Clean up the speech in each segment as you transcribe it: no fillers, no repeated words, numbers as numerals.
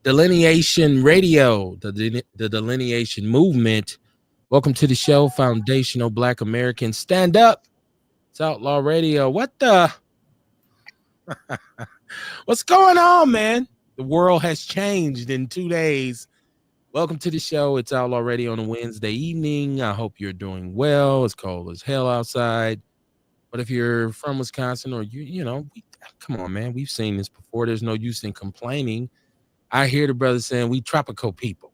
Delineation Radio, the Delineation Movement. Welcome to the show, Foundational Black Americans. Stand up. It's Outlaw Radio. What the? What's going on, man? The world has changed in 2 days. Welcome to the show. It's Outlaw Radio on a Wednesday evening. I hope you're doing well. It's cold as hell outside. But if you're from Wisconsin or come on, man. We've seen this before. There's no use in complaining. I hear the brothers saying we tropical people.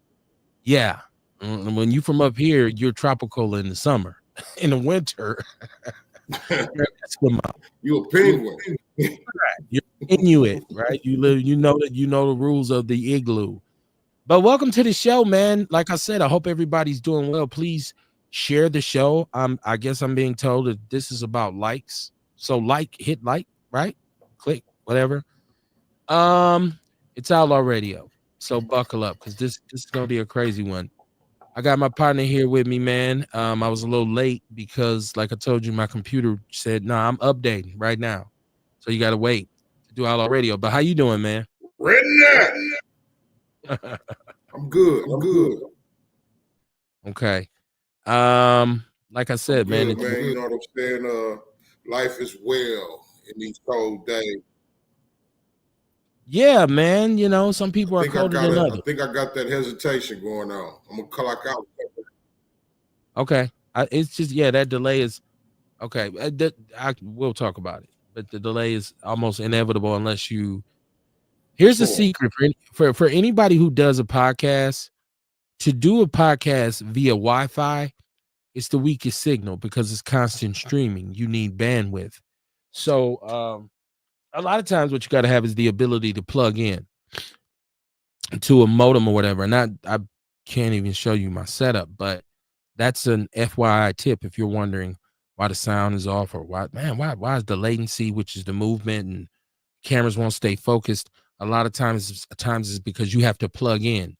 Yeah. When you from up here, you're tropical in the summer. In the winter, you're a penguin. You're Inuit, right? You know the rules of the igloo. But welcome to the show, man. Like I said, I hope everybody's doing well. Please share the show. I guess I'm being told that this is about likes. So hit like, right? Click, whatever. It's Outlaw Radio. So buckle up because this is gonna be a crazy one. I got my partner here with me, man. I was a little late because, like I told you, my computer said, "Nah, I'm updating right now." So you gotta wait to do Outlaw Radio. But how you doing, man? Redneck. I'm good. Okay. Like I said, man, you know what I'm saying? Life is well in these cold days. Yeah, man. You know, some people are colder than others. I think I got that hesitation going on. I'm gonna clock out. Okay. It's just that delay is okay. We'll talk about it, but the delay is almost inevitable unless you. Here's the secret for anybody who does a podcast. To do a podcast via Wi-Fi, it's the weakest signal because it's constant streaming. You need bandwidth. So a lot of times what you got to have is the ability to plug in to a modem or whatever. And I can't even show you my setup, but that's an FYI tip if you're wondering why the sound is off or why is the latency, which is the movement and cameras won't stay focused. A lot of times it's because you have to plug in.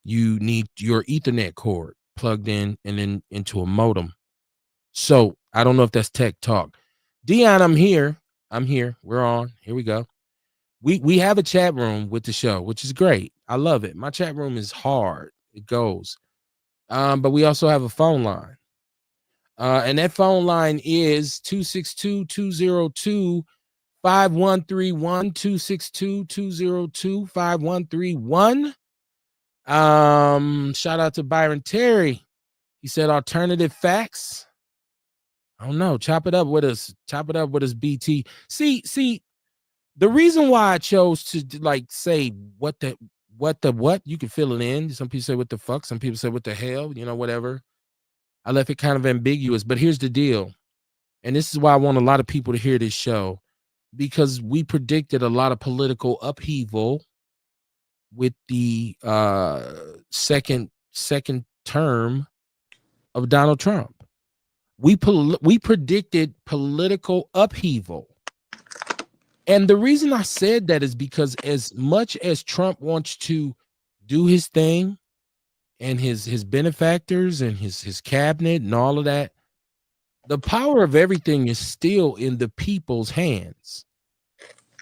You need your Ethernet cord plugged in and then into a modem. So I don't know if that's tech talk. Dion, I'm here. We're on. Here we go. We have a chat room with the show, which is great. I love it. My chat room is hard. It goes. But we also have a phone line. And that phone line is 262-202-5131, 262-202-5131. Shout out to Byron Terry. He said alternative facts. I don't know. Chop it up with us, BT. See, the reason why I chose to say what you can fill it in. Some people say what the fuck, some people say what the hell, whatever. I left it kind of ambiguous, but here's the deal. And this is why I want a lot of people to hear this show, because we predicted a lot of political upheaval with the second term of Donald Trump. We predicted political upheaval. And the reason I said that is because as much as Trump wants to do his thing and his benefactors and his cabinet and all of that, the power of everything is still in the people's hands.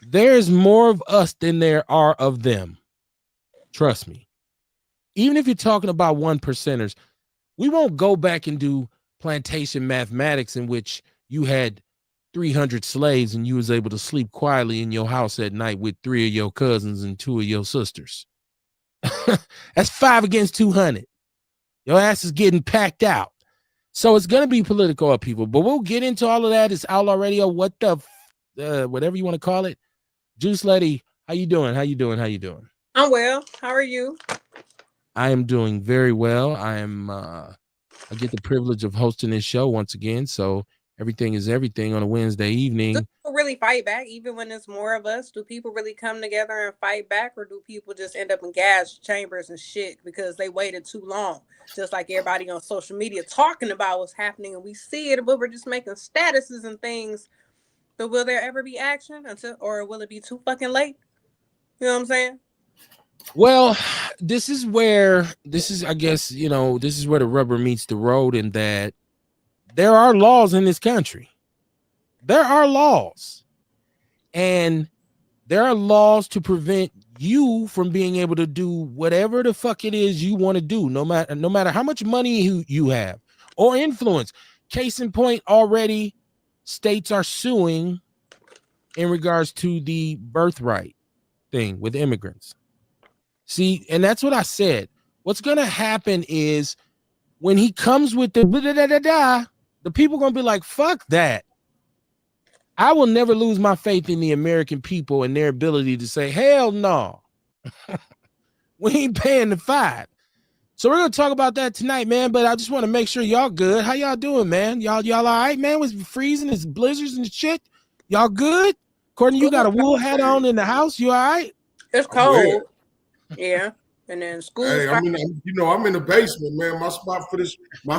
There's more of us than there are of them. Trust me. Even if you're talking about 1%ers, we won't go back and do plantation mathematics in which you had 300 slaves and you was able to sleep quietly in your house at night with 3 of your cousins and 2 of your sisters. That's 5 against 200. Your ass is getting packed out. So it's going to be political upheaval, but we'll get into all of that. It's Outlaw Radio. What the, whatever you want to call it. Juice Lady, how you doing? I'm well. How are you? I am doing very well. I get the privilege of hosting this show once again. So everything is everything on a Wednesday evening. Do people really fight back even when there's more of us? Do people really come together and fight back, or do people just end up in gas chambers and shit because they waited too long? Just like everybody on social media talking about what's happening and we see it, but we're just making statuses and things. But will there ever be action or will it be too fucking late? You know what I'm saying? Well, this is where the rubber meets the road, in that there are laws in this country. There are laws. And there are laws to prevent you from being able to do whatever the fuck it is you want to do, no matter how much money you have or influence. Case in point, already states are suing in regards to the birthright thing with immigrants. See, and that's what I said. What's going to happen is when he comes with the people going to be like, fuck that. I will never lose my faith in the American people and their ability to say, hell no. We ain't paying the $5. So we're going to talk about that tonight, man. But I just want to make sure y'all good. How y'all doing, man? Y'all all right, man? With freezing, it's blizzards and shit. Y'all good? Courtney, you got a wool hat on in the house. You all right? It's cold. Yeah. And then school. Hey, I'm in the basement, man. My spot for this, my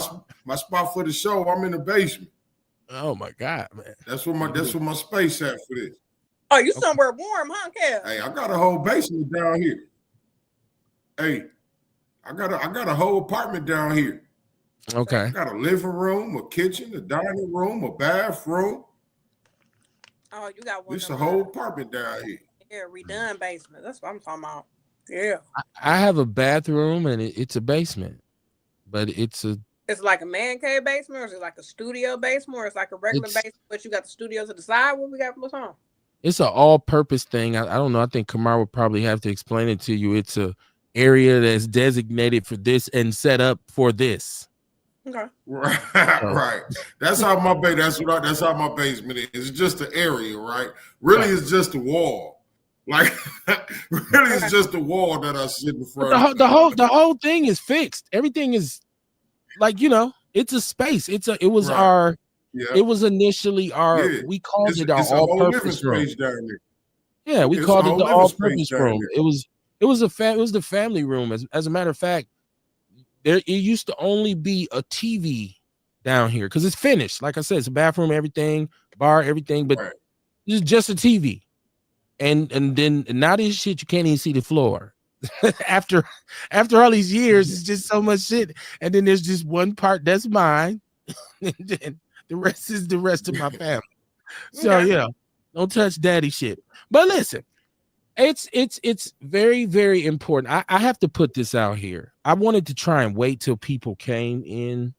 spot for the show. I'm in the basement. Oh my God, man. That's what my space at for this. Oh, you somewhere warm, huh, Kev? Hey, I got a whole basement down here. Hey, I got a whole apartment down here. Okay. I got a living room, a kitchen, a dining room, a bathroom. Oh, you got one. It's a whole apartment down here. Yeah, redone basement. That's what I'm talking about. Yeah. I have a bathroom and it's a basement, but it's like a man cave basement, or is it like a studio basement, or it's like a regular basement, but you got the studio to the side? What we got? What's on? It's an all-purpose thing. I don't know. I think Kamar would probably have to explain it to you. It's a area that's designated for this and set up for this. Okay. Right, right. That's how my that's how my basement is. It's just an area, right? Really, it's just a wall. Like, really, it's just a wall that I sit in front. The whole thing is fixed. Everything is like, it's a space. It was initially we called it our all-purpose room. Down there. Yeah, we called it the all-purpose room. It was the family room. As a matter of fact, it used to only be a TV down here because it's finished. Like I said, it's a bathroom, everything, bar, everything, but it's just a TV. And then now this shit, you can't even see the floor. after all these years, it's just so much shit. And then there's just one part that's mine, and then the rest is the rest of my family. So yeah, don't touch daddy shit. But listen, it's very, very important. I have to put this out here. I wanted to try and wait till people came in,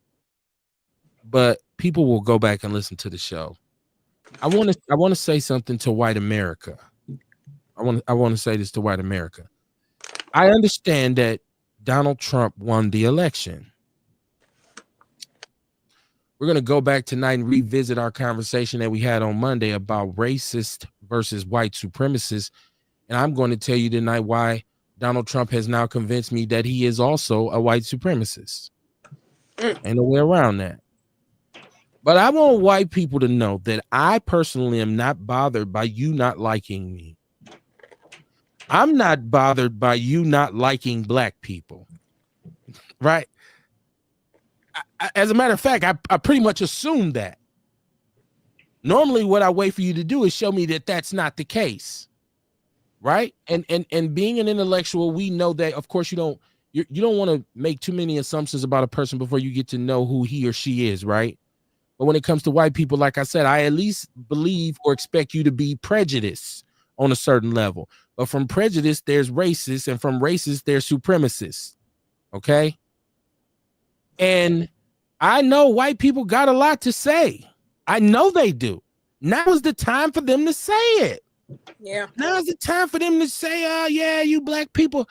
but people will go back and listen to the show. I want to say something to white America. I want to say this to white America. I understand that Donald Trump won the election. We're going to go back tonight and revisit our conversation that we had on Monday about racist versus white supremacists. And I'm going to tell you tonight why Donald Trump has now convinced me that he is also a white supremacist. Ain't no way around that. But I want white people to know that I personally am not bothered by you not liking me. I'm not bothered by you not liking black people, right? As a matter of fact, I pretty much assume that. Normally, what I wait for you to do is show me that that's not the case, right? And being an intellectual, we know that, of course, you don't want to make too many assumptions about a person before you get to know who he or she is, right? But when it comes to white people, like I said, I at least believe or expect you to be prejudiced on a certain level. But from prejudice, there's racists, and from racists, there's supremacists. Okay? And I know white people got a lot to say. I know they do. Now is the time for them to say it. Yeah. Now is the time for them to say, yeah, you black people.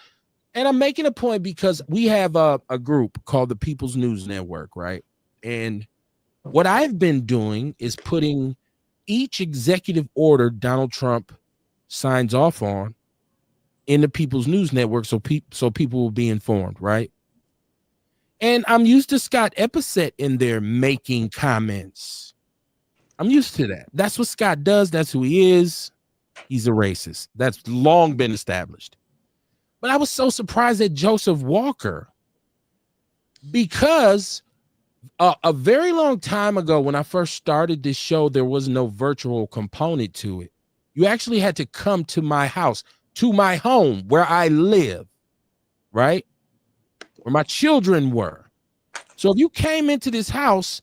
And I'm making a point because we have a group called the People's News Network, right? And what I've been doing is putting each executive order Donald Trump signs off on in the People's News Network so people will be informed, right? And I'm used to Scott Epicet in there making comments. I'm used to that. That's what Scott does. That's who he is. He's a racist. That's long been established. But I was so surprised at Joseph Walker because a very long time ago when I first started this show, there was no virtual component to it. You actually had to come to my house, to my home where I live, right? Where my children were. So if you came into this house,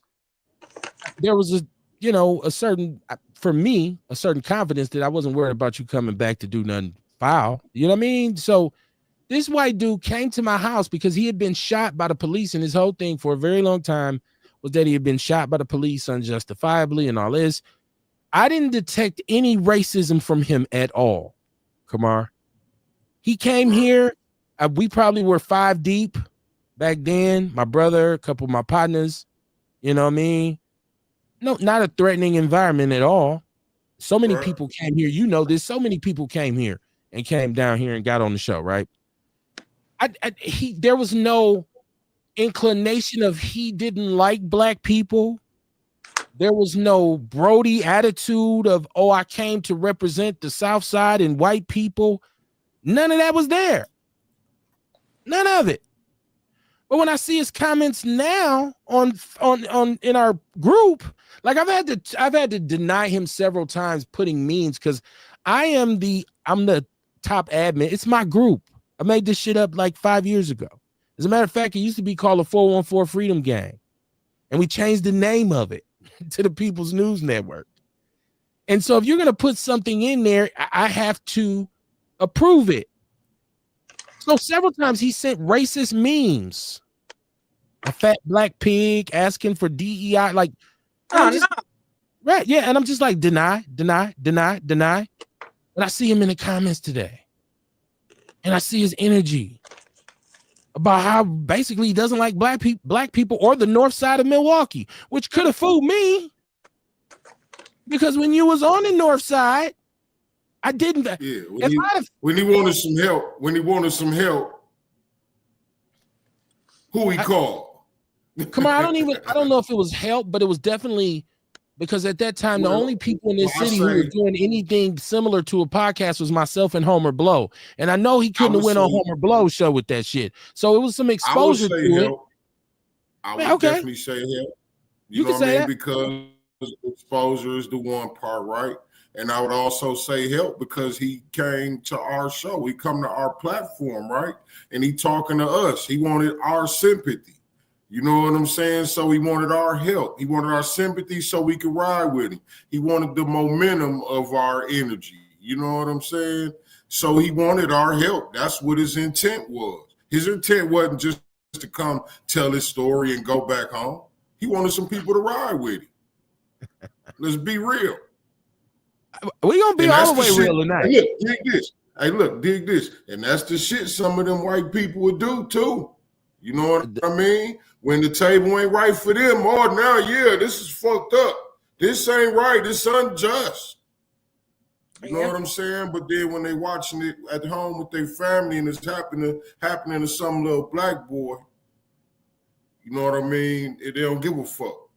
there was a certain, for me, a certain confidence that I wasn't worried about you coming back to do nothing foul. You know what I mean? So this white dude came to my house because he had been shot by the police, and his whole thing for a very long time was that he had been shot by the police unjustifiably and all this. I didn't detect any racism from him at all, Kamar. He came here. We probably were 5 deep back then. My brother, a couple of my partners, you know what I mean? No, not a threatening environment at all. So many people came here. You know this. So many people came here and came down here and got on the show, right? There was no inclination of he didn't like black people. There was no Brody attitude of, oh, I came to represent the South Side and white people. None of that was there. None of it. But when I see his comments now on in our group, like I've had to deny him several times putting memes because I'm the top admin. It's my group. I made this shit up like 5 years ago. As a matter of fact, it used to be called the 414 Freedom Gang. And we changed the name of it to the People's News Network. And so if you're going to put something in there, I have to approve it. So several times he sent racist memes. A fat black pig asking for DEI. Like, right. Yeah. And I'm just like, deny. And I see him in the comments today. And I see his energy about how basically he doesn't like black people or the north side of Milwaukee, which could have fooled me. Because when you was on the north side, I didn't. Yeah, when he wanted some help, who he called? Come on, I don't know if it was help, but it was definitely because at that time, the only people in this city who were doing anything similar to a podcast was myself and Homer Blow. And I know he couldn't have went on Homer Blow's show with that shit. So it was some exposure to it. I would definitely say help. You know what I mean? Because exposure is the one part, right? And I would also say help because he came to our show. He come to our platform, right? And he talking to us. He wanted our sympathy. You know what I'm saying? So he wanted our help. He wanted our sympathy so we could ride with him. He wanted the momentum of our energy. You know what I'm saying? So he wanted our help. That's what his intent was. His intent wasn't just to come tell his story and go back home. He wanted some people to ride with him. Let's be real. We're going to be all the way real tonight. Hey, look, dig this. Hey, look, dig this. And that's the shit some of them white people would do too. You know what I mean? When the table ain't right for them, oh, now, yeah, this is fucked up. This ain't right. This unjust. You know what I'm saying? But then when they watching it at home with their family and it's happening to some little black boy, you know what I mean? They don't give a fuck.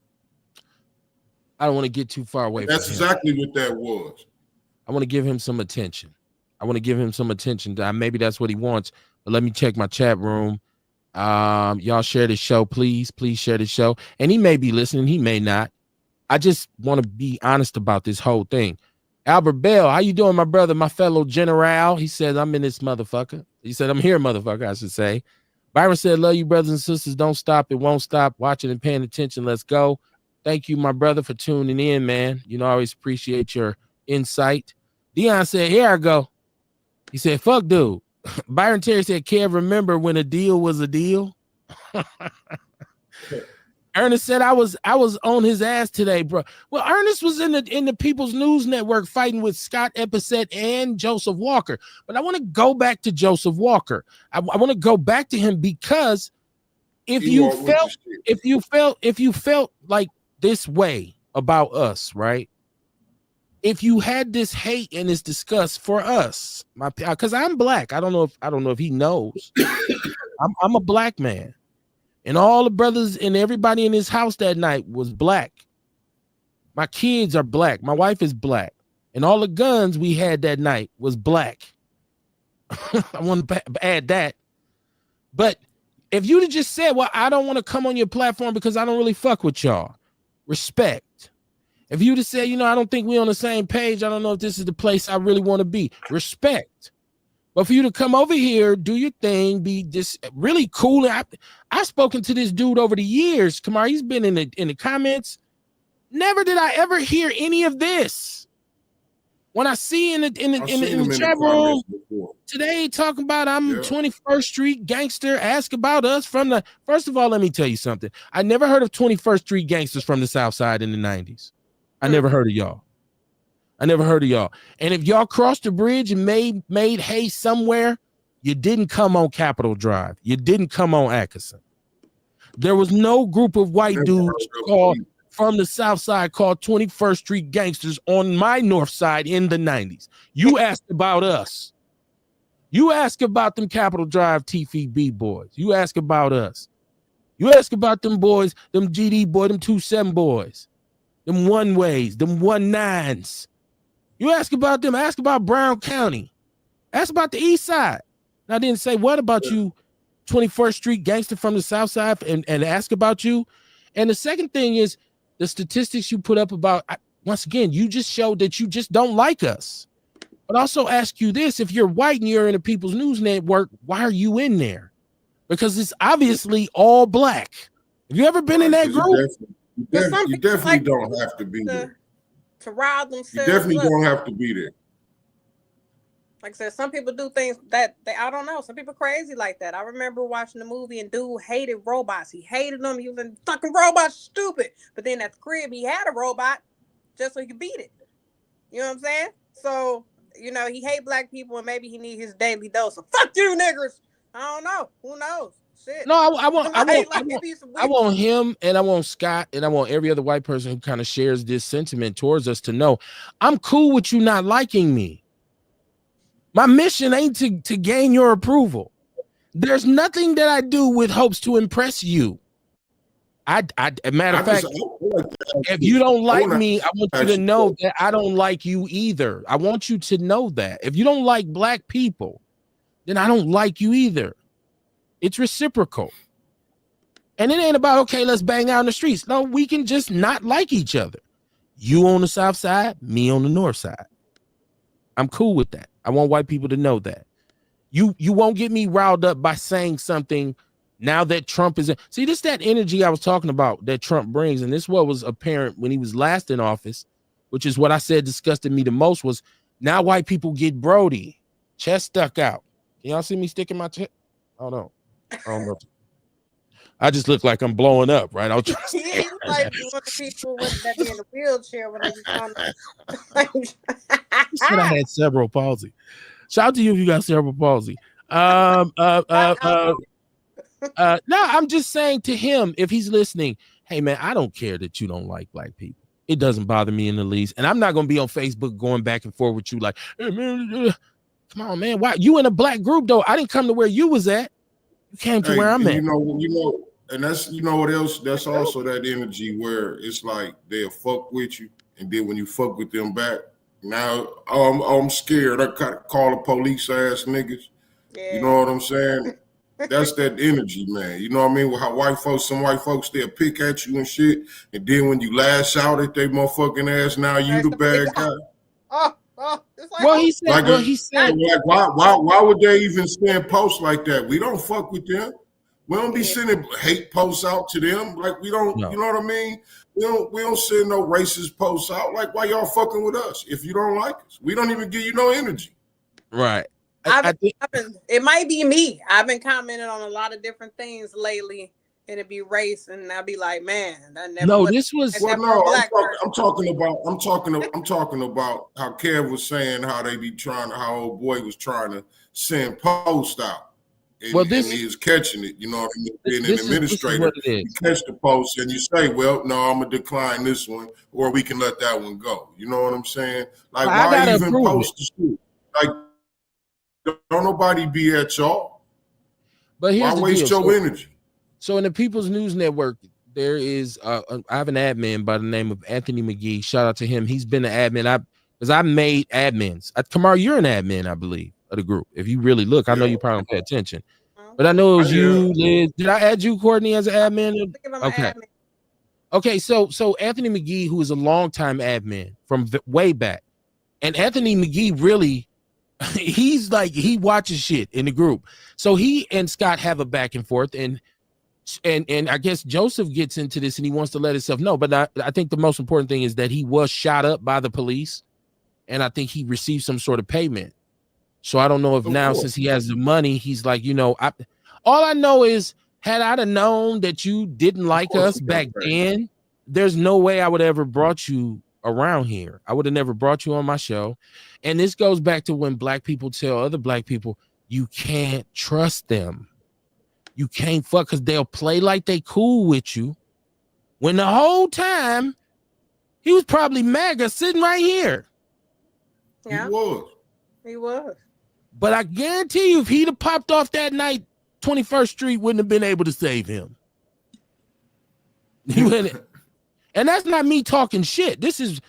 I don't want to get too far away from him. That's exactly what that was. I want to give him some attention. Maybe that's what he wants. But let me check my chat room. Y'all share this show, please share this show. And he may be listening, he may not. I just want to be honest about this whole thing. Albert Bell, how you doing, my brother, my fellow general? He said, I'm in this motherfucker. He said, I'm here, motherfucker, I should say. Byron said, love you, brothers and sisters. Don't stop. It won't stop. Watching and paying attention. Let's go. Thank you, my brother, for tuning in, man. You know, I always appreciate your insight. Dion said, here I go. He said, fuck, dude. Byron Terry said, Kev, remember when a deal was a deal? Ernest said, I was on his ass today, bro. Well, Ernest was in the People's News Network fighting with Scott Epicette and Joseph Walker. But I want to go back to Joseph Walker. I want to go back to him because if you felt like this way about us, right? If you had this hate and this disgust for us, because I'm black, I don't know if he knows. I'm a black man, and all the brothers and everybody in his house that night was black. My kids are black. My wife is black, and all the guns we had that night was black. I want to add that. But if you'd have just said, "Well, I don't want to come on your platform because I don't really fuck with y'all," respect. If you just say, I don't think we're on the same page, I don't know if this is the place I really want to be, respect. But for you to come over here, do your thing, be just really cool. I've spoken to this dude over the years. Kamar, he's been in the comments. Never did I ever hear any of this. When I see in the chat room today talking about I'm 21st Street gangster, ask about us from the. First of all, let me tell you something. I never heard of 21st Street gangsters from the South Side in the 90s. I never heard of y'all. And if y'all crossed the bridge and made hay somewhere, you didn't come on Capitol Drive. You didn't come on Atkinson. There was no group of white dudes called from the South Side called 21st Street gangsters on my North Side in the 90s. You asked about us. You ask about them Capitol Drive TVB boys. You ask about us. You ask about them boys, them GD boys, them 27 boys, them one ways, them 19s. You ask about them, ask about Brown County. Ask about the East Side. And I didn't say, what about you, 21st Street gangster from the South Side, and ask about you. And the second thing is the statistics you put up about, once again, you just showed that you just don't like us. But also ask you this, if you're white and you're in the People's News Network, why are you in there? Because it's obviously all black. Have you ever been in that group? You definitely don't have to be there. To rile themselves. You definitely don't have to be there. Like I said, some people do things that I don't know. Some people crazy like that. I remember watching the movie and dude hated robots. He hated them. He was like, fucking robots, stupid. But then at the crib, he had a robot just so he could beat it. You know what I'm saying? So, you know, he hate black people and maybe he need his daily dose of fuck you niggers. I don't know. Who knows? Shit. No, I want him and I want Scott and I want every other white person who kind of shares this sentiment towards us to know I'm cool with you not liking me. My mission ain't to gain your approval. There's nothing that I do with hopes to impress you. Matter of fact, if you don't like me, I want you to know that I don't like you either. I want you to know that. If you don't like black people, then I don't like you either. It's reciprocal. And it ain't about, okay, let's bang out in the streets. No, we can just not like each other. You on the South Side, me on the North Side. I'm cool with that. I want white people to know that. You won't get me riled up by saying something now that Trump is in. See, this is that energy I was talking about that Trump brings. And this what was apparent when he was last in office, which is what I said disgusted me the most, was now white people get Brody. Chest stuck out. Can y'all see me sticking my chest? Oh, no. I don't know. I just look like I'm blowing up, right? I'll just yeah, like one of the people that be in a wheelchair when they be trying to. You said I had cerebral palsy. Shout out to you if you got cerebral palsy. No, I'm just saying to him, if he's listening, hey man, I don't care that you don't like black people. It doesn't bother me in the least, and I'm not gonna be on Facebook going back and forth with you like, hey, man, come on, man. Why you in a black group though? I didn't come to where you was at. You came to where I'm at. You know, and that's what else. That's also that energy where it's like they'll fuck with you, and then when you fuck with them back, now I'm scared. I call the police ass niggas. Yeah. You know what I'm saying? That's that energy, man. You know what I mean? With how some white folks, they'll pick at you and shit, and then when you lash out at their motherfucking ass, now you the bad guy. Like, he said, why would they even send posts like that? We don't fuck with them. We don't be sending hate posts out to them. Like we don't, you know what I mean? We don't send no racist posts out. Like why y'all fucking with us if you don't like us? We don't even give you no energy. Right. It might be me. I've been commenting on a lot of different things lately, and it'd be race, and I'd be like, man, that never. No, this was. Well, no, I'm talking about how Kev was saying how they be trying, how old boy was trying to send posts out. And he was catching it, you know what I mean? Being an administrator, you catch the post and you say, well, no, I'm going to decline this one, or we can let that one go. You know what I'm saying? Like, why even post the shit? Like, don't nobody be at y'all. But here's why waste your energy? So in the People's News Network, there is, I have an admin by the name of Anthony McGee. Shout out to him. He's been an admin. Because I made admins. Kamar, you're an admin, I believe, of the group. If you really look, I know you probably don't pay attention. But I know it was you, Liz. Did I add you, Courtney, as an admin? Okay. Okay, so Anthony McGee, who is a longtime admin from way back, and Anthony McGee really, he's like, he watches shit in the group. So he and Scott have a back and forth, and I guess Joseph gets into this and he wants to let himself know. But I think the most important thing is that he was shot up by the police. and I think he received some sort of payment. So I don't know if now, since he has the money, he's like, all I know is, had I have known that you didn't like us back then, there's no way I would ever brought you around here. I would have never brought you on my show. And this goes back to when black people tell other black people, you can't trust them. You can't fuck, because they'll play like they cool with you, when the whole time he was probably MAGA sitting right here. Yeah, he was. But I guarantee you, if he'd have popped off that night, 21st Street wouldn't have been able to save him. He wouldn't. And that's not me talking shit. This is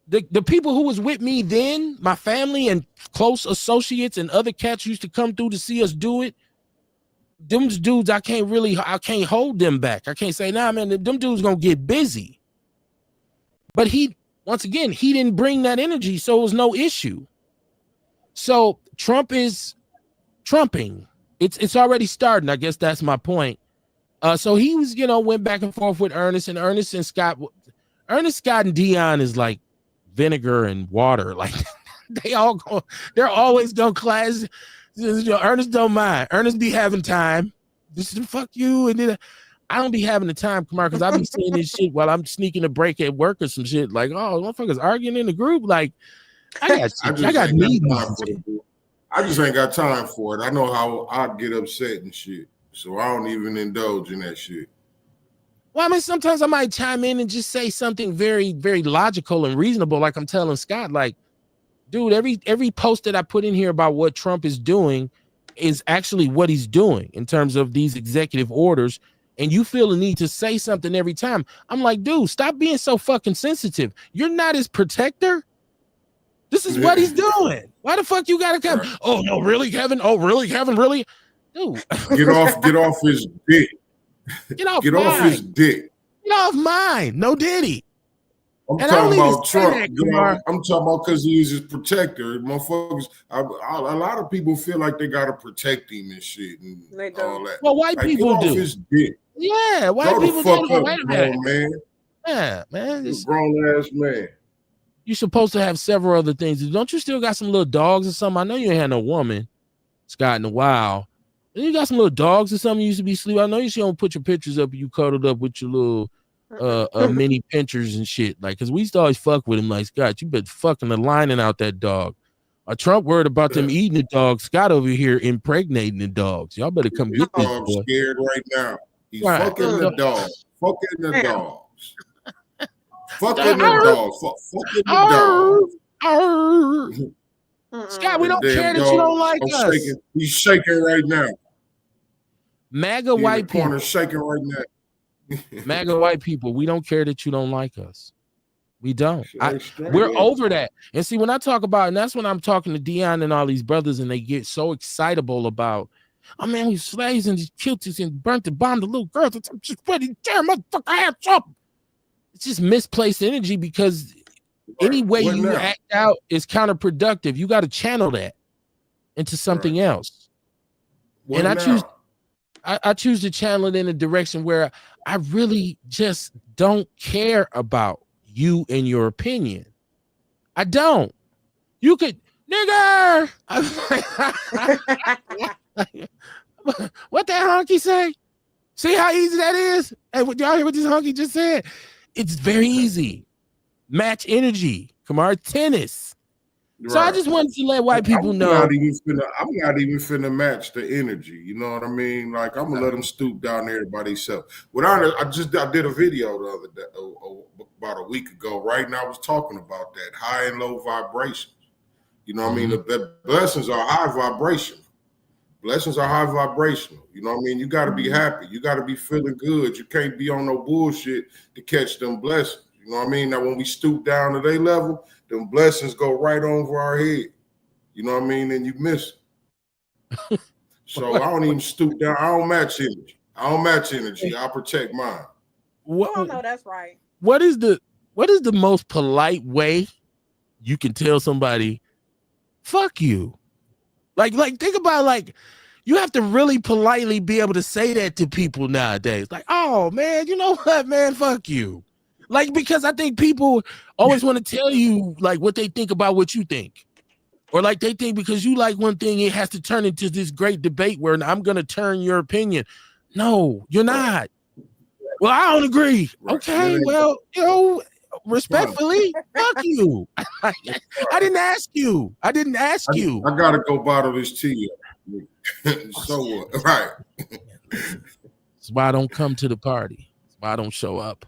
the people who was with me then, my family and close associates and other cats used to come through to see us do it. Them dudes, I can't hold them back. I can't say, nah, man, them dudes gonna get busy. But once again, he didn't bring that energy, so it was no issue. So Trump is trumping. It's already starting. I guess that's my point. So he was, went back and forth with Ernest and Scott. Ernest, Scott, and Dion is like vinegar and water. Like they're always gonna clash. Ernest don't mind. Ernest be having time. Just fuck you, and then I don't be having the time, Kamar, because I be seeing this shit while I'm sneaking a break at work or some shit. Like, oh, motherfuckers arguing in the group. Like, I got meetings. I just ain't got time for it. I know how I get upset and shit, so I don't even indulge in that shit. Well, I mean, sometimes I might chime in and just say something very, very logical and reasonable, like I'm telling Scott, like, dude, every post that I put in here about what Trump is doing is actually what he's doing in terms of these executive orders, and you feel the need to say something every time. I'm like, dude, stop being so fucking sensitive. You're not his protector. This is what he's doing. Why the fuck you gotta come? Right. Oh no, really, Kevin? Oh, really, Kevin? Really? Dude. Get off his dick. Get off his dick. Get off mine. No Diddy. I'm talking about Trump. I'm talking about because he's his protector. Motherfuckers, a lot of people feel like they gotta protect him and shit and all that. Well, white people do. His dick. Yeah, white people do. Man. Yeah, man. This grown ass man. You're supposed to have several other things. Don't you still got some little dogs or something? I know you ain't had no woman, Scott, in a while. You got some little dogs or something you used to be sleeping. I know you don't put your pictures up and you cuddled up with your little mini pinchers and shit. Like, because we used to always fuck with him. Like, Scott, you been fucking lining out that dog. Trump worried about them eating the dog. Scott over here impregnating the dogs. Y'all better come get this boy. I'm scared right now. He's fucking the dog. Fucking the dogs. Fucking the dog. Fucking the dog. Scott, we don't care that you don't like us. He's shaking right now. MAGA white people. Shaking right now. MAGA white people, we don't care that you don't like us. We don't. We're over that. And see, when I talk about, and that's when I'm talking to Dion and all these brothers, and they get so excitable about, oh man, we slaves and these killed us and burnt and bombed the little girls. I'm just ready to tear motherfucker ass up. It's just misplaced energy, because any way you act out is counterproductive. You got to channel that into something else. And I choose to channel it in a direction where I really just don't care about you and your opinion. I don't. You could, nigger. What that honky say? See how easy that is? Hey, y'all hear what this honky just said? It's very easy. Match energy. Kamar, tennis. Right. So I just wanted to let white people know. I'm not even finna match the energy. You know what I mean? Like, I'm gonna let them stoop down there by themselves. I did a video the other day, about a week ago, right? And I was talking about that high and low vibrations. You know what I mean? The blessings are high vibrational. Blessings are high vibrational. You know what I mean? You got to be happy. You got to be feeling good. You can't be on no bullshit to catch them blessings. You know what I mean? Now, when we stoop down to their level, them blessings go right over our head. You know what I mean? And you miss it. So I don't even stoop down. I don't match energy. I protect mine. Oh, no, that's right. What is the most polite way you can tell somebody, fuck you? Like think about, like, you have to really politely be able to say that to people nowadays. Like, oh man, you know what, man, fuck you. Like, because I think people always want to tell you like what they think about what you think. Or like they think because you like one thing, it has to turn into this great debate where I'm going to turn your opinion. No, you're not. Well, I don't agree. Right. Okay, well, respectfully, fuck you. I didn't ask you. I got to go bottle this tea. So what? Right. That's why I don't come to the party. That's why I don't show up.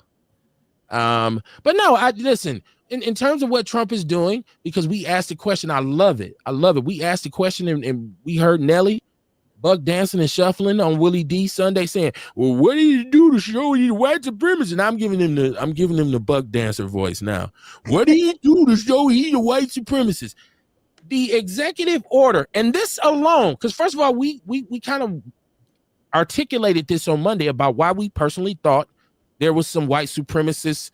But no, listen. In terms of what Trump is doing, because we asked the question, I love it. We asked the question and we heard Nelly buck dancing and shuffling on Willie D Sunday saying, well, what did he do to show he's white supremacist? And I'm giving him the buck dancer voice now. What did he do to show he's a white supremacist? The executive order, and this alone, because first of all, we kind of articulated this on Monday about why we personally thought there was some white supremacist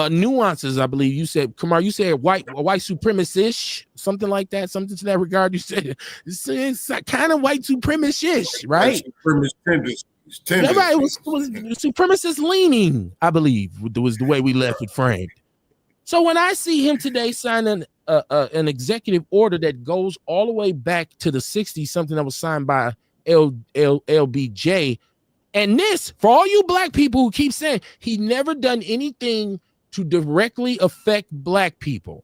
nuances. I believe you said, Kamar, you said white supremacist, something like that, something to that regard. You said it's kind of white supremacist, right? White supremacist tendencies. Right, it was supremacist leaning, I believe, was the way we left it framed. So when I see him today signing an executive order that goes all the way back to the 60s, something that was signed by LBJ, and this, for all you black people who keep saying he never done anything to directly affect black people.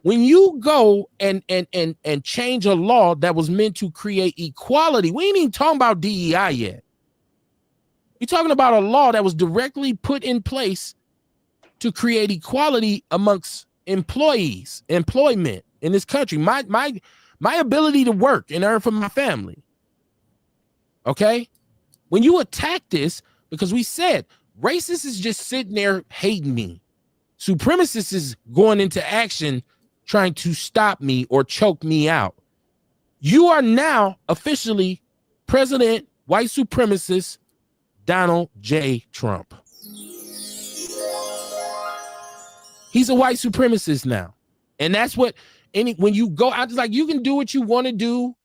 When you go and change a law that was meant to create equality, we ain't even talking about DEI yet. You're talking about a law that was directly put in place to create equality amongst employment in this country. My ability to work and earn for my family. Okay? When you attack this, because we said racist is just sitting there hating me. Supremacist is going into action trying to stop me or choke me out. You are now officially President White Supremacist Donald J. Trump. He's a white supremacist now. And that's what when you go out, like you can do what you want to do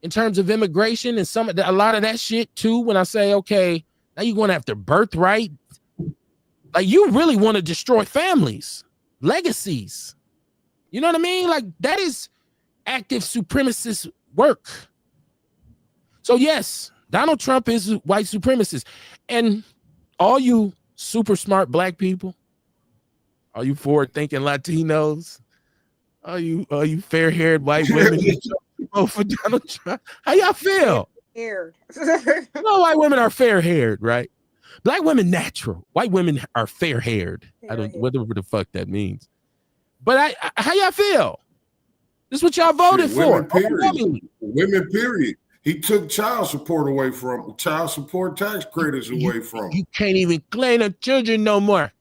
in terms of immigration and a lot of that shit too. When I say, okay, now you're going after birthright. Like you really want to destroy families, legacies. You know what I mean? Like that is active supremacist work. So yes, Donald Trump is a white supremacist. And all you super smart black people, all you forward-thinking Latinos, all you fair-haired white women vote for Donald Trump, how y'all feel? No, white women are fair-haired, right? Black women natural. White women are fair-haired. I don't whatever the fuck that means. But how y'all feel? This is what y'all voted for. Women, period. He took child support tax credits away from. You can't even claim the children no more.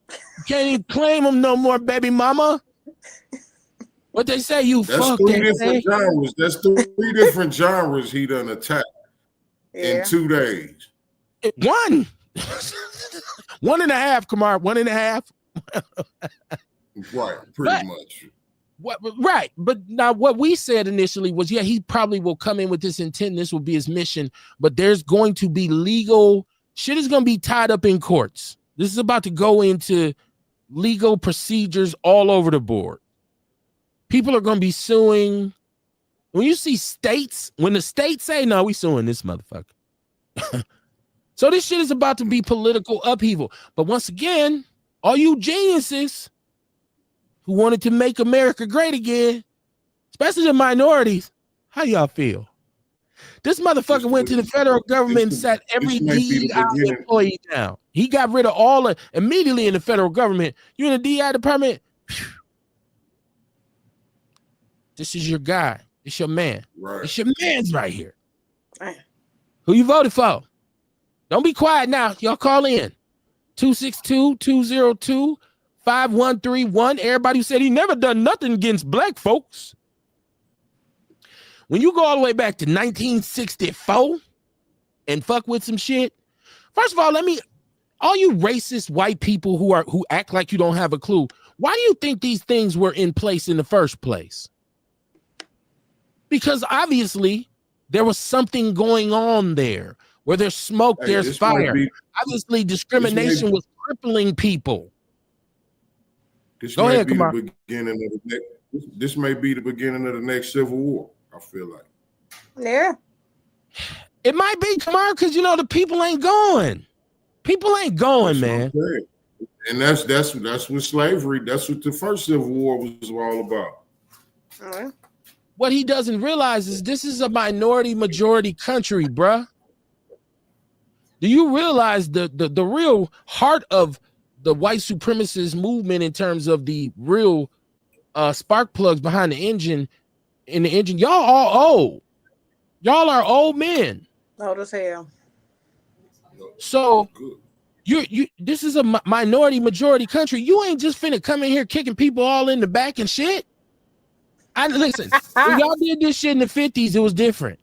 You can't even claim them no more, baby mama. What they say, That's three different genres. That's three different genres he done attacked in 2 days. 1.5, Kamar, 1.5. Right, pretty much. Right, but now what we said initially was, he probably will come in with this intent. This will be his mission, but there's going to be legal shit is going to be tied up in courts. This is about to go into legal procedures all over the board. People are going to be suing. When you see states, when the states say, no, we suing this motherfucker. So this shit is about to be political upheaval. But once again, all you geniuses who wanted to make America great again, especially the minorities, how y'all feel? This motherfucker went to the federal government and sat every DEI employee down. He got rid of all immediately in the federal government. You in the DEI department? Phew. This is your guy. It's your man. Right. It's your man's right here. Who you voted for? Don't be quiet now. Y'all call in. 262-202-5131. Everybody who said he never done nothing against black folks. When you go all the way back to 1964 and fuck with some shit, first of all, all you racist white people who act like you don't have a clue, why do you think these things were in place in the first place? Because obviously there was something going on there. Where there's smoke, there's fire. Obviously, discrimination was crippling people. This Go may ahead, be Kamar. the beginning of the next. This may be the beginning of the next civil war. I feel like. Yeah. It might be, Kamar, because you know the people ain't going. People ain't going, man. And that's what slavery. That's what the first Civil War was all about. What he doesn't realize is this is a minority majority country, bruh. Do you realize the real heart of the white supremacist movement in terms of the real spark plugs behind the engine? In the engine, y'all all old. Y'all are old men. Old as hell. So you this is a minority majority country. You ain't just finna come in here kicking people all in the back and shit. Listen, when y'all did this shit in the 50s, it was different.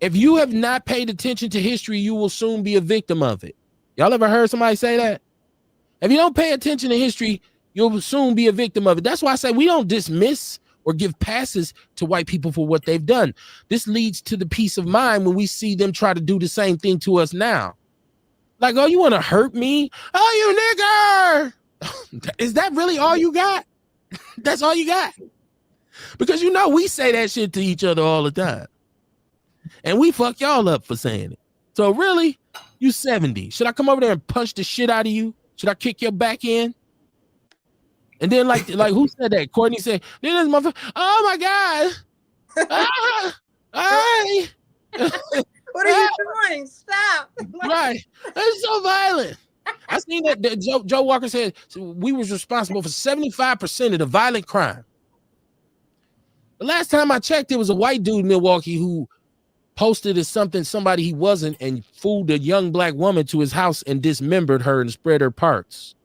If you have not paid attention to history, you will soon be a victim of it. Y'all ever heard somebody say that? If you don't pay attention to history, you'll soon be a victim of it. That's why I say we don't dismiss or give passes to white people for what they've done. This leads to the peace of mind when we see them try to do the same thing to us now. Like, oh, you want to hurt me? Oh, you nigger! Is that really all you got? That's all you got? Because you know we say that shit to each other all the time. And we fuck y'all up for saying it. So really, you 70. Should I come over there and punch the shit out of you? Should I kick your back in? And then like who said that? Courtney said, this motherfucker, oh my God. What are you doing? Stop. Right. It's so violent. I seen that Joe Walker said we was responsible for 75% of the violent crime. The last time I checked, it was a white dude in Milwaukee who posted as somebody he wasn't and fooled a young black woman to his house and dismembered her and spread her parts.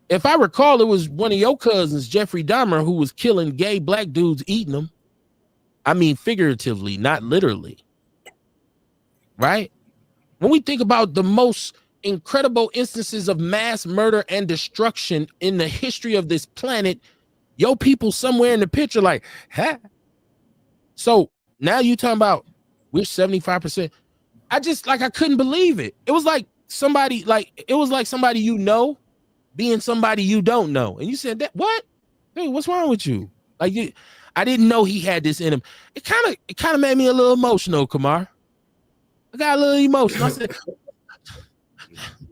If I recall, it was one of your cousins, Jeffrey Dahmer, who was killing gay black dudes, eating them. I mean, figuratively, not literally. Right? When we think about the most incredible instances of mass murder and destruction in the history of this planet, your people somewhere in the picture like, huh? So now you talking about we're 75%. I couldn't believe it. It was like somebody you know being somebody you don't know. And you said that, what? Hey, what's wrong with you? Like, I didn't know he had this in him. It kind of made me a little emotional, Kamar. I got a little emotional. I said,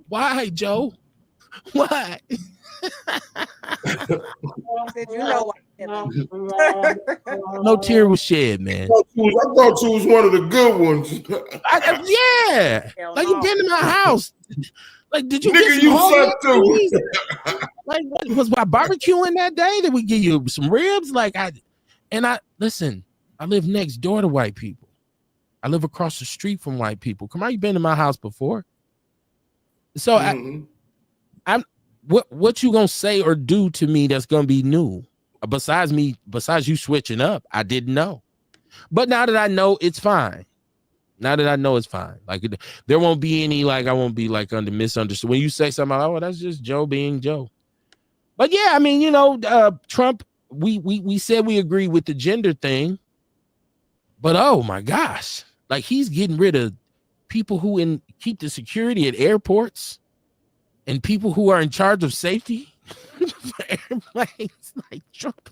why, Joe? Why? No tear was shed, man. I thought you was one of the good ones. Yeah. Like, you been to my house. Like, did you get you suck too? Like, was I barbecuing that day? Did we give you some ribs? Listen, I live next door to white people. I live across the street from white people. Come on, you been to my house before? So I'm what you gonna say or do to me that's gonna be new? Besides you switching up, I didn't know. But now that I know, it's fine. Like, there won't be any, like, I won't be like under misunderstood. When you say something, oh, that's just Joe being Joe. But yeah, I mean, you know, Trump, we said we agree with the gender thing, but oh my gosh, like, he's getting rid of people who keep the security at airports and people who are in charge of safety for airplanes. Like, Trump.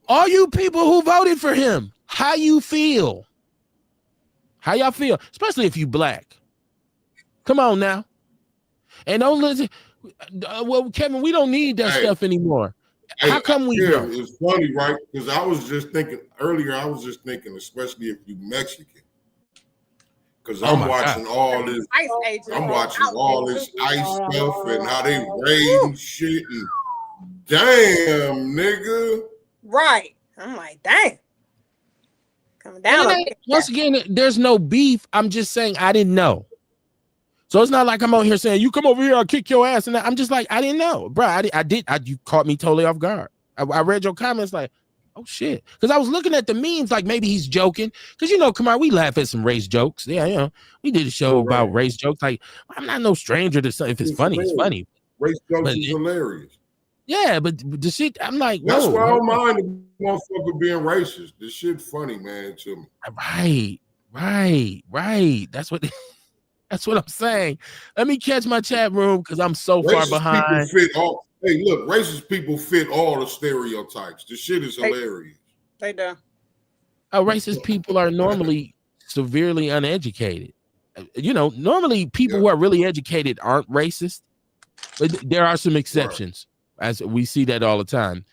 All you people who voted for him, how you feel? How y'all feel? Especially if you black. Come on now. And don't listen. Well, Kevin, we don't need that stuff anymore. How come we don't? It's funny, right? Because I was just thinking earlier, especially if you Mexican. Because I'm watching all this. I'm watching all this ICE stuff and how they raiding shit. And damn, nigga. Right. I'm like, dang. Coming down. Once again, there's no beef. I'm just saying I didn't know. So it's not like I'm out here saying, you come over here, I'll kick your ass. And I'm just like, I didn't know. Bro, you caught me totally off guard. I read your comments like, oh shit. Because I was looking at the memes like maybe he's joking. Because, you know, come on, we laugh at some race jokes. Yeah, you know, we did a show about race jokes. Like, I'm not no stranger to something. If it's funny, it's funny. Race jokes is hilarious. Yeah, but the shit, I'm like, whoa. That's why I don't mind the motherfucker being racist. This shit funny, man, to me. Right. That's what. That's what I'm saying. Let me catch my chat room because I'm so far behind. People fit all. Hey, look, racist people fit all the stereotypes. The shit is hilarious. They do. Racist people are normally severely uneducated. You know, normally people who are really educated aren't racist, but there are some exceptions, as we see that all the time.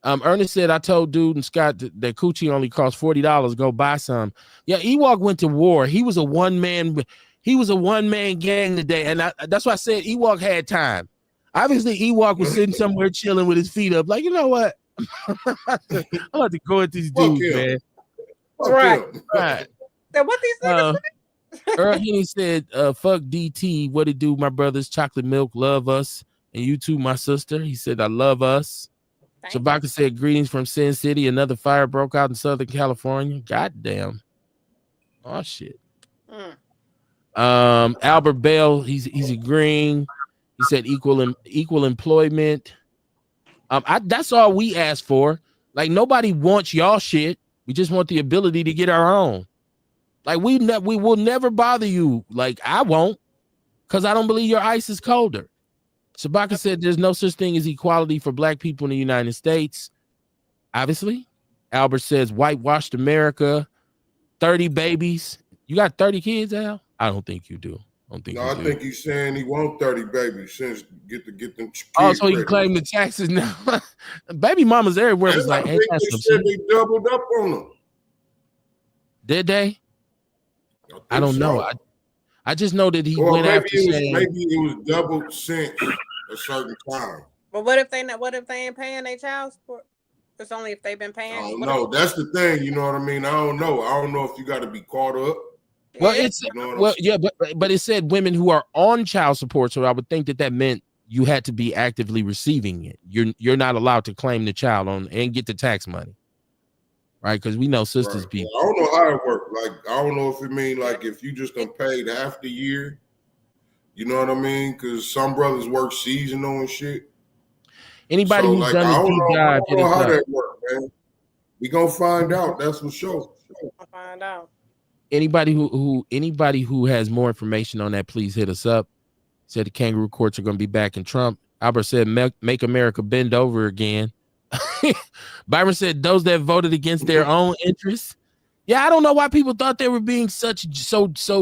Ernest said, I told Dude and Scott that coochie only costs $40. Go buy some. Yeah, Ewok went to war. He was a one-man gang today. And that's why I said Ewok had time. Obviously, Ewok was sitting somewhere chilling with his feet up, like, you know what? I'm about to go at these dudes, man. Right. So what these niggas say? Earl Henny said, fuck DT. What it do, my brothers? Chocolate milk, love us. And you too, my sister. He said, I love us. Shabaka said, greetings from Sin City. Another fire broke out in Southern California. Goddamn. Oh, shit. Albert Bell, he's agreeing. He said equal employment. That's all we ask for. Like, nobody wants y'all shit. We just want the ability to get our own. Like, we will never bother you. Like, I won't, because I don't believe your ice is colder. Shabaka said there's no such thing as equality for black people in the United States. Obviously. Albert says whitewashed America, 30 babies. You got 30 kids, Al? I don't think you do. I think he's saying he want 30 babies since get them kids. Oh, so he can claim the taxes now. Baby mamas everywhere was like, hey, they said they doubled up on them. Did they? I don't know. I just know that he went after saying maybe it was doubled since a certain time. But what if they ain't paying their child support? It's only if they've been paying. I don't know. That's the thing. You know what I mean? I don't know if you got to be caught up. Well, but it said women who are on child support, so I would think that meant you had to be actively receiving it. You're not allowed to claim the child on and get the tax money, right? Because we know sisters be. I don't know how it works. Like, I don't know if it mean like if you just done paid half the year, you know what I mean? Because some brothers work seasonal and shit. Anybody who's done a deep dive, I don't know how that works, man. We gonna find out. That's for sure. I'll find out. Anybody who has more information on that, please hit us up. Said the kangaroo courts are going to be back in Trump. Albert said, make America bend over again. Byron said, those that voted against their own interests. Yeah, I don't know why people thought they were being so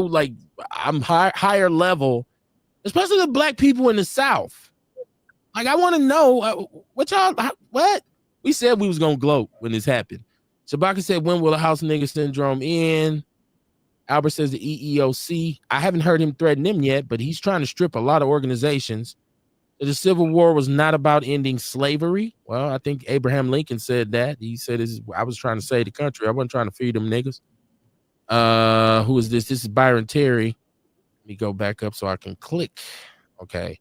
like I'm higher level, especially the black people in the South. Like, I want to know what we said we was going to gloat when this happened. Shabaka said, when will the House nigga syndrome end? Albert says the EEOC. I haven't heard him threaten them yet, but he's trying to strip a lot of organizations. The Civil War was not about ending slavery. Well, I think Abraham Lincoln said that. He said, I was trying to save the country. I wasn't trying to feed them niggas. Who is this? This is Byron Terry. Let me go back up so I can click. Okay.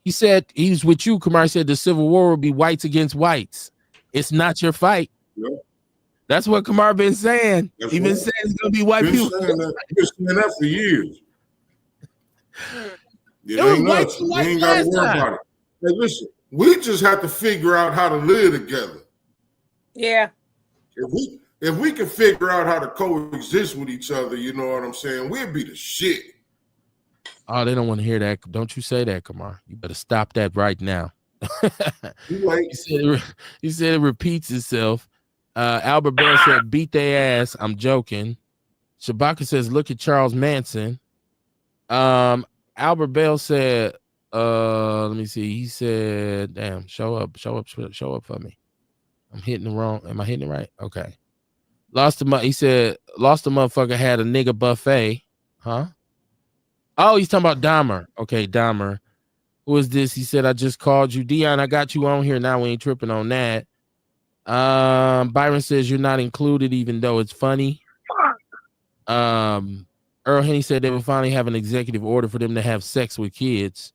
He said he's with you. Kamar said the Civil War will be whites against whites. It's not your fight. Yep. That's what Kamar been saying. He been saying it's gonna be white people. He's been saying that for years. It ain't nuts. We ain't got to worry about it. Hey, listen, we just have to figure out how to live together. Yeah. If we can figure out how to coexist with each other, you know what I'm saying, we'll be the shit. Oh, they don't want to hear that. Don't you say that, Kamar. You better stop that right now. He said it repeats itself. Albert Bell said, beat their ass. I'm joking. Shabaka says, look at Charles Manson. Albert Bell said, let me see. He said, damn, show up for me. I'm hitting the wrong. Am I hitting it right? Okay. He said, lost a motherfucker had a nigga buffet. Huh? Oh, he's talking about Dahmer. Okay, Dahmer. Who is this? He said, I just called you. Dion, I got you on here now. We ain't tripping on that. Byron says you're not included, even though it's funny. Earl Henny said they will finally have an executive order for them to have sex with kids.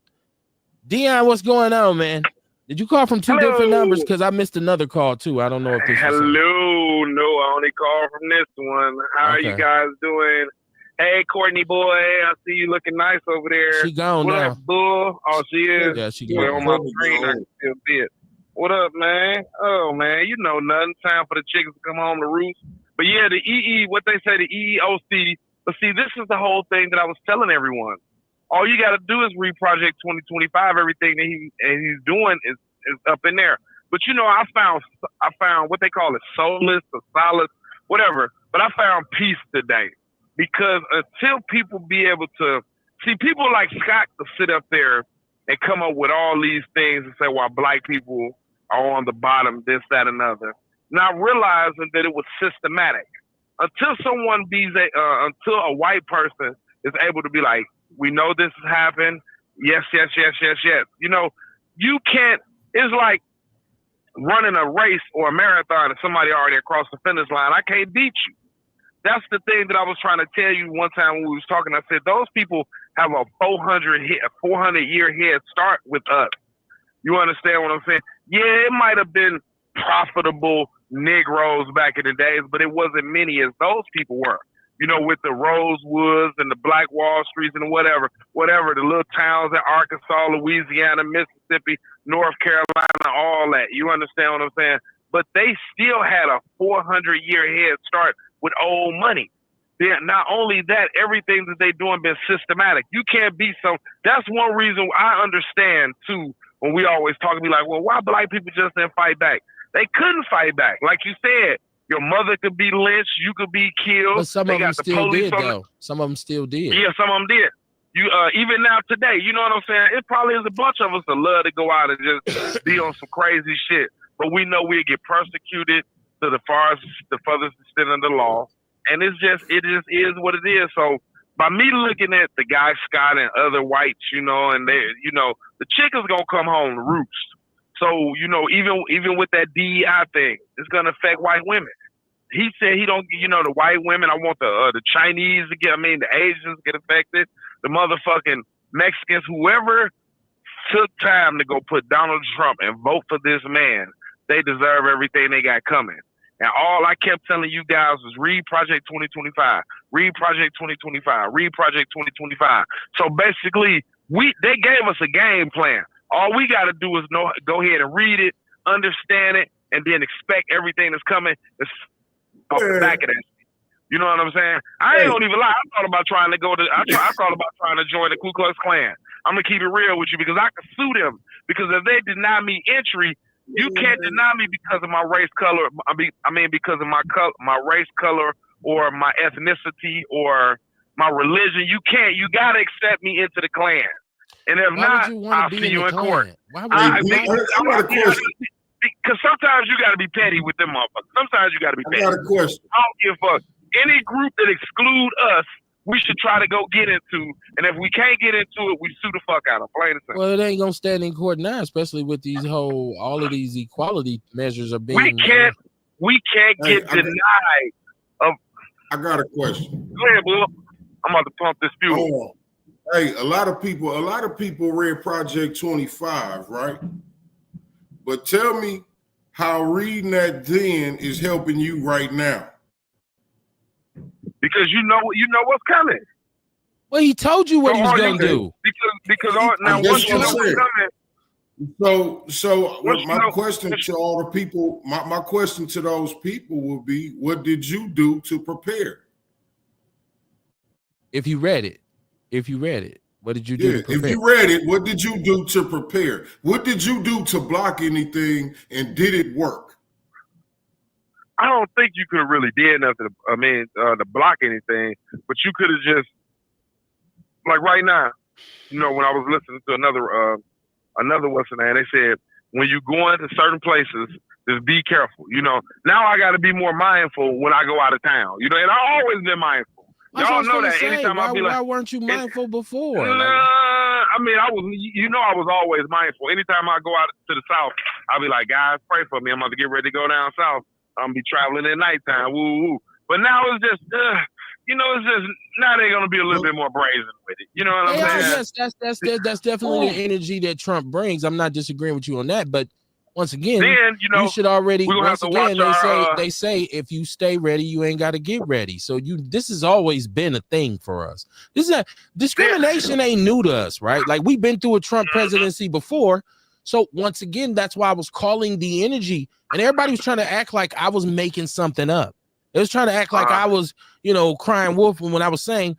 Dion, what's going on, man? Did you call from two different numbers? Because I missed another call too. I don't know if this Hello. No, I only called from this one. How are you guys doing? Hey, Courtney boy, I see you looking nice over there. She gone what now. Up, bull? Oh, she is? Yeah, she gone. On my screen, I can still see it. What up, man? Oh, man, nothing. Time for the chickens to come home to roost. But yeah, the what they say, the EEOC But see, this is the whole thing that I was telling everyone. All you got to do is read Project 2025. Everything that he's doing is up in there. But you know, I found what they call it, solace or solace, whatever. But I found peace today, because until people be able to see, people like Scott to sit up there and come up with all these things and say, well, black people are on the bottom, this, that, and other, not realizing that it was systematic. Until someone until a white person is able to be like, we know this has happened. Yes, yes, yes, yes, yes. You know, you can't, it's like running a race or a marathon and somebody already across the finish line. I can't beat you. That's the thing that I was trying to tell you one time when we was talking. I said, those people have a 400-year head start with us. You understand what I'm saying? Yeah, it might have been profitable Negroes back in the days, but it wasn't many as those people were. You know, with the Rosewoods and the Black Wall Streets and whatever, the little towns in Arkansas, Louisiana, Mississippi, North Carolina, all that. You understand what I'm saying? But they still had a 400-year head start with old money. Not only that, everything that they doing been systematic. You can't be that's one reason I understand too, when we always talk to me like, well, why black people just didn't fight back? They couldn't fight back. Like you said, your mother could be lynched, you could be killed. But some of them still did, though. Some of them still did. Yeah, some of them did. You even now today, you know what I'm saying? It probably is a bunch of us that love to go out and just be on some crazy shit. But we know we get persecuted to the furthest extent of the law. And it just is what it is. So by me looking at the guy Scott and other whites, you know, and they, you know, the chick is gonna come home to roost. So, you know, even with that DEI thing, it's gonna affect white women. He said he don't, you know, the white women, I want the Chinese to get, the Asians get affected, the motherfucking Mexicans, whoever took time to go put Donald Trump and vote for this man, they deserve everything they got coming. And all I kept telling you guys was read Project 2025, read Project 2025, read Project 2025. So basically, they gave us a game plan. All we got to do is go ahead and read it, understand it, and then expect everything that's coming off the back of that. You know what I'm saying? I ain't gonna even lie. I thought about trying to I thought about trying to join the Ku Klux Klan. I'm gonna keep it real with you, because I could sue them. Because if they deny me entry, you can't deny me because of my race, color. Because of my race, color, or my ethnicity, or my religion. You can't. You gotta accept me into the Klan. And if not, I'll see you in court. Because sometimes you got to be petty with them motherfuckers. Sometimes you got to be petty. I got a question. I don't give a fuck. Any group that exclude us, we should try to go get into. And if we can't get into it, we sue the fuck out of them. Plain and simple. Well, it ain't gonna stand in court now, especially with these all of these equality measures are being. We can't get denied. I got a question. Go ahead, Bill. I'm about to pump this fuel. Hey, a lot of people read Project 25, right? But tell me how reading that then is helping you right now. Because you know what's coming. Well, he told you what he was going to do. Because now once you know what's coming. So my question to all the people, my question to those people will be, what did you do to prepare? If you read it, what did you do to prepare? If you read it, what did you do to prepare? What did you do to block anything, and did it work? I don't think you could have really did nothing. To block anything, but you could have just, like right now, you know, when I was listening to another what's the name, they said when you go into certain places, just be careful. You know, now I got to be more mindful when I go out of town. You know, and I've always been mindful. Y'all know that. Anytime I be like, why weren't you mindful before? I was always mindful. Anytime I go out to the South, I'll be like, guys, pray for me. I'm about to get ready to go down South. I'm gonna be traveling at nighttime. Woo woo. But now it's just, now they're gonna be a little bit more brazen with it. You know what I'm saying? Yes, that's definitely the energy that Trump brings. I'm not disagreeing with you on that, but once again, then, you should already. Once again, they say if you stay ready, you ain't got to get ready. So this has always been a thing for us. Discrimination ain't new to us, right? Like we've been through a Trump presidency before. So once again, that's why I was calling the energy, and everybody was trying to act like I was making something up. It was trying to act like I was, you know, crying wolf when I was saying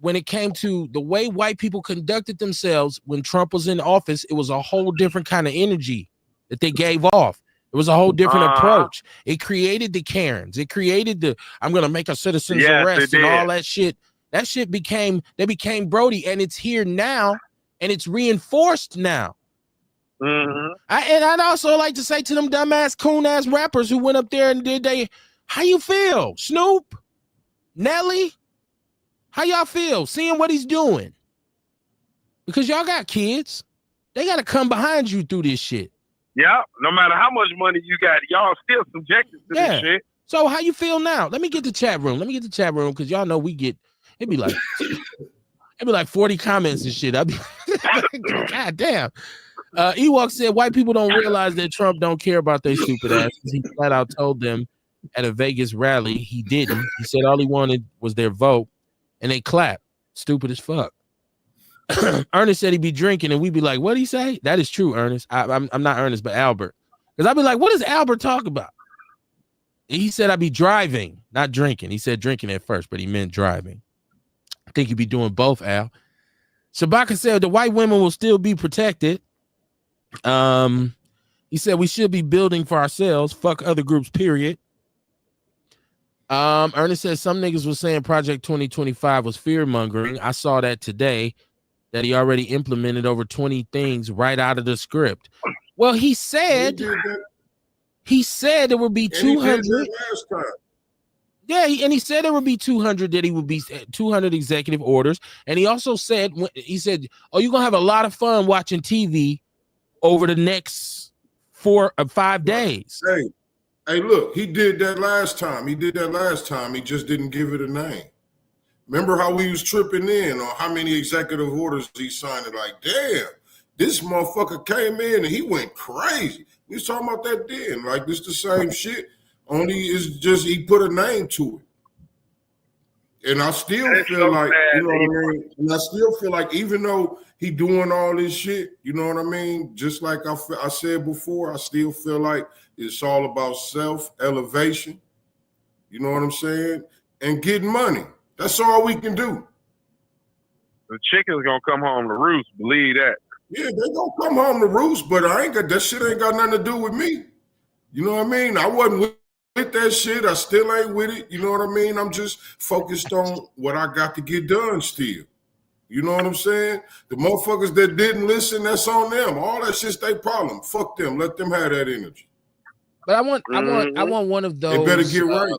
when it came to the way white people conducted themselves when Trump was in office, it was a whole different kind of energy that they gave off. It was a whole different approach. It created the Karens. It created the I'm gonna make a citizen's arrest and all that shit. That shit became Brody, and it's here now, and it's reinforced now. I'd also like to say to them dumbass coon ass rappers who went up there and did how you feel? Snoop, Nelly, how y'all feel seeing what he's doing? Because y'all got kids. They got to come behind you through this shit. Yeah, no matter how much money you got, y'all still subjected to this shit. So how you feel now? Let me get the chat room. Because y'all know it'd be like 40 comments and shit. I'd be God damn. Ewok said white people don't realize that Trump don't care about their stupid asses. He flat out told them at a Vegas rally he didn't. He said all he wanted was their vote, and they clapped. Stupid as fuck. Ernest said he'd be drinking, and we'd be like, "What'd he say?" That is true, Ernest. I'm not Ernest, but Albert. Because I'd be like, "What does Albert talk about?" He said I'd be driving, not drinking. He said drinking at first, but he meant driving. I think he'd be doing both, Al. Shabaka said the white women will still be protected. He said we should be building for ourselves. Fuck other groups, period. Ernest says some niggas was saying Project 2025 was fear mongering. I saw that today, that he already implemented over 20 things right out of the script. Well, he said there would be 200. Yeah, and he said there would be 200, that he would be 200 executive orders. And he also said, oh, you're going to have a lot of fun watching TV over the next 4 or 5 days. Hey, look, he did that last time. He just didn't give it a name. Remember how we was tripping in on how many executive orders he signed? Like, damn, this motherfucker came in and he went crazy. We was talking about that then. Like, this the same shit. Only is just he put a name to it. And I still feel like, you know what I mean? And I still feel like even though he doing all this shit, you know what I mean? Just like I said before, I still feel like it's all about self-elevation. You know what I'm saying? And getting money. That's all we can do. The chicken's gonna come home to roost, believe that. Yeah, they gonna come home to roost, but that shit ain't got nothing to do with me. You know what I mean? I wasn't with that shit. I still ain't with it. You know what I mean? I'm just focused on what I got to get done still. You know what I'm saying? The motherfuckers that didn't listen, that's on them. All that shit's their problem. Fuck them. Let them have that energy. But I want one of those. They better get right.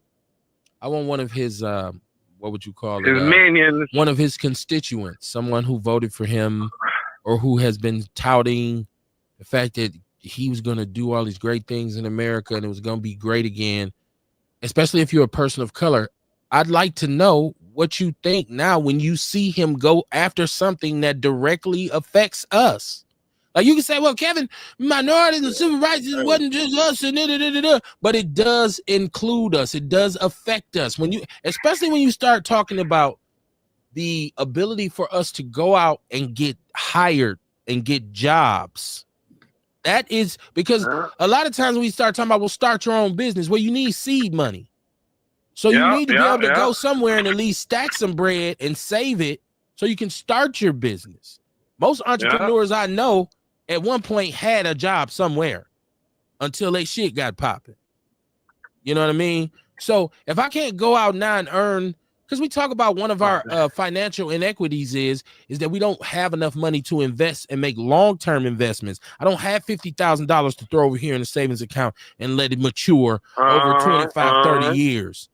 I want one of his what would you call his it? minions. One of his constituents, someone who voted for him or who has been touting the fact that he was going to do all these great things in America and it was going to be great again, especially if you're a person of color. I'd like to know what you think now when you see him go after something that directly affects us. Like you can say, well, Kevin, minorities and civil rights, it wasn't just us, and but it does include us. It does affect us. Especially when you start talking about the ability for us to go out and get hired and get jobs. That is because a lot of times when we start talking about, well, start your own business. Well, you need seed money. So you need to be able to go somewhere and at least stack some bread and save it so you can start your business. Most entrepreneurs I know at one point had a job somewhere until they shit got popping. You know what I mean? So if I can't go out now and earn, because we talk about one of our financial inequities is that we don't have enough money to invest and make long-term investments. I don't have $50,000 to throw over here in a savings account and let it mature over 25, 30 years.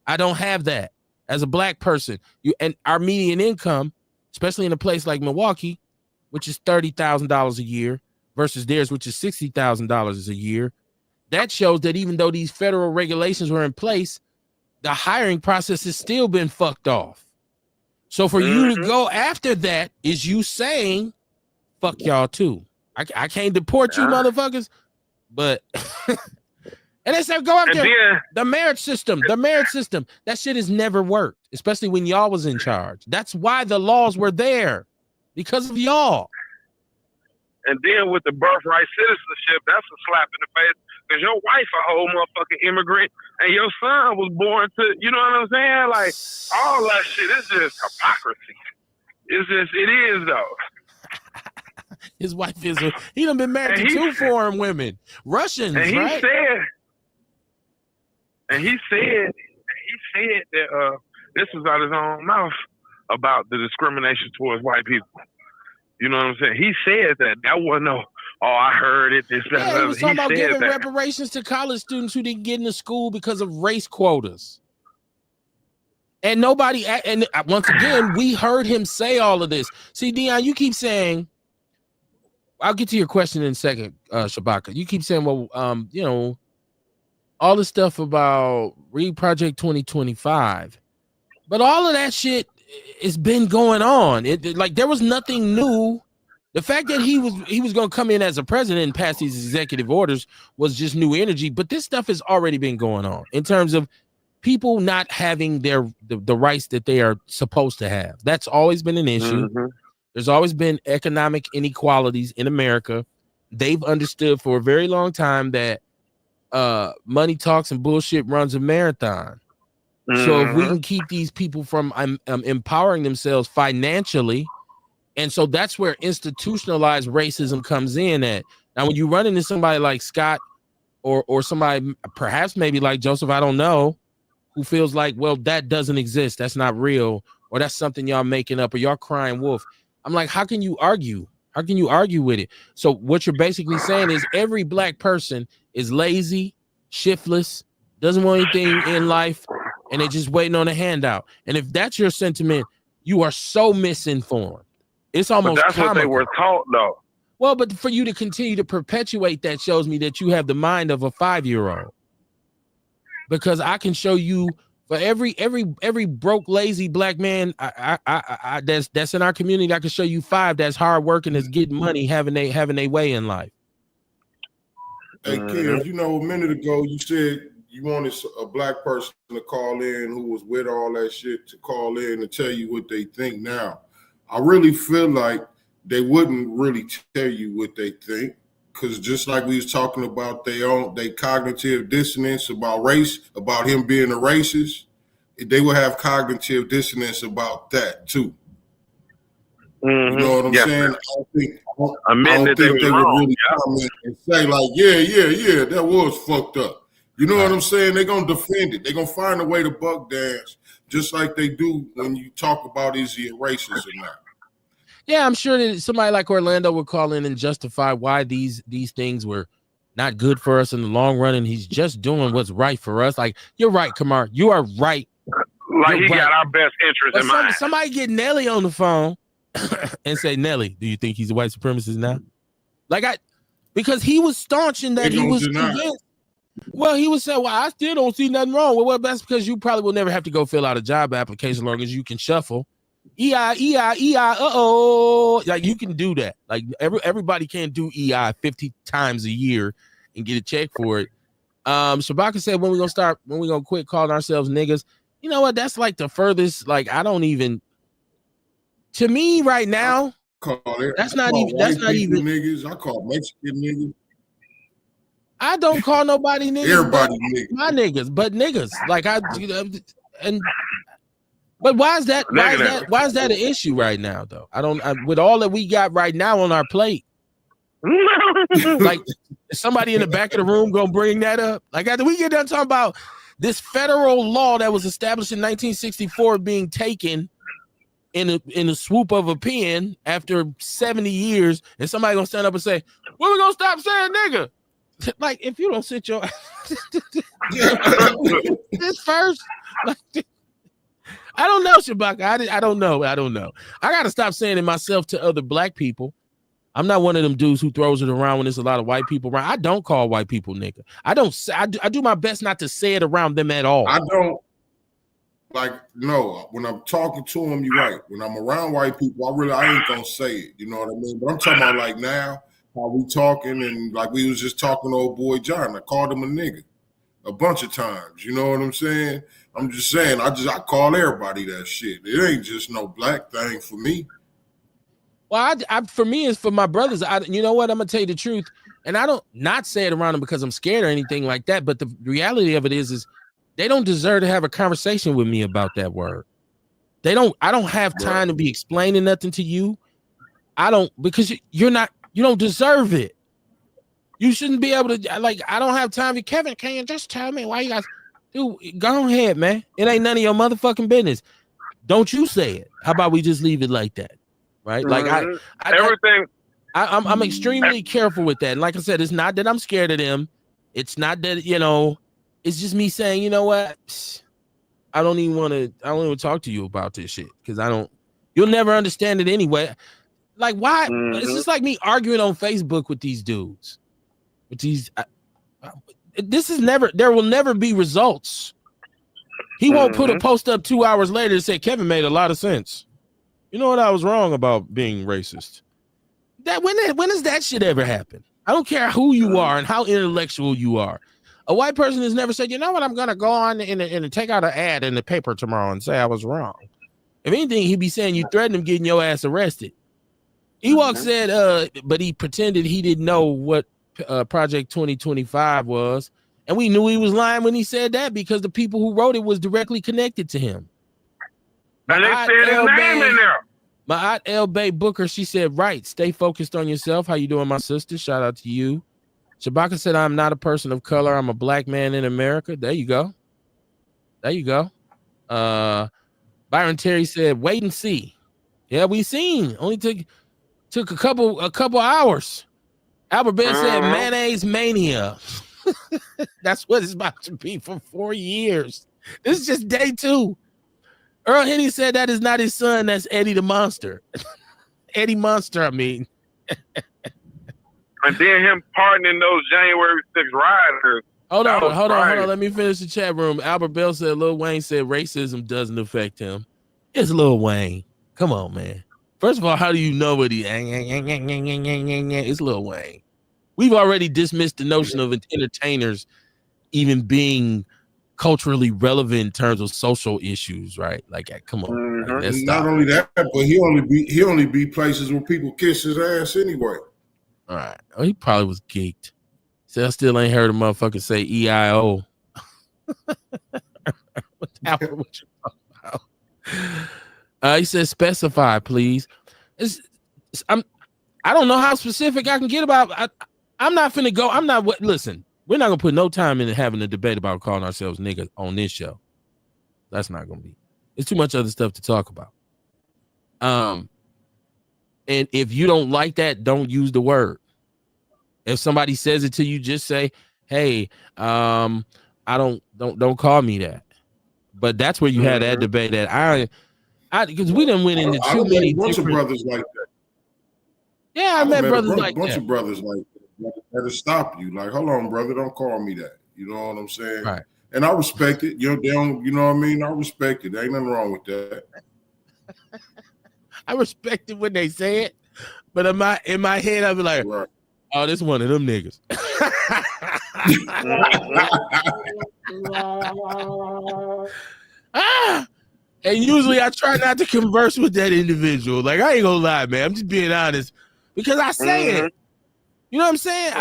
I don't have that. As a black person, and our median income, especially in a place like Milwaukee, which is $30,000 a year versus theirs, which is $60,000 a year. That shows that even though these federal regulations were in place, the hiring process has still been fucked off. So for you to go after that is you saying, fuck y'all too. I can't deport you motherfuckers, but and they said go after the marriage system. The marriage system. That shit has never worked, especially when y'all was in charge. That's why the laws were there. Because of y'all. And then with the birthright citizenship, that's a slap in the face because your wife a whole motherfucking immigrant, and your son was born to, you know what I'm saying? Like, all that shit is just hypocrisy. It is though. His wife is he done been married to 2 foreign women, Russians, and he right? He said that this was out of his own mouth about the discrimination towards white people. You know what I'm saying? He said that wasn't no, oh, I heard it. This, that, Yeah, he was talking about giving that. reparations to college students who didn't get into school because of race quotas. And nobody, and once again, we heard him say all of this. See, Dion, you keep saying, I'll get to your question in a second, Shabaka. You keep saying, well, you know, all the stuff about Read Project 2025, but all of that shit has been going on. Like there was nothing new. The fact that he was going to come in as a president and pass these executive orders was just new energy. But this stuff has already been going on in terms of people not having the rights that they are supposed to have. That's always been an issue. Mm-hmm. There's always been economic inequalities in America. They've understood for a very long time that money talks and bullshit runs a marathon. Mm-hmm. So if we can keep these people from empowering themselves financially, and so that's where institutionalized racism comes in at. Now, when you run into somebody like Scott or somebody perhaps maybe like Joseph, I don't know, who feels like, well, that doesn't exist, that's not real, or that's something y'all making up, or y'all crying wolf. I'm like, how can you argue? How can you argue with it? So what you're basically saying is every black person is lazy, shiftless, doesn't want anything in life, and they're just waiting on a handout. And if that's your sentiment, you are so misinformed. It's almost but that's comical. What they were taught, though. Well, but for you to continue to perpetuate that shows me that you have the mind of a 5-year-old. Because I can show you for every broke, lazy black man I that's in our community, I can show you 5 that's hard working, that's getting money, having their way in life. Hey, Kev, you know, a minute ago you said you wanted a black person to call in who was with all that shit to call in and tell you what they think now. I really feel like they wouldn't really tell you what they think, because just like we was talking about their cognitive dissonance about race, about him being a racist, they would have cognitive dissonance about that too. Mm-hmm. You know what I'm saying? I don't think they would really comment and say like, yeah, that was fucked up. You know what I'm saying? They're going to defend it. They're going to find a way to buck dance, just like they do when you talk about is he a racist or not. Yeah, I'm sure that somebody like Orlando would call in and justify why these things were not good for us in the long run, and he's just doing what's right for us. Like, you're right, Kamar. You are right. Like, he got our best interest in mind. Somebody get Nelly on the phone and say, Nelly, do you think he's a white supremacist now? Because he was staunching that he was convinced. Well, he was saying, well, I still don't see nothing wrong. Well, that's because you probably will never have to go fill out a job application as long as you can shuffle. EI, uh-oh. Like, you can do that. Like, everybody can't do EI 50 times a year and get a check for it. Shabaka said, when we gonna quit calling ourselves niggas? You know what? That's like the furthest, like, I don't even, to me right now, that's not even niggas. I call Mexican niggas. I don't call nobody niggas. Everybody niggas. My niggas, but niggas. Like, but why is that? Why is that an issue right now, though? With all that we got right now on our plate. Like, is somebody in the back of the room gonna bring that up? Like, after we get done talking about this federal law that was established in 1964 being taken in a swoop of a pen after 70 years, and somebody gonna stand up and say, "When we gonna stop saying nigga?" Like, if you don't sit your this first, like, I don't know, Shabaka. I don't know. I gotta stop saying it myself to other black people. I'm not one of them dudes who throws it around when there's a lot of white people around. I don't call white people nigga. I do my best not to say it around them at all. I don't. Like, no, when I'm talking to them, you're right. When I'm around white people, I ain't gonna say it. You know what I mean? But I'm talking about like now, how we talking, and like we was just talking to old boy John. I called him a nigga a bunch of times. You know what I'm saying? I'm just saying, I call everybody that shit. It ain't just no black thing for me. Well, for me, it's for my brothers. You know what? I'm gonna tell you the truth. And I don't not say it around them because I'm scared or anything like that. But the reality of it is they don't deserve to have a conversation with me about that word. I don't have time to be explaining nothing to you. I don't, because you don't deserve it. You shouldn't be able to, like, I don't have time. Kevin, can you just tell me why you guys, dude, go ahead, man. It ain't none of your motherfucking business. Don't you say it. How about we just leave it like that? Right? Like I'm extremely careful with that. And like I said, it's not that I'm scared of them. It's not that, it's just me saying, you know what? I don't even want to talk to you about this shit because you'll never understand it anyway. Like, why? It's just like me arguing on Facebook with these dudes. With these, there will never be results. He won't put a post up 2 hours later and say, Kevin made a lot of sense. You know what? I was wrong about being racist. When does that shit ever happen? I don't care who you are and how intellectual you are. A white person has never said, you know what, I'm going to go on and take out an ad in the paper tomorrow and say I was wrong. If anything, he'd be saying you threatened him getting your ass arrested. Ewok said, but he pretended he didn't know what Project 2025 was. And we knew he was lying when he said that because the people who wrote it was directly connected to him. And they said his name in there. My aunt L. Bay Booker, she said, right, stay focused on yourself. How you doing, my sister? Shout out to you. Shabaka said, I'm not a person of color. I'm a black man in America. There you go. Byron Terry said, wait and see. Yeah, we seen. Only took a couple hours. Albert Bell said, mayonnaise mania. That's what it's about to be for 4 years. This is just day 2. Earl Henny said that is not his son. That's Eddie the Monster. Eddie Monster, I mean. And then him pardoning those January 6th rioters. Hold on. Let me finish the chat room. Albert Bell said Lil Wayne said racism doesn't affect him. It's Lil Wayne. Come on, man. First of all, how do you know what it's Lil Wayne? We've already dismissed the notion of entertainers even being culturally relevant in terms of social issues, right? Like, come on. Like, not only that, but he only be places where people kiss his ass anyway. All right. Oh, he probably was geeked. So I still ain't heard a motherfucker say EIO. What you talking about? He said specify, please. I don't know how specific I can get about. I'm not finna go. Listen, we're not gonna put no time into having a debate about calling ourselves niggas on this show. That's not gonna be. It's too much other stuff to talk about. And if you don't like that, don't use the word. If somebody says it to you, just say, "Hey, I don't call me that." But that's where you had that debate that I because we done went into too many bunch of brothers like that. Yeah, I met brothers like that. Bunch of brothers like that. That'll stop you. Like, hold on, brother, don't call me that. You know what I'm saying? Right. And I respect it. You know what I mean? I respect it. There ain't nothing wrong with that. I respect it when they say it, but in my head, I'll be like, right. Oh, this one of them niggas. And usually I try not to converse with that individual. Like, I ain't gonna lie, man. I'm just being honest because I say it. You know what I'm saying?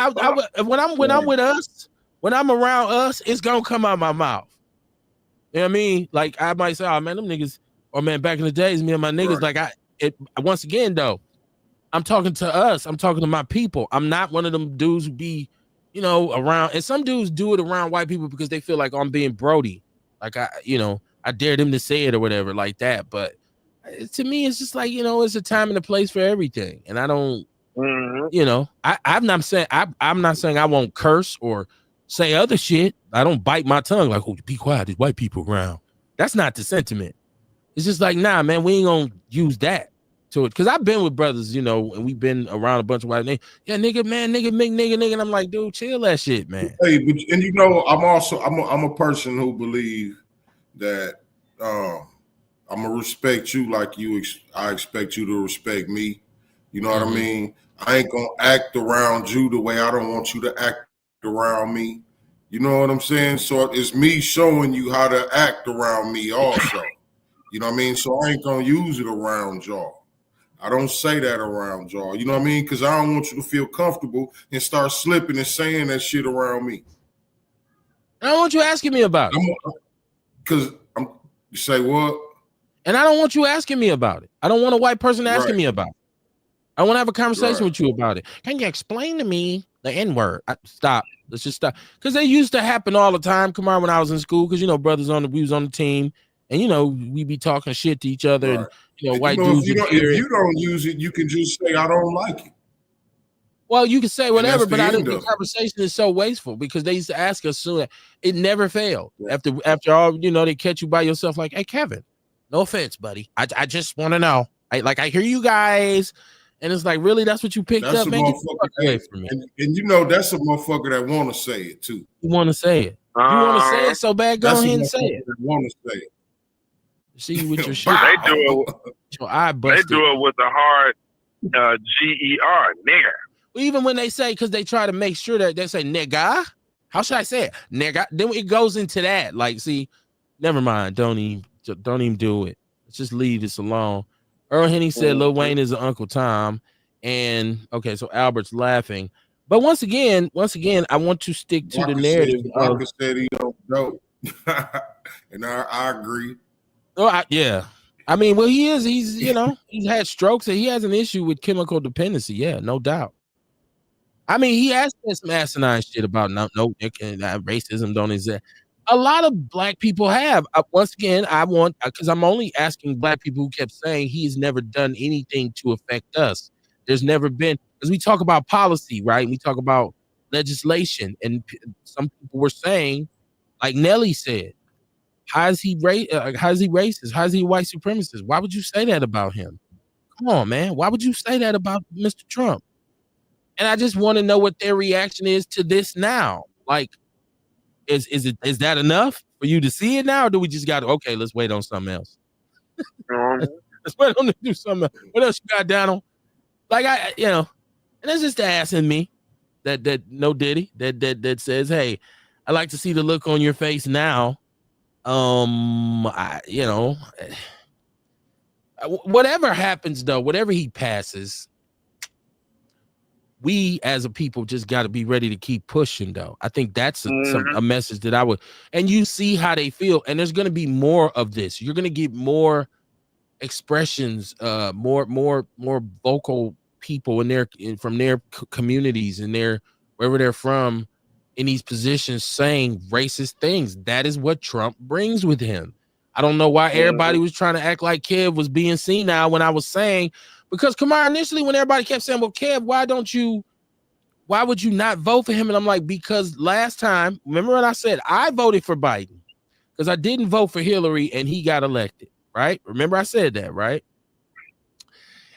When I'm with us, when I'm around us, it's gonna come out my mouth. You know what I mean? Like, I might say, "Oh man, them niggas," or "Man, back in the days, me and my niggas." Right. Like, once again though, I'm talking to us. I'm talking to my people. I'm not one of them dudes who be, around. And some dudes do it around white people because they feel like I'm being Brody. Like I dare them to say it or whatever like that. But to me, it's just like, it's a time and a place for everything. And I don't, I'm not saying I won't curse or say other shit. I don't bite my tongue like, oh, be quiet. There's white people around. That's not the sentiment. It's just like, nah, man, we ain't gonna use that to it. Because I've been with brothers, and we've been around a bunch of white niggas. Yeah, nigga, man, nigga. And I'm like, dude, chill that shit, man. Hey, and I'm a person who believe that I'm gonna respect you like I expect you to respect me. You know what I mean? I ain't gonna act around you the way I don't want you to act around me. You know what I'm saying? So it's me showing you how to act around me also. You know what I mean? So I ain't gonna use it around y'all. I don't say that around y'all. You know what I mean? Because I don't want you to feel comfortable and start slipping and saying that shit around me. I don't want you asking me about it. Because you say what? And I don't want you asking me about it. I don't want a white person asking me about it. I want to have a conversation with you about it. Can you explain to me the N-word? Stop. Let's just stop. Because they used to happen all the time. Come on, when I was in school, because brothers we was on the team, and we be talking shit to each other, and white dudes. If you don't use it, you can just say I don't like it. Well, you can say whatever, but the conversation is so wasteful because they used to ask us soon. It never failed. After all, they catch you by yourself like, hey, Kevin, no offense, buddy. I just want to know. I hear you guys. And it's like, really, that's what you picked up, man? Get the fuck away from me. And that's a motherfucker that want to say it too. You want to say it. You want to say it so bad, go ahead and say it. Want to say it. See you with your shit. They do it. Your eye busted. They do it with a hard G-E-R, nigger. Even when they say, because they try to make sure that they say nigga. How should I say it? Nigga. Then it goes into that. Like, see, never mind. Don't even do it. Let's just leave this alone. Earl Henny said Lil Wayne is an Uncle Tom. And okay, so Albert's laughing. But once again, I want to stick to the narrative. Marcus said he don't know. And I agree. Oh, yeah. I mean, well, he's he's had strokes and he has an issue with chemical dependency. Yeah, no doubt. I mean, he has said some asinine shit about racism don't exist. A lot of black people have. Once again, because I'm only asking black people who kept saying he's never done anything to affect us. There's never been, because we talk about policy, right? We talk about legislation, and some people were saying, like Nelly said, how is he racist? How is he white supremacist? Why would you say that about him? Come on, man. Why would you say that about Mr. Trump? And I just want to know what their reaction is to this now. Like, is that enough for you to see it now, or do we just got to, okay, let's wait on something else? Let's wait on to do something else. What else you got, Donald? Like, and that's just the ass in me that no Diddy that says, hey, I like to see the look on your face now. Whatever happens though, whatever he passes, we as a people just got to be ready to keep pushing though. I think that's a message that I would, and you see how they feel. And there's going to be more of this. You're going to get more expressions, more vocal people from their communities and wherever they're from in these positions saying racist things. That is what Trump brings with him. I don't know why everybody was trying to act like Kev was being seen now when I was saying, because Kamar, initially when everybody kept saying, well, Kev, why would you not vote for him? And I'm like, because last time, remember when I said I voted for Biden because I didn't vote for Hillary and he got elected, right? Remember I said that, right?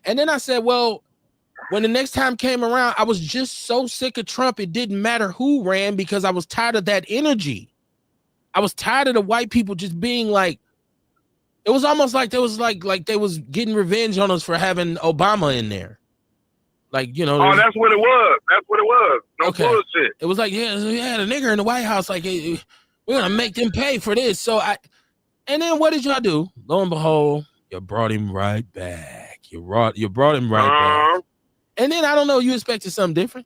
And then I said, well, when the next time came around, I was just so sick of Trump, it didn't matter who ran because I was tired of that energy. I was tired of the white people just being like, it was almost like they was like they was getting revenge on us for having Obama in there. Like, oh, that's what it was. That's what it was. No bullshit. It was like, yeah, the nigger in the White House, like, hey, we're gonna make them pay for this. And then what did y'all do? Lo and behold, you brought him right back. You brought him right back. And then I don't know, you expected something different.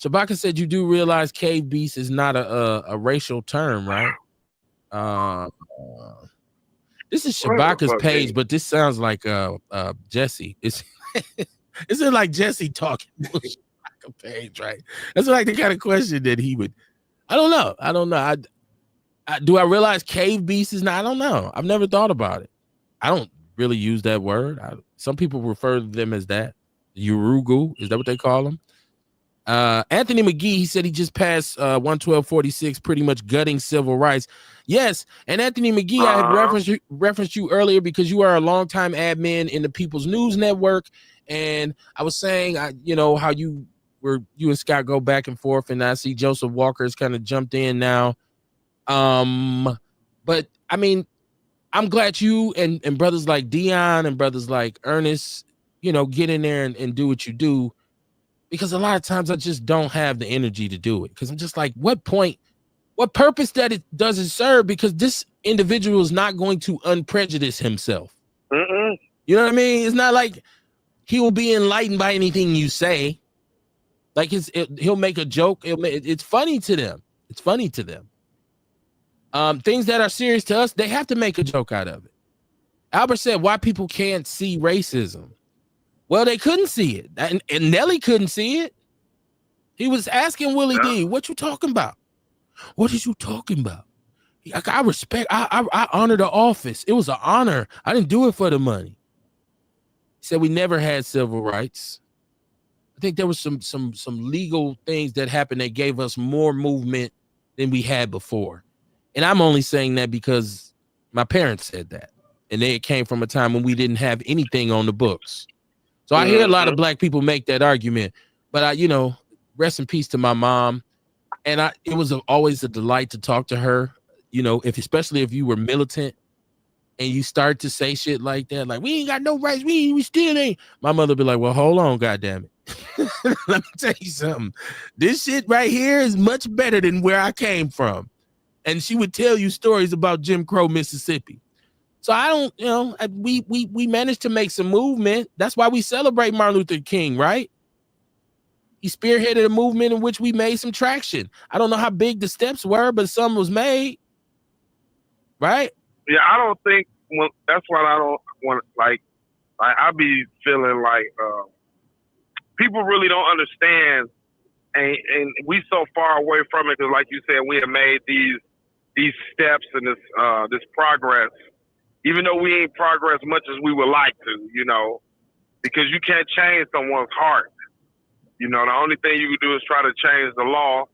Shabaka said you do realize cave beast is not a racial term, right? This is Shabaka's page, but this sounds like Jesse. It's like Jesse talking Shabaka page, right? That's like the kind of question that he would. I don't know. Do I realize cave beast is not? I don't know. I've never thought about it. I don't really use that word. Some people refer to them as that. Urugu, is that what they call them? Anthony McGee, he said he just passed 11246, pretty much gutting civil rights. Yes, and Anthony McGee, I had referenced you earlier because you are a longtime admin in the People's News Network, and I was saying, how you and Scott go back and forth, and I see Joseph Walker has kind of jumped in now. But I mean, I'm glad you and brothers like Dion and brothers like Ernest, get in there and do what you do, because a lot of times I just don't have the energy to do it. Because I'm just like, what purpose does it serve? Because this individual is not going to unprejudice himself. You know what I mean? It's not like he will be enlightened by anything you say. Like he'll make a joke. It's funny to them. It's funny to them. Things that are serious to us, they have to make a joke out of it. Albert said, why people can't see racism. Well, they couldn't see it. And Nelly couldn't see it. He was asking Willie D, what you talking about? What is you talking about? I respect, I honor the office. It was an honor. I didn't do it for the money. He said we never had civil rights. I think there was some legal things that happened that gave us more movement than we had before. And I'm only saying that because my parents said that. And it came from a time when we didn't have anything on the books. So I hear a lot of black people make that argument. But rest in peace to my mom. And it was always a delight to talk to her, especially if you were militant and you start to say shit like that, like, we ain't got no rights, we still ain't. My mother be like, well, hold on, goddammit. Let me tell you something. This shit right here is much better than where I came from. And she would tell you stories about Jim Crow, Mississippi. So I don't, we managed to make some movement. That's why we celebrate Martin Luther King, right? He spearheaded a movement in which we made some traction. I don't know how big the steps were, but some was made, right? Yeah, I don't think. Well, that's why I don't want. Like I be feeling like people really don't understand, and we so far away from it because, like you said, we have made these steps and this progress, even though we ain't progressed much as we would like to, because you can't change someone's heart. The only thing you can do is try to change the law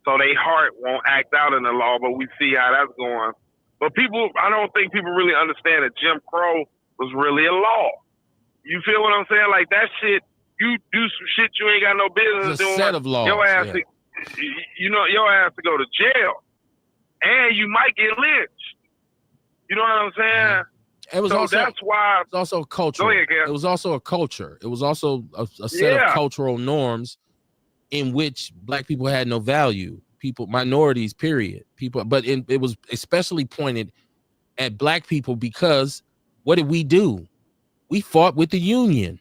so their heart won't act out in the law, but we see how that's going. But I don't think people really understand that Jim Crow was really a law. You feel what I'm saying? Like that shit, you do some shit you ain't got no business doing. It's a set of laws. Your ass, your ass to go to jail, and you might get lynched. You know what I'm saying? It was that's why it's also cultural. It was also a culture. It was also a set of cultural norms in which black people had no value. People, minorities, period. But it was especially pointed at black people because what did we do? We fought with the Union.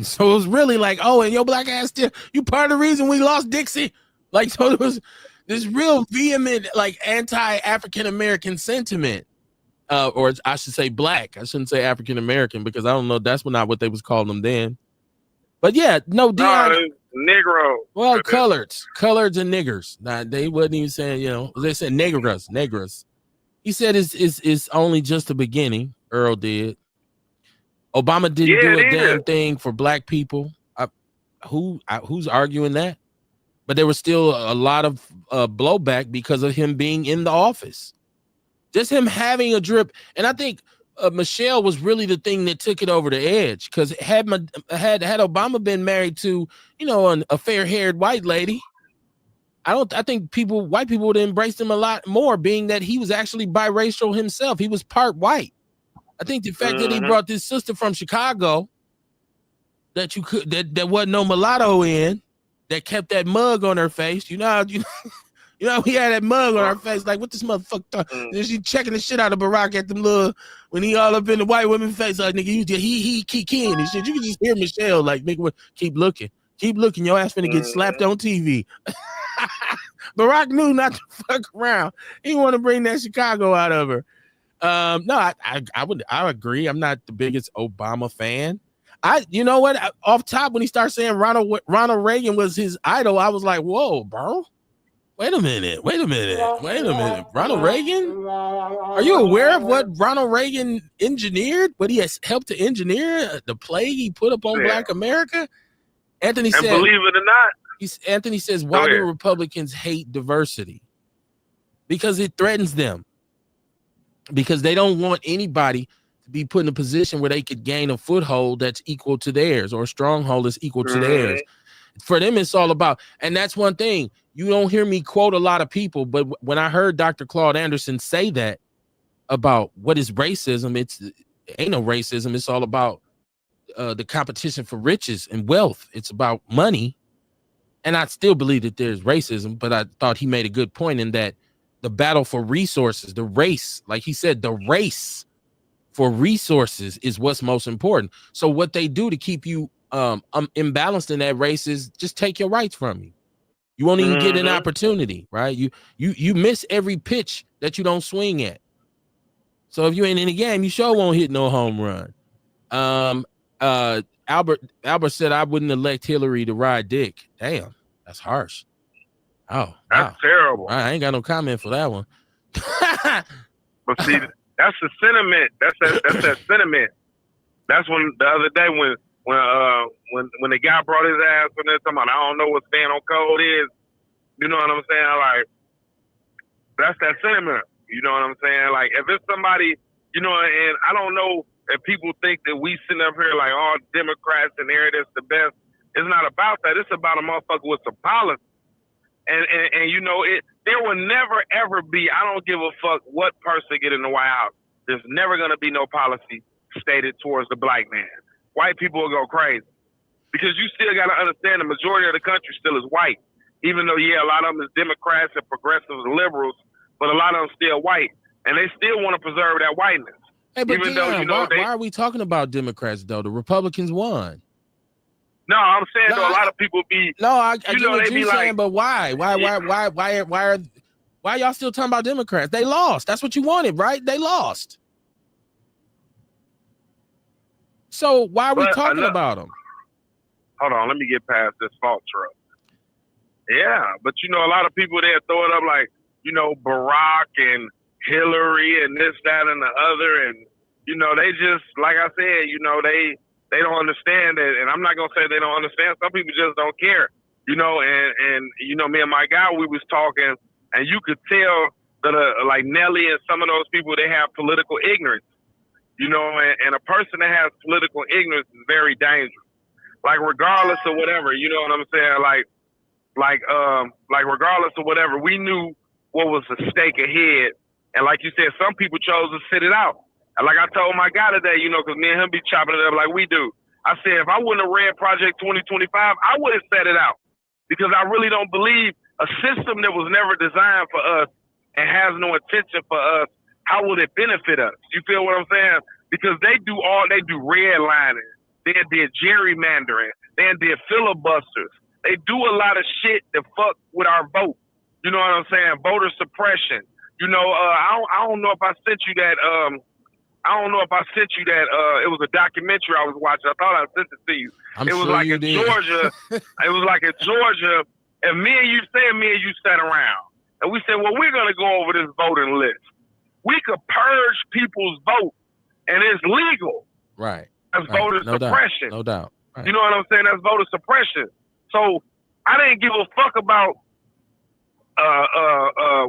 So it was really like, oh, and your black ass still, you part of the reason we lost Dixie. Like, so it was this real vehement, like anti-African American sentiment. Or I should say black. I shouldn't say African American because I don't know. That's not what they was calling them then. But yeah, no, Dion. Negro. Well, coloreds and niggers. Nah, they wasn't even saying, they said negras. He said it's only just the beginning. Earl did. Obama didn't do a damn thing for black people. Who's arguing that? But there was still a lot of blowback because of him being in the office. Just him having a drip. And I think Michelle was really the thing that took it over the edge because had Obama been married to, a fair-haired white lady, I think white people would have embraced him a lot more, being that he was actually biracial himself. He was part white. I think the fact that he brought this sister from Chicago that wasn't no mulatto in, that kept that mug on her face, we had that mug on our face, like, what this motherfucker? And she checking the shit out of Barack at them little, when he all up in the white woman's face, like, nigga, he kicking and shit. You can just hear Michelle, like, nigga, keep looking, your ass finna get slapped on TV. Barack knew not to fuck around. He want to bring that Chicago out of her. No, I agree. I'm not the biggest Obama fan. You know what? Off top, when he started saying Ronald Reagan was his idol, I was like, whoa, bro. Wait a minute. Ronald Reagan? Are you aware of what Ronald Reagan engineered? What he has helped to engineer? The plague he put up on Black America? Anthony said, believe it or not. Anthony says, why do Republicans hate diversity? Because it threatens them. Because they don't want anybody to be put in a position where they could gain a foothold that's equal to theirs or a stronghold that's equal to theirs. For them, it's all about, and that's one thing. You don't hear me quote a lot of people, but when I heard Dr. Claude Anderson say that about what is racism, it ain't no racism. It's all about the competition for riches and wealth. It's about money. And I still believe that there's racism, but I thought he made a good point in that the battle for resources, the race, like he said, the race for resources is what's most important. So what they do to keep you imbalanced in that race is just take your rights from you. You won't even get an opportunity, right? You miss every pitch that you don't swing at. So if you ain't in the game, you sure won't hit no home run. Albert said I wouldn't elect Hillary to ride dick. Damn, that's harsh. Oh, that's terrible. I ain't got no comment for that one. But see, that's the sentiment. That's that sentiment. That's when the other day when the guy brought his ass in there talking about, I don't know what staying on code is. You know what I'm saying? Like, that's that sentiment. You know what I'm saying? Like, if it's somebody, you know, and I don't know if people think that we sitting up here like all Democrats and that's the best. It's not about that. It's about a motherfucker with some policy. And you know, there will never ever be, I don't give a fuck what person get in the White House. There's never gonna be no policy stated towards the black man. White people will go crazy. Because you still gotta understand the majority of the country still is white. Even though, yeah, a lot of them is Democrats and progressives and liberals, but a lot of them still white. And they still want to preserve that whiteness. Hey, but even though, you know, why are we talking about Democrats though? The Republicans won. No, I'm saying though, a lot of people be. No, I get what you're saying, but why? Why are y'all still talking about Democrats? They lost. That's what you wanted, right? They lost. So why are we talking about them? Hold on, let me get past this fault truck. Yeah, but you know, a lot of people there throw it up like, you know, Barack and Hillary and this, that, and the other, and you know, they just, like I said, you know, they don't understand it, and I'm not gonna say they don't understand. Some people just don't care, you know. And you know, me and my guy, we was talking, and you could tell that like Nelly and some of those people, they have political ignorance, you know. And a person that has political ignorance is very dangerous. Like regardless of whatever, you know what I'm saying? Like regardless of whatever, we knew what was the stake ahead. And like you said, some people chose to sit it out. And like I told my guy today, you know, because me and him be chopping it up like we do. I said, if I wouldn't have read Project 2025, I would have set it out. Because I really don't believe a system that was never designed for us and has no intention for us, how would it benefit us? You feel what I'm saying? Because they do redlining. They did gerrymandering. They did filibusters. They do a lot of shit that fuck with our vote. You know what I'm saying? Voter suppression. You know, I don't know if I sent you that. It was a documentary I was watching. I thought I sent it to you. It was like in Georgia. It was like in Georgia, and me and you sat around, and we said, well, we're gonna go over this voting list. We could purge people's vote, and it's legal. Right. That's voter suppression. No doubt. Right. You know what I'm saying? That's voter suppression. So I didn't give a fuck about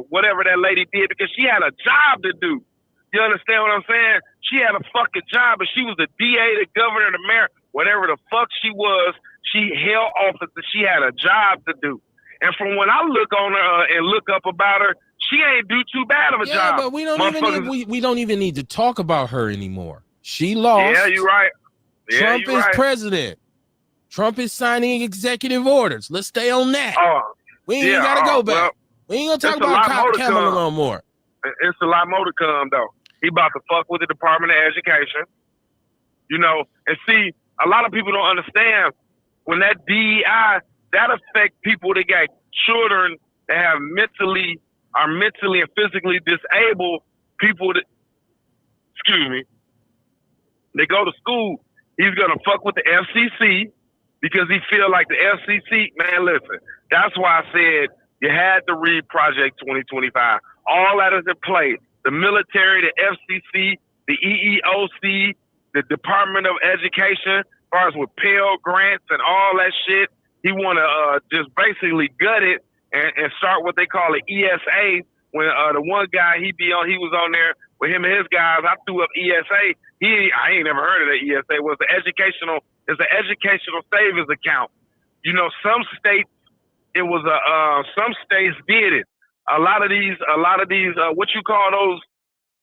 whatever that lady did, because she had a job to do. You understand what I'm saying? She had a fucking job, and she was the DA, the governor, the mayor, whatever the fuck she was. She held office, and she had a job to do. And from when I look on her and look up about her, she ain't do too bad of a job. But we don't even need to talk about her anymore. She lost. Yeah, you're right. Yeah, Trump is president. Trump is signing executive orders. Let's stay on that. We ain't gotta go back. Well, we ain't gonna talk about Kamala no more. It's a lot more to come, though. He about to fuck with the Department of Education. You know, and see, a lot of people don't understand when that DEI, that affect people that got children that are mentally and physically disabled people that, they go to school. He's going to fuck with the FCC because he feel like the FCC, man, listen, that's why I said you had to read Project 2025. All that is in place. The military, the FCC, the EEOC, the Department of Education, as far as with Pell Grants and all that shit, he want to just basically gut it and start what they call an ESA. When the one guy he was on there with him and his guys, I threw up ESA. I ain't never heard of the ESA. It's an educational savings account. You know, some states some states did it. A lot of these what you call those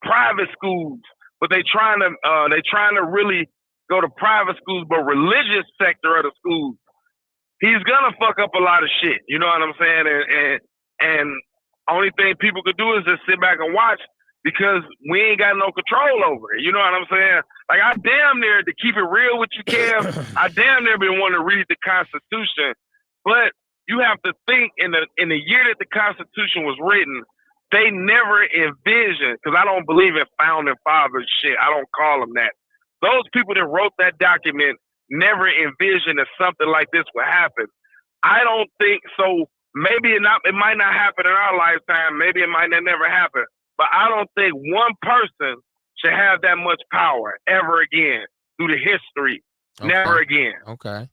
private schools, but they trying to really go to private schools, but religious sector of the schools. He's gonna fuck up a lot of shit. You know what I'm saying? And only thing people could do is just sit back and watch, because we ain't got no control over it. You know what I'm saying? Like, I damn near, to keep it real with you, Kev, I damn near been wanting to read the Constitution, but you have to think in the year that the Constitution was written, they never envisioned, because I don't believe in founding fathers shit. I don't call them that. Those people that wrote that document never envisioned that something like this would happen. I don't think so. Maybe it might not happen in our lifetime. Maybe it might not never happen. But I don't think one person should have that much power ever again through the history. Okay. Never again. Okay.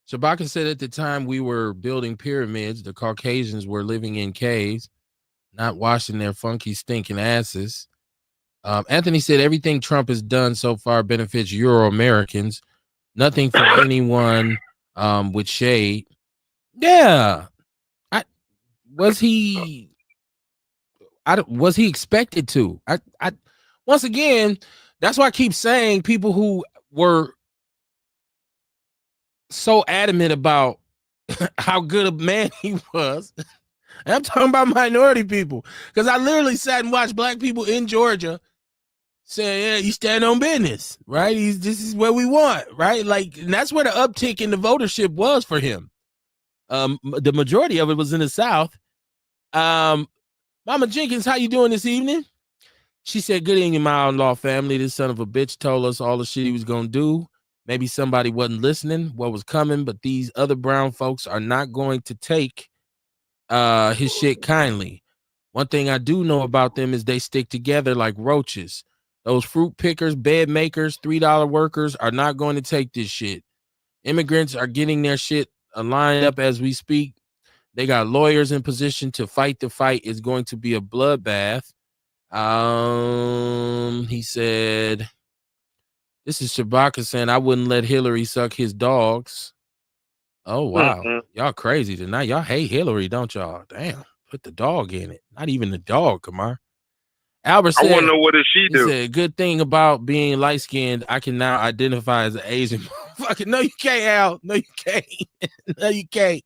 Shabaka said at the time we were building pyramids, the Caucasians were living in caves, not washing their funky, stinking asses. Anthony said everything Trump has done so far benefits Euro Americans. Nothing for anyone with shade. Yeah. Was he expected to? I once again, that's why I keep saying people who were so adamant about how good a man he was. And I'm talking about minority people, because I literally sat and watched black people in Georgia say, yeah, you stand on business, right? This is what we want, right? Like, and that's where the uptick in the votership was for him. The majority of it was in the South. Mama Jenkins, how you doing this evening? She said, good evening, my Outlaw family. This son of a bitch told us all the shit he was going to do. Maybe somebody wasn't listening, what was coming, but these other brown folks are not going to take his shit kindly. One thing I do know about them is they stick together like roaches. Those fruit pickers, bed makers, $3 workers are not going to take this shit. Immigrants are getting their shit lined up as we speak. They got lawyers in position to fight the fight. It's going to be a bloodbath. He said, this is Shabaka saying, I wouldn't let Hillary suck his dogs. Oh, wow. Y'all crazy tonight. Y'all hate Hillary, don't y'all? Damn. Put the dog in it. Not even the dog, Kamar. Albert said, I want to know what does she do. He said, good thing about being light-skinned, I can now identify as an Asian. Fucking no, you can't, Al. No, you can't. No, you can't.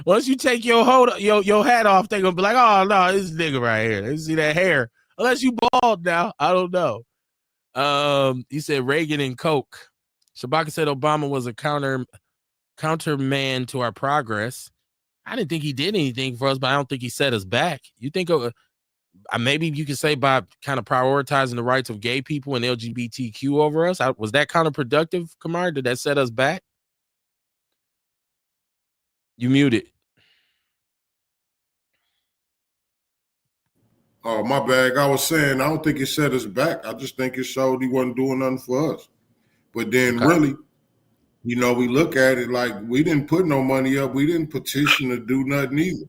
Once you take your hat off, they're gonna be like, oh no, this nigga right here. They see that hair. Unless you bald now. I don't know. He said Reagan and Coke. Shabaka said Obama was a counterman to our progress. I didn't think he did anything for us, but I don't think he set us back. You think maybe you could say by kind of prioritizing the rights of gay people and LGBTQ over us? Was that counterproductive, Kamar? Did that set us back? You muted. Oh, my bad. I was saying, I don't think it set us back. I just think it showed he wasn't doing nothing for us. But then really, we look at it like we didn't put no money up. We didn't petition to do nothing either.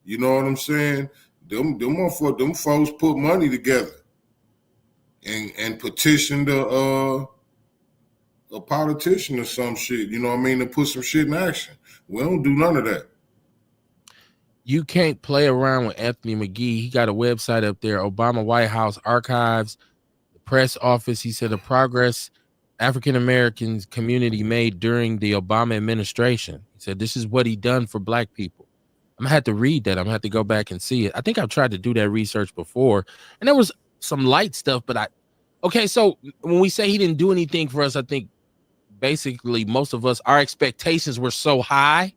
You know what I'm saying? Them folks put money together and petitioned a politician or some shit, you know what I mean, to put some shit in action. We don't do none of that. You can't play around with Anthony McGee. He got a website up there, Obama White House Archives, the press office. He said the progress African-American community made during the Obama administration. He said this is what he done for black people. I'm going to have to read that. I'm going to have to go back and see it. I think I've tried to do that research before, and there was some light stuff, but okay, so when we say he didn't do anything for us, I think basically most of us, our expectations were so high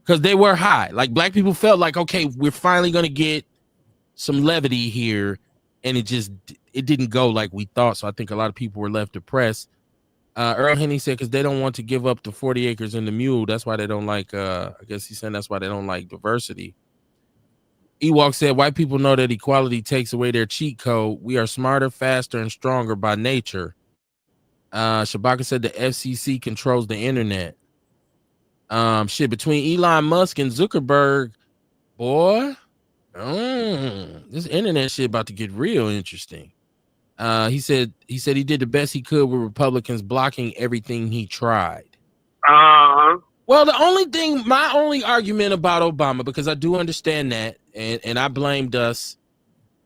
because they were high. Like black people felt like, okay, we're finally going to get some levity here. And it didn't go like we thought. So I think a lot of people were left depressed. Earl Henny said, because they don't want to give up the 40 acres and the mule. That's why they don't like, I guess he's saying that's why they don't like diversity. Ewok said, white people know that equality takes away their cheat code. We are smarter, faster, and stronger by nature. Shabaka said the FCC controls the internet. Between Elon Musk and Zuckerberg, boy, this internet shit about to get real interesting. He said he did the best he could with Republicans blocking everything he tried. Well, my only argument about Obama, because I do understand that, and I blamed us.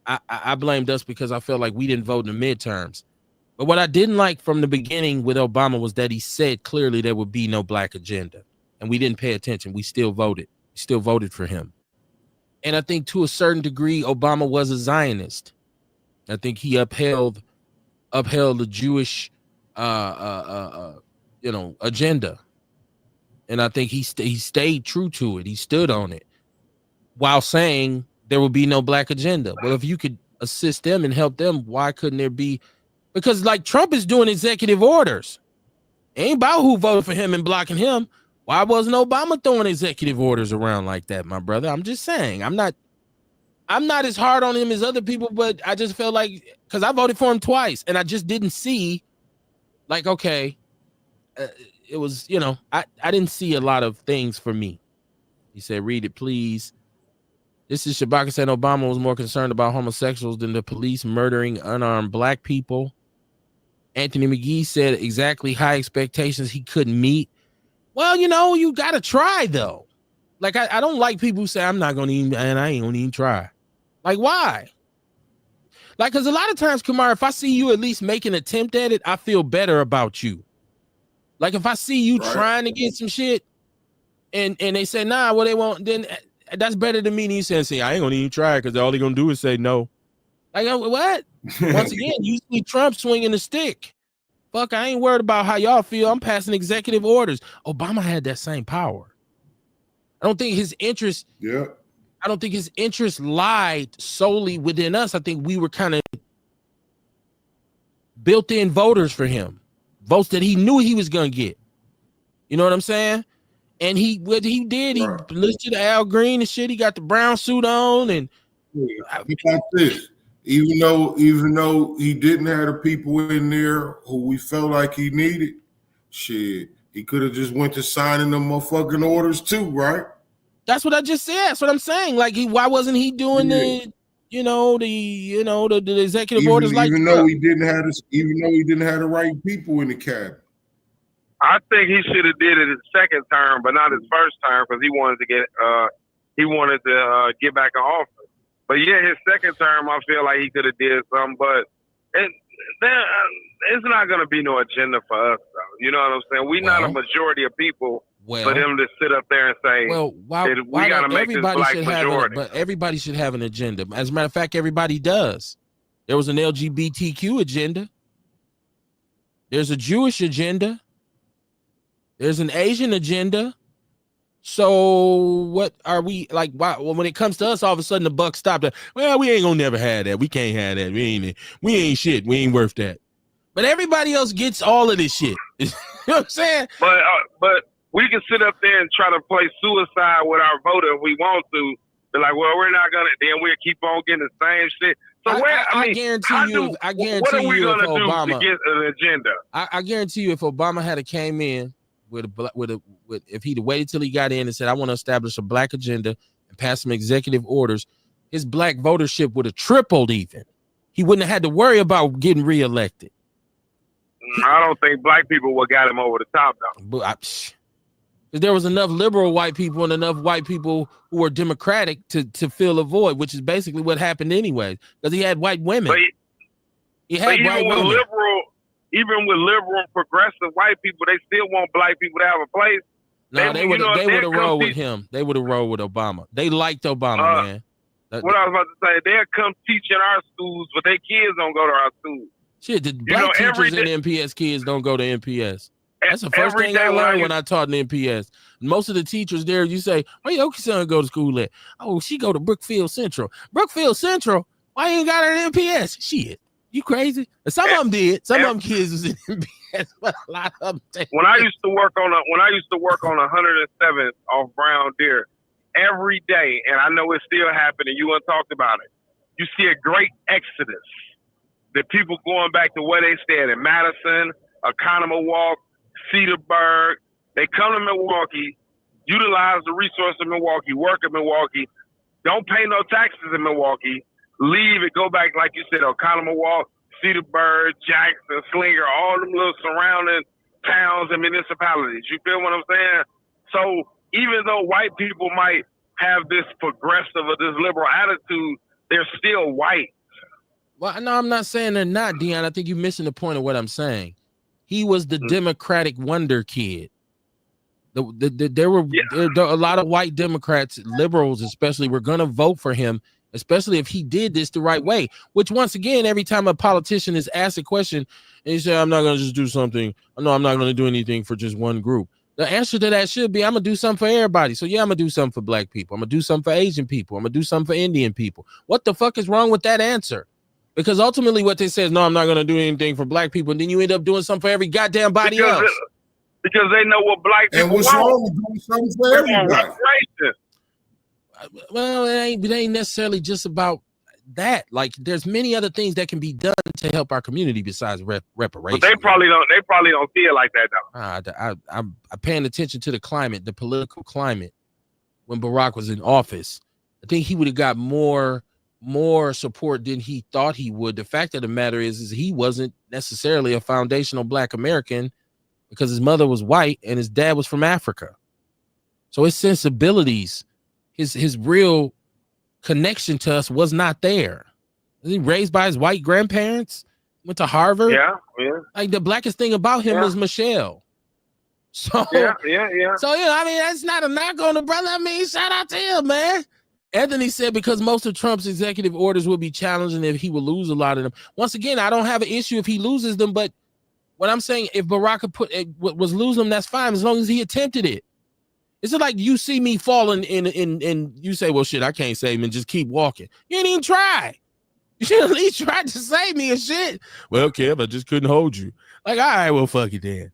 I blamed us because I felt like we didn't vote in the midterms. But what I didn't like from the beginning with Obama was that he said clearly there would be no black agenda, and we didn't pay attention. We still voted. We still voted for him. And I think to a certain degree, Obama was a Zionist. I think he upheld the Jewish, agenda. And I think he stayed true to it. He stood on it while saying there will be no black agenda. Well, if you could assist them and help them, why couldn't there be? Because like Trump is doing executive orders. It ain't about who voted for him and blocking him. Why wasn't Obama throwing executive orders around like that, my brother? I'm just saying. I'm not as hard on him as other people, but I just felt like, because I voted for him twice and I just didn't see, like, okay, it was, I didn't see a lot of things for me. He said, read it, please. This is Shabaka said Obama was more concerned about homosexuals than the police murdering unarmed black people. Anthony McGee said exactly high expectations he couldn't meet. Well, you got to try, though. Like, I don't like people who say, I'm not going to even, and I ain't going to even try. Like, why? Like, because a lot of times, Kamar, if I see you at least make an attempt at it, I feel better about you. Like, if I see you trying to get some shit and they say, nah, well, they won't, then that's better than me than you saying, see, I ain't going to even try because all they're going to do is say no. Like, what? Once again, you see Trump swinging the stick. Fuck, I ain't worried about how y'all feel. I'm passing executive orders. Obama had that same power. I don't think his interest. Yeah. I don't think his interest lied solely within us. I think we were kind of built-in voters for him, votes that he knew he was gonna get. You know what I'm saying? And what he did, he listed Al Green and shit. He got the brown suit on, and like this. Even though he didn't have the people in there who we felt like he needed, shit, he could have just went to signing them motherfucking orders too, right? That's what I just said. That's what I'm saying. Like, why wasn't he doing the executive orders? Like, even though he didn't have the right people in the cabinet. I think he should have did it his second term, but not his first term, because he wanted to get back in office. But yeah, his second term, I feel like he could have did something, but it's not going to be no agenda for us, though. You know what I'm saying? We're not a majority of people for them to sit up there and say, we got to make this black majority. But everybody should have an agenda. As a matter of fact, everybody does. There was an LGBTQ agenda. There's a Jewish agenda. There's an Asian agenda. So what are we like? Why, when it comes to us, all of a sudden the buck stopped. Well, we ain't gonna never have that. We can't have that. We ain't shit. We ain't worth that. But everybody else gets all of this shit. You know what I'm saying? But we can sit up there and try to play suicide with our voter if we want to. They're like, well, we're not gonna. Then we'll keep on getting the same shit. So I guarantee you. What are we gonna do to get an agenda? I guarantee you, if Obama had came in if he'd waited till he got in and said, I want to establish a black agenda and pass some executive orders, his black votership would have tripled even. He wouldn't have had to worry about getting reelected. I don't think black people would got him over the top, though. But there was enough liberal white people and enough white people who were Democratic to fill a void, which is basically what happened anyway, because he had white women. He had white women. Even with liberal, progressive white people, they still want black people to have a place. No, they would have rolled with him. They would have rolled with Obama. They liked Obama, man. What I was about to say, they'll come teach in our schools, but their kids don't go to our schools. Shit, the black teachers and MPS kids don't go to MPS. That's the first thing I learned when I taught in MPS. Most of the teachers there, you say, where your son go to school at? Oh, she go to Brookfield Central. Brookfield Central? Why you ain't got her in MPS? Shit. You crazy? Some of them did. Some of them kids was in MPS, but a lot of them didn't. When I used to work on 107th off Brown Deer every day, and I know it's still happening. You want to talk about it? You see a great exodus. The people going back to where they stayed in Madison, Oconomowoc, Cedarburg. They come to Milwaukee, utilize the resource of Milwaukee, work in Milwaukee, don't pay no taxes in Milwaukee. Leave and go back, like you said, Oconomowoc, Cedarburg, Jackson, Slinger, all them little surrounding towns and municipalities. You feel what I'm saying? So even though white people might have this progressive or this liberal attitude, they're still white. Well, no, I'm not saying they're not, Dion. I think you're missing the point of what I'm saying. He was the Democratic wonder kid. There were a lot of white Democrats, liberals especially, were going to vote for him, especially if he did this the right way. Which, once again, every time a politician is asked a question and he said, I'm not going to just do something. No, I'm not going to do anything for just one group. The answer to that should be, I'm going to do something for everybody. So, yeah, I'm going to do something for black people. I'm going to do something for Asian people. I'm going to do something for Indian people. What the fuck is wrong with that answer? Because ultimately what they say is, no, I'm not going to do anything for black people. And then you end up doing something for every goddamn body else. Because they know what black people and what's wrong with doing something for everybody? Well, it ain't necessarily just about that. Like, there's many other things that can be done to help our community besides reparations. But they probably don't see it like that though. I'm paying attention to the climate, the political climate when Barack was in office. I think he would have got more support than he thought he would. The fact of the matter is he wasn't necessarily a foundational black American, because his mother was white and his dad was from Africa. So his sensibilities, his real connection to us was not there. Was he raised by his white grandparents? Went to Harvard? Yeah. Like, the blackest thing about him was Michelle. So yeah. So, I mean, that's not a knock on the brother. I mean, shout out to him, man. Anthony said because most of Trump's executive orders will be challenging if he will lose a lot of them. Once again, I don't have an issue if he loses them, but what I'm saying, if Barack was losing them, that's fine, as long as he attempted it. It's like you see me falling and you say, well, shit, I can't save him, and just keep walking. You didn't even try. You should at least try to save me and shit. Well, Kev, I just couldn't hold you. Like, all right, well, fuck it then.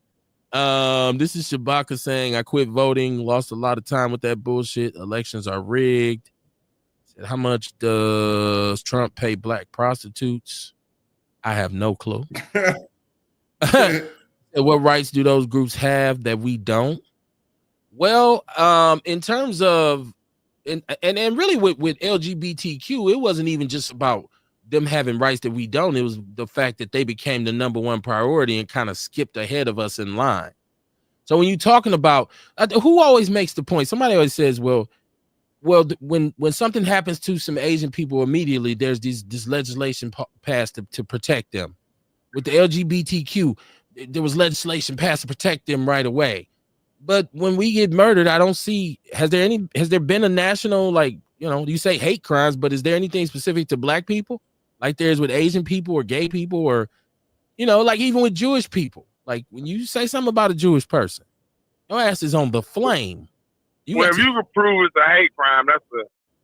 This is Shabaka saying, I quit voting, lost a lot of time with that bullshit. Elections are rigged. Said, how much does Trump pay black prostitutes? I have no clue. What rights do those groups have that we don't? Well, in terms of and really with LGBTQ, it wasn't even just about them having rights that we don't. It was the fact that they became the number one priority and kind of skipped ahead of us in line. So when you're talking about who always makes the point, somebody always says, well, when something happens to some Asian people, immediately there's this legislation passed to protect them. With the LGBTQ, there was legislation passed to protect them right away. But when we get murdered, I don't see, has there been a national, like, you say hate crimes, but is there anything specific to black people? Like there's with Asian people or gay people or, like even with Jewish people. Like when you say something about a Jewish person, your ass is on the flame. If you can prove it's a hate crime,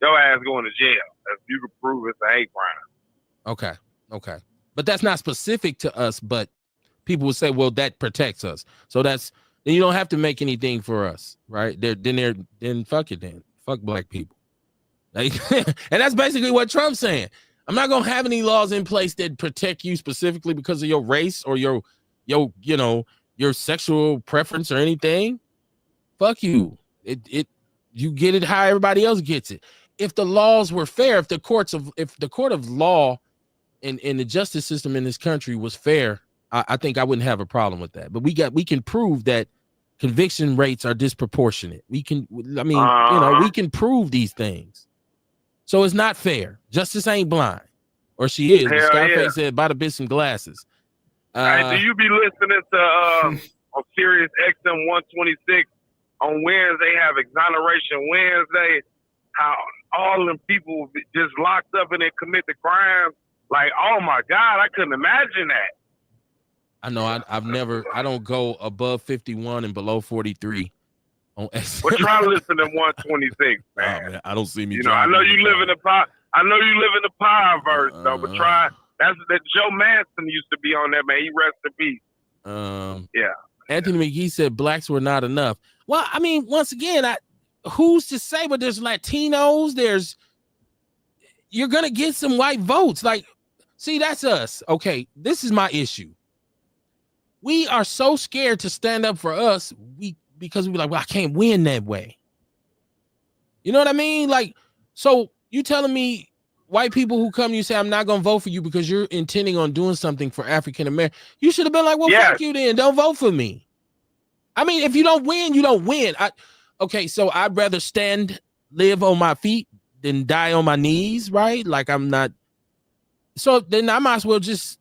your ass going to jail. If you can prove it's a hate crime. Okay. But that's not specific to us, but people would say, well, that protects us. So then you don't have to make anything for us, right? Then fuck it then. Fuck black people. Like, and that's basically what Trump's saying. I'm not going to have any laws in place that protect you specifically because of your race or your sexual preference or anything. Fuck you. You get it how everybody else gets it. If the laws were fair, if the court of law and the justice system in this country was fair, I think I wouldn't have a problem with that. But we can prove that conviction rates are disproportionate. We can prove these things. So it's not fair. Justice ain't blind. Or she is. Scarface said, buy the bitch some glasses. Do you be listening to on Sirius XM 126 on Wednesday, have Exoneration Wednesday, how all them people just locked up and they commit the crimes? Like, oh my God, I couldn't imagine that. I know I don't go above 51 and below 43 on XM. But try to listen to 126, man. Oh, man, I don't see me. I know you live in the power verse though, but try. That Joe Manson used to be on that, man. He rest in peace. Yeah. Anthony McGee said blacks were not enough. Well, I mean, once again, who's to say? But there's Latinos. You're gonna get some white votes. Like, see, that's us. Okay, this is my issue. We are so scared to stand up for us. Because we be like, well, I can't win that way. You know what I mean? Like, so you telling me white people who come, you say, I'm not going to vote for you because you're intending on doing something for African American. You should have been like, well, fuck you then. Don't vote for me. I mean, if you don't win, you don't win. Okay, so I'd rather live on my feet than die on my knees, right? Like I'm not. So then I might as well just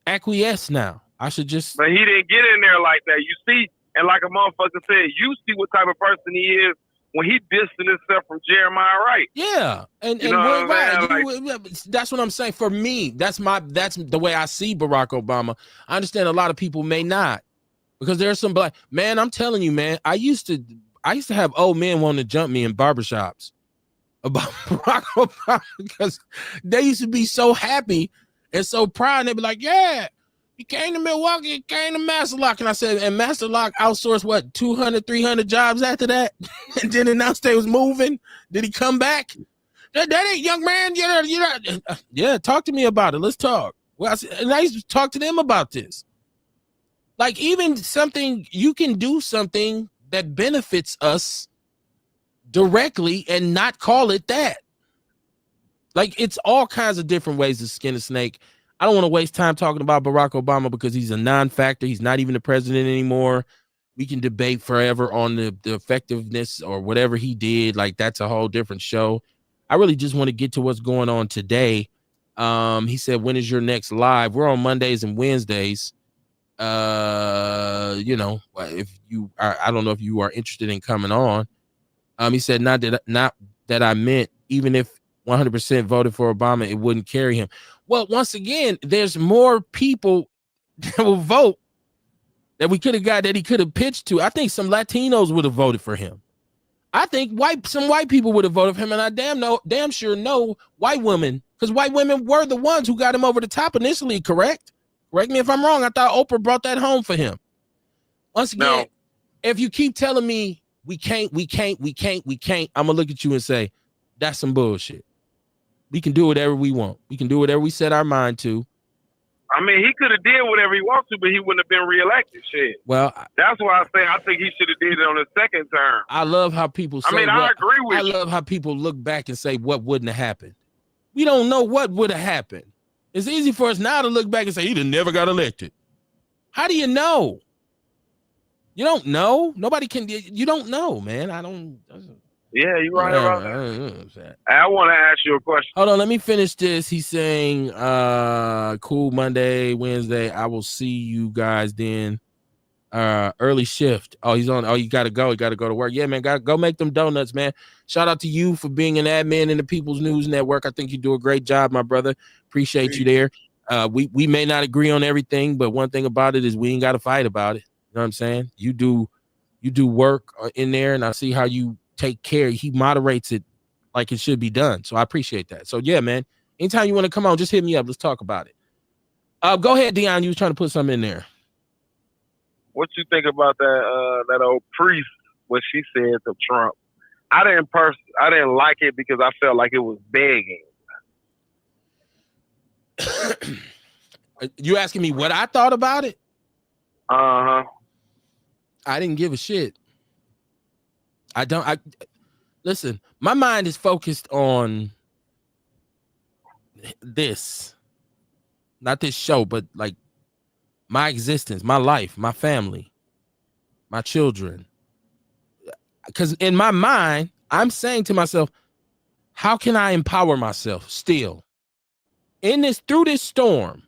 acquiesce now. I should just. But he didn't get in there like that. You see, And like a motherfucker said, you see what type of person he is when he distanced himself from Jeremiah Wright. Yeah, and You know what what I'm right, that's what I'm saying. For me, that's the way I see Barack Obama. I understand a lot of people may not, because there's some black man. I'm telling you, man. I used to have old men wanting to jump me in barbershops about Barack Obama because they used to be so happy and so proud. And they'd be like, "Yeah, he came to Milwaukee, he came to Master Lock." And I said, and Master Lock outsourced what, 200, 300 jobs after that, and then announced they was moving. Did he come back? That ain't, young man. Yeah, talk to me about it. Let's talk. Well, and I used to talk to them about this. Like, even something, you can do something that benefits us directly and not call it that. Like, it's all kinds of different ways to skin a snake. I don't want to waste time talking about Barack Obama because he's a non-factor. He's not even the president anymore. We can debate forever on the effectiveness or whatever he did. Like, that's a whole different show. I really just want to get to what's going on today. He said, when is your next live? We're on Mondays and Wednesdays. If you are, I don't know if you are interested in coming on. He said, not that I meant, even if 100% voted for Obama, it wouldn't carry him. Well, once again, there's more people that will vote that we could have got, that he could have pitched to. I think some Latinos would have voted for him. I think some white people would have voted for him, and I damn sure know white women, because white women were the ones who got him over the top initially, correct? Correct me if I'm wrong. I thought Oprah brought that home for him. Once again, if you keep telling me we can't, I'm gonna look at you and say, that's some bullshit. We can do whatever we want. We can do whatever we set our mind to. I mean, he could have did whatever he wants to, but he wouldn't have been reelected. Shit. Well, that's why I think he should have did it on his second term. I love how people say, I agree with you. I love how people look back and say what wouldn't have happened. We don't know what would have happened. It's easy for us now to look back and say, he never got elected. How do you know? You don't know. Nobody can. You don't know, man. Yeah, you're right about that. I want to ask you a question. Hold on, let me finish this. He's saying, cool, Monday, Wednesday. I will see you guys then. Early shift. Oh, he's on. Oh, you gotta go. You gotta go to work. Yeah, man. Gotta go make them donuts, man. Shout out to you for being an admin in the People's News Network. I think you do a great job, my brother. Appreciate you there. We may not agree on everything, but one thing about it is we ain't got to fight about it. You know what I'm saying? You do work in there, and I see how you take care. He moderates it like it should be done. So I appreciate that. So yeah, man. Anytime you want to come on, just hit me up. Let's talk about it. Go ahead, Dion. You was trying to put something in there. What you think about that old priest? What she said to Trump? I didn't like it because I felt like it was begging. You asking me what I thought about it? Uh-huh. I didn't give a shit. Listen, my mind is focused on this. Not this show, but like my existence, my life, my family, my children. Because in my mind, I'm saying to myself, how can I empower myself still? Through this storm,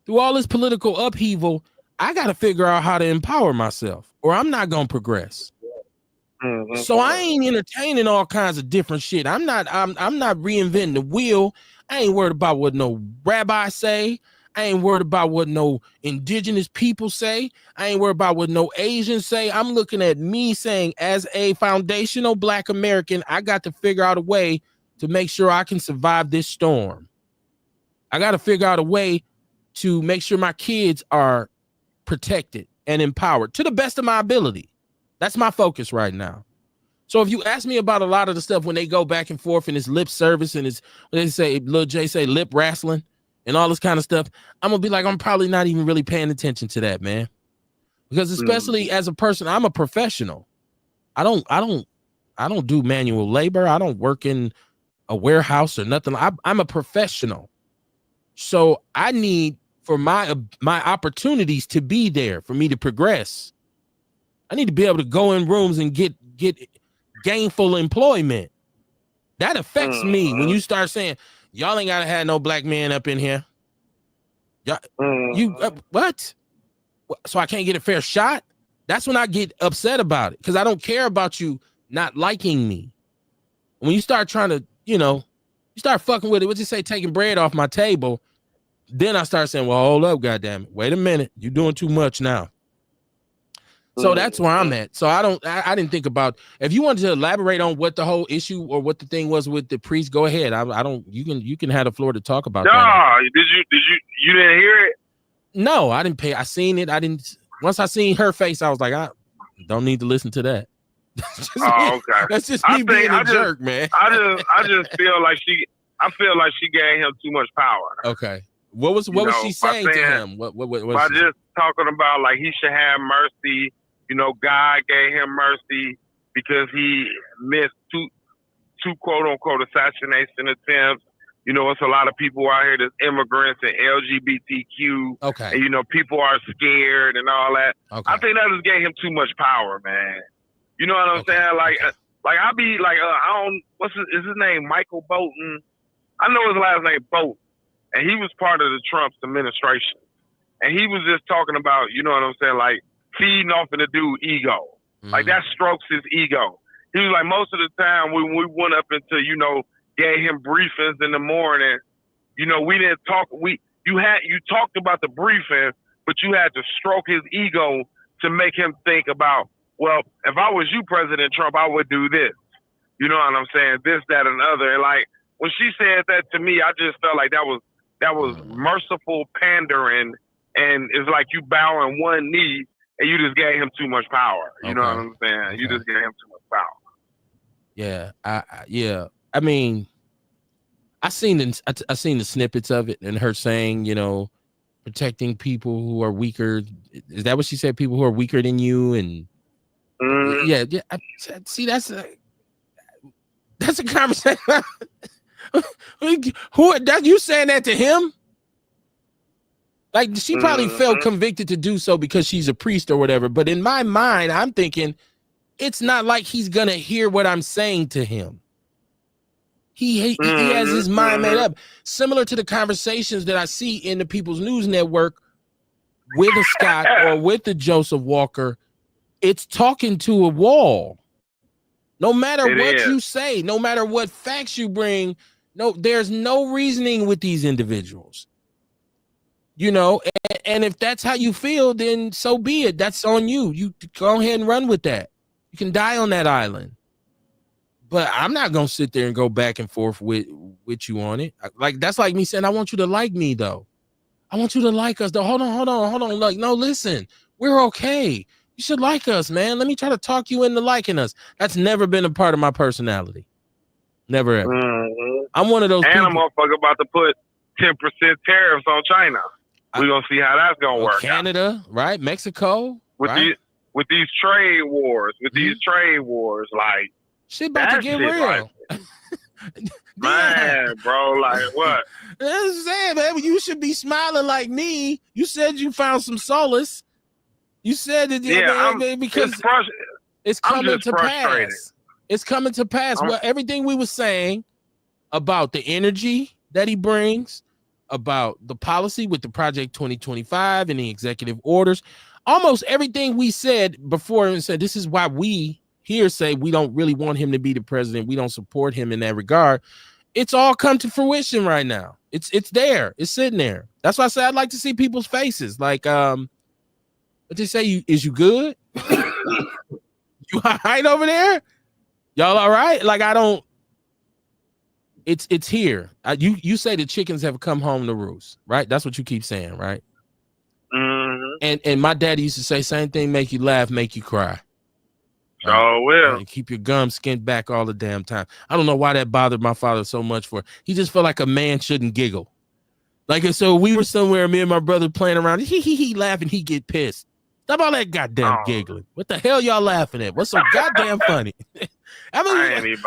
through all this political upheaval, I got to figure out how to empower myself, or I'm not going to progress. Mm-hmm. So I ain't entertaining all kinds of different shit. I'm not reinventing the wheel. I ain't worried about what no rabbi say. I ain't worried about what no indigenous people say. I ain't worried about what no Asians say. I'm looking at me saying, as a foundational Black American, I got to figure out a way to make sure I can survive this storm. I got to figure out a way to make sure my kids are protected and empowered to the best of my ability. That's my focus right now. So if you ask me about a lot of the stuff when they go back and forth and it's lip service and it's, when they say, Lil J say lip wrestling and all this kind of stuff, I'm gonna be like, I'm probably not even really paying attention to that, man. Because especially as a person, I'm a professional. I don't do manual labor. I don't work in a warehouse or nothing. I'm a professional. So I need for my opportunities to be there for me to progress. I need to be able to go in rooms and get gainful employment. That affects me when you start saying, y'all ain't gotta have no Black man up in here. Y'all, what? So I can't get a fair shot? That's when I get upset about it because I don't care about you not liking me. When you start trying to, you start fucking with it, what you say, taking bread off my table, then I start saying, well, hold up, goddamn it. Wait a minute. You're doing too much now. So that's where I'm at. So I didn't think about, if you wanted to elaborate on what the whole issue or what the thing was with the priest, go ahead. You can have the floor to talk about that. No, you didn't hear it? No, I didn't pay. I seen it. Once I seen her face, I was like, I don't need to listen to that. Okay. That's just me being a jerk, man. I just feel like she gave him too much power. Okay. What was she saying to him? What by just talking about like he should have mercy. God gave him mercy because he missed two quote unquote assassination attempts. It's a lot of people out here that's immigrants and LGBTQ. Okay. And people are scared and all that. Okay. I think that just gave him too much power, man. You know what I'm saying? Like I be like, I don't. Is his name Michael Bolton? I know his last name Bolton, and he was part of the Trump's administration, and he was just talking about, you know what I'm saying, like feeding off of the dude ego, like that strokes his ego. He was like, most of the time when we went up into, gave him briefings in the morning, we didn't talk. You talked about the briefing, but you had to stroke his ego to make him think about, well, if I was you, President Trump, I would do this. You know what I'm saying? This, that, and other. And like when she said that to me, I just felt like that was merciful pandering, and it's like you bowing one knee and you just gave him too much power. You know what I'm saying? Okay. You just gave him too much power. Yeah, I mean, I seen the snippets of it and her saying, protecting people who are weaker. Is that what she said? People who are weaker than you, and yeah. See, that's a conversation. You saying that to him? Like, she probably felt convicted to do so because she's a priest or whatever. But in my mind, I'm thinking it's not like he's gonna hear what I'm saying to him. He has his mind made up, similar to the conversations that I see in the People's News Network with a Scott or with the Joseph Walker. It's talking to a wall. No matter what you say, no matter what facts you bring, there's no reasoning with these individuals. And if that's how you feel, then so be it. That's on you. You go ahead and run with that. You can die on that island. But I'm not gonna sit there and go back and forth with you on it. Like, that's like me saying, I want you to like me though. I want you to like us though. Hold on. Like, no, listen, we're okay. You should like us, man. Let me try to talk you into liking us. That's never been a part of my personality. Never ever. I'm one of those people. And a motherfucker about to put 10% tariffs on China. We're gonna see how that's gonna work. Canada, right? Mexico. With these trade wars, like shit about to get real. Like, man, bro, like what? I'm saying, man, you should be smiling like me. You said you found some solace. You said that because it's coming to pass. It's coming to pass. Well, everything we were saying about the energy that he brings, about the policy with the Project 2025 and the executive orders, almost everything we said before and said, this is why we here say we don't really want him to be the president. We don't support him in that regard. It's all come to fruition right now. It's there. It's sitting there. That's why I say I'd like to see people's faces. Like, what they say, is you good? You all right over there? Y'all all right? Like, I don't. It's here. You say the chickens have come home to roost, right? That's what you keep saying, right? And my daddy used to say, same thing, make you laugh, make you cry. Oh, well. And keep your gums skinned back all the damn time. I don't know why that bothered my father so much. He just felt like a man shouldn't giggle. Like, and so we were somewhere, me and my brother playing around. He laughing, he get pissed. Stop all that goddamn giggling. What the hell y'all laughing at? What's so goddamn funny? I mean,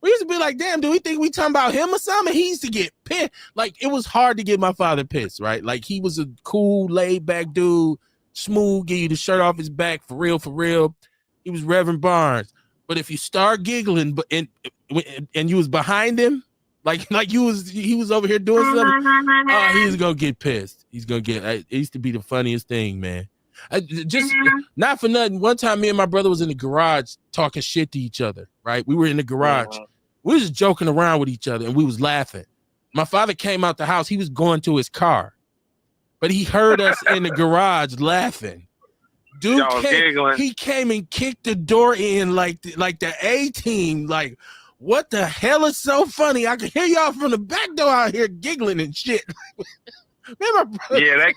we used to be like, damn, do we think we talking about him or something? He used to get pissed. Like, it was hard to get my father pissed, right? Like, he was a cool, laid back dude, smooth, give you the shirt off his back, for real. He was Reverend Barnes. But if you start giggling and you was behind him, like he was over here doing something, he was gonna get pissed. He's gonna get. It used to be the funniest thing, man. Just not for nothing. One time, me and my brother was in the garage talking shit to each other. Right, we were in the garage. We was just joking around with each other, and we was laughing. My father came out the house. He was going to his car, but he heard us in the garage laughing. Dude he came and kicked the door in like the A-team. Like, what the hell is so funny? I can hear y'all from the back door out here giggling and shit. Man, my brother,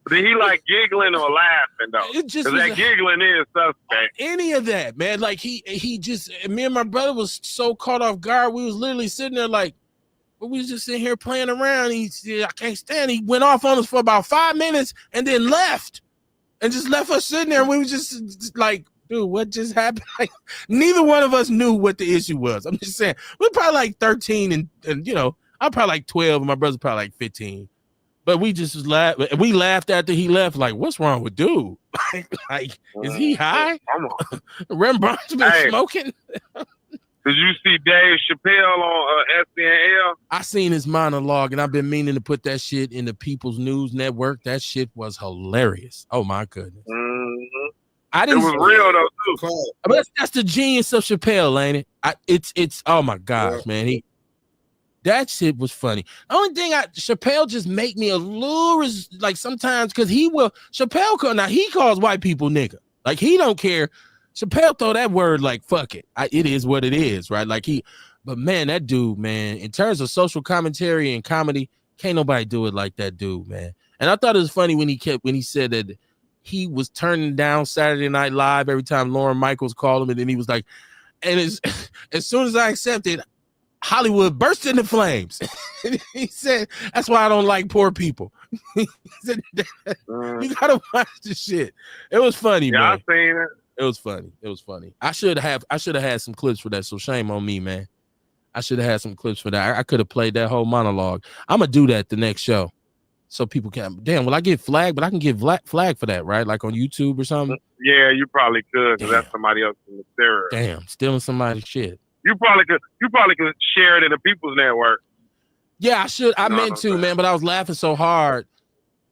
did he like giggling or laughing though? It just that giggling is suspect. Any of that, man. Like he just, me and my brother was so caught off guard. We was literally sitting there like, but we was just sitting here playing around. He said, I can't stand. He went off on us for about 5 minutes and then left. And just left us sitting there. We were just like, dude, what just happened? Like, neither one of us knew what the issue was. I'm just saying, we're probably like 13 and you know, I'm probably like 12 and my brother's probably like 15. But we just was we laughed after he left, like, what's wrong with dude? like, is he high? Rembrandt's been smoking? Did you see Dave Chappelle on SNL? I seen his monologue, and I've been meaning to put that shit in the People's News Network. That shit was hilarious. Oh my goodness! It was real though too. But that's the genius of Chappelle, ain't it? It's oh my gosh, man. That shit was funny. The only thing Chappelle just make me a little like sometimes because Chappelle now he calls white people nigga. Like he don't care. Chappelle throw that word like fuck it. It is what it is, right? Like but man, that dude, man, in terms of social commentary and comedy, can't nobody do it like that dude, man. And I thought it was funny when he said that he was turning down Saturday Night Live every time Lorne Michaels called him, and then he was like, and as soon as I accepted, Hollywood burst into flames. He said, that's why I don't like poor people. He said, you gotta watch the shit. It was funny, man. I seen it. It was funny. I should have had some clips for that. So shame on me, man. I should have had some clips for that. I could have played that whole monologue. I'm gonna do that the next show, so people can. Damn, will I get flagged? But I can get flagged for that, right? Like on YouTube or something. Yeah, you probably could, because that's somebody else's material. Damn, stealing somebody's shit. You probably could share it in the People's Network. Yeah, I should. I meant to, man, but I was laughing so hard.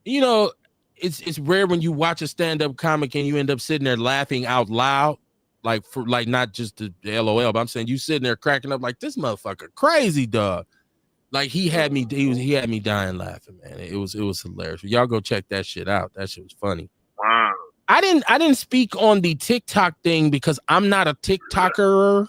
You know, it's rare when you watch a stand-up comic and you end up sitting there laughing out loud, like not just the LOL, but I'm saying you sitting there cracking up like this motherfucker crazy, dog. Like he had me dying laughing, man. It was hilarious. Y'all go check that shit out. That shit was funny. Wow. I didn't speak on the TikTok thing because I'm not a TikToker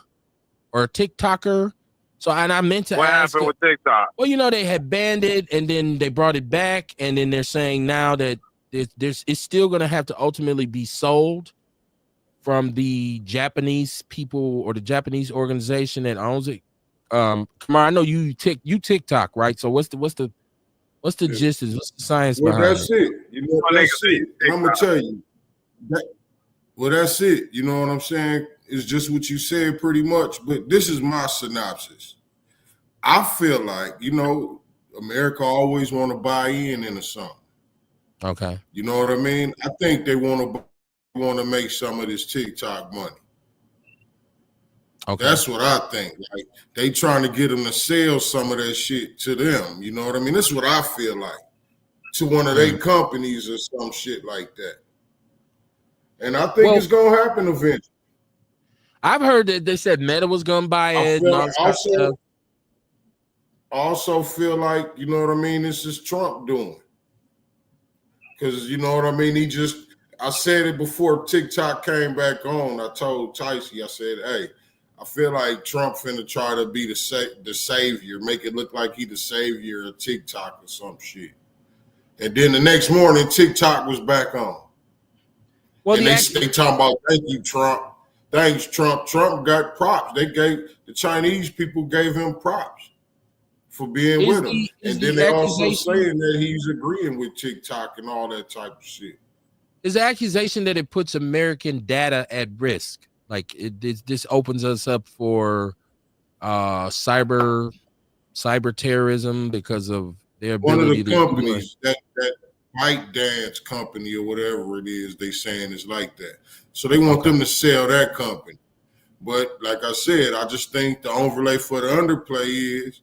or a TikToker. So I meant to ask. What happened with TikTok? Well, you know, they had banned it and then they brought it back, and then they're saying now that it's still going to have to ultimately be sold from the Japanese people or the Japanese organization that owns it. Kamar, I know you TikTok, right? So what's the gist? What's the science behind it? That's it. You know, that's it. I'm gonna tell you. That's it. You know what I'm saying? It's just what you said pretty much. But this is my synopsis. I feel like, you know, America always want to buy into something. Okay. You know what I mean? I think they want to make some of this TikTok money. Okay. That's what I think. Like they trying to get them to sell some of that shit to them. You know what I mean? This is what I feel like, to one of their companies or some shit like that. And I think it's gonna happen eventually. I've heard that they said Meta was gonna buy it. Also feel like, you know what I mean, this is Trump doing. Because you know what I mean, I said it before TikTok came back on. I told Ticey, I said, hey, I feel like Trump finna try to be the savior, make it look like he the savior of TikTok or some shit. And then the next morning, TikTok was back on. Well, and they talking about, thank you, Trump. Thanks, Trump. Trump got props. The Chinese people gave him props for being with him. And then they also saying that he's agreeing with TikTok and all that type of shit. Is the accusation that it puts American data at risk? Like this opens us up for cyber terrorism because of their ability to. One of the companies that ByteDance company or whatever it is, they saying is like that. So they want them to sell that company. But like I said, I just think the overlay for the underplay is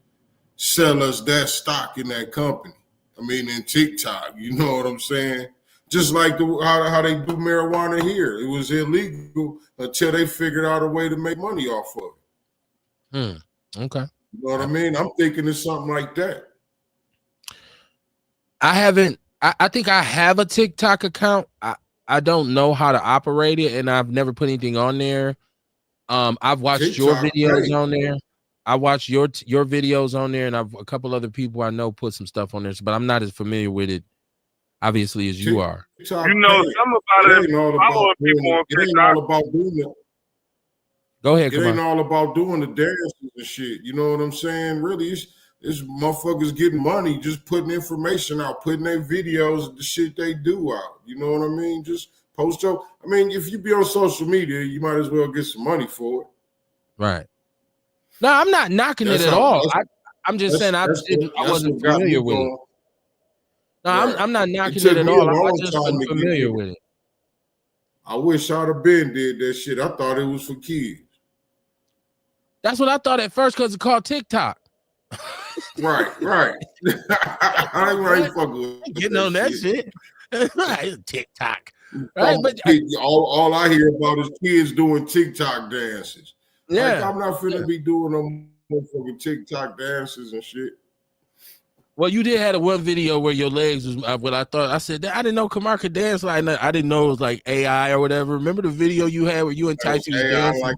sell us that stock in that company. I mean, in TikTok, you know what I'm saying? Just like how they do marijuana here. It was illegal until they figured out a way to make money off of it. Okay. You know what I mean? I'm thinking it's something like that. I think I have a TikTok account. I don't know how to operate it, and I've never put anything on there. I've watched TikTok, your videos on there. I watched your videos on there, and a couple other people I know put some stuff on there, but I'm not as familiar with it, obviously, as you are. TikTok, you know, some about it. Following people on TikTok. It ain't all about doing it. Go ahead. It ain't all about doing the dances and shit. You know what I'm saying? Really, it's motherfuckers getting money, just putting information out, putting their videos of the shit they do out. You know what I mean? Just post your. I mean, if you be on social media, you might as well get some money for it. Right. No, I'm not knocking it at all. I'm just saying I wasn't familiar with it. No, I'm not knocking it at all. I just wasn't familiar with it. I wish I'd have been did that shit. I thought it was for kids. That's what I thought at first because it's called TikTok. Right. I ain't fucking with getting on that shit. Right, TikTok. Right, but all I hear about is kids doing TikTok dances. Yeah, like, I'm not finna be doing no motherfucking TikTok dances and shit. Well, you did have one video where your legs was what I thought. I said I didn't know Kamar could dance like that. I didn't know it was like AI or whatever. Remember the video you had where you and Tyson was dancing? Like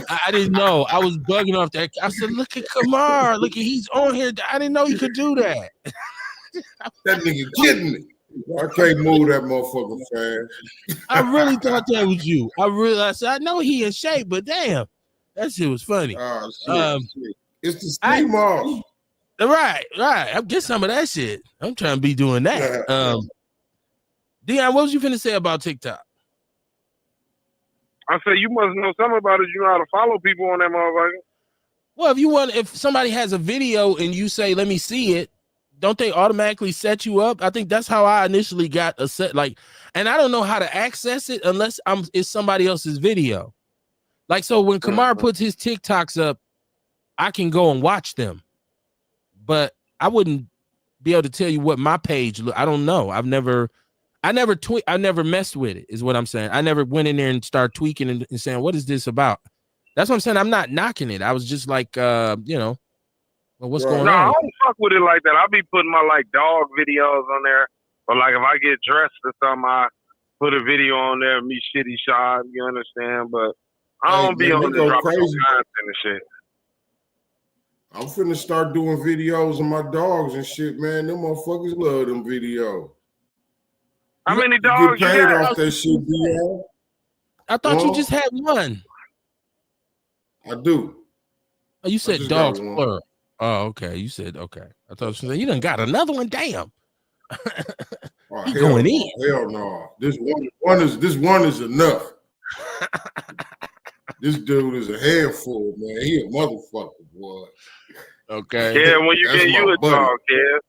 I didn't know. I was bugging off that. I said, "Look at Kamar. Look at he's on here. I didn't know he could do that." That nigga kidding me. I can't move that motherfucker fast. I really thought that was you. I said, I know he in shape, but damn, that shit was funny. Shit. It's the STREAMYARD. Right. I'll get some of that shit. I'm trying to be doing that. Dion, what was you finna say about TikTok? I said you must know something about it. You know how to follow people on that motherfucker. Well, if somebody has a video and you say, "Let me see it," don't they automatically set you up? I think that's how I initially got a set. And I don't know how to access it unless it's somebody else's video. Like, so when Kamar puts his TikToks up, I can go and watch them. But I wouldn't be able to tell you what my page look. I don't know. I never messed with it, is what I'm saying. I never went in there and started tweaking and saying, what is this about? That's what I'm saying. I'm not knocking it. I was just like, well, what's going on? No, I don't fuck with it like that. I'll be putting my dog videos on there. Or if I get dressed or something, I put a video on there of me shitty shot, you understand? But I don't be on the drop content and shit. I'm finna start doing videos of my dogs and shit, man. Them motherfuckers love them videos. How many dogs you get paid off that shit, Dion? I thought you just had one. I do. Oh, you said dogs plural. Oh, okay. You said okay. I thought you done got another one. Damn. Oh, going in. Hell no. This one is enough. This dude is a handful, man. He a motherfucker, boy. Okay. Yeah, when you get you a dog, yeah.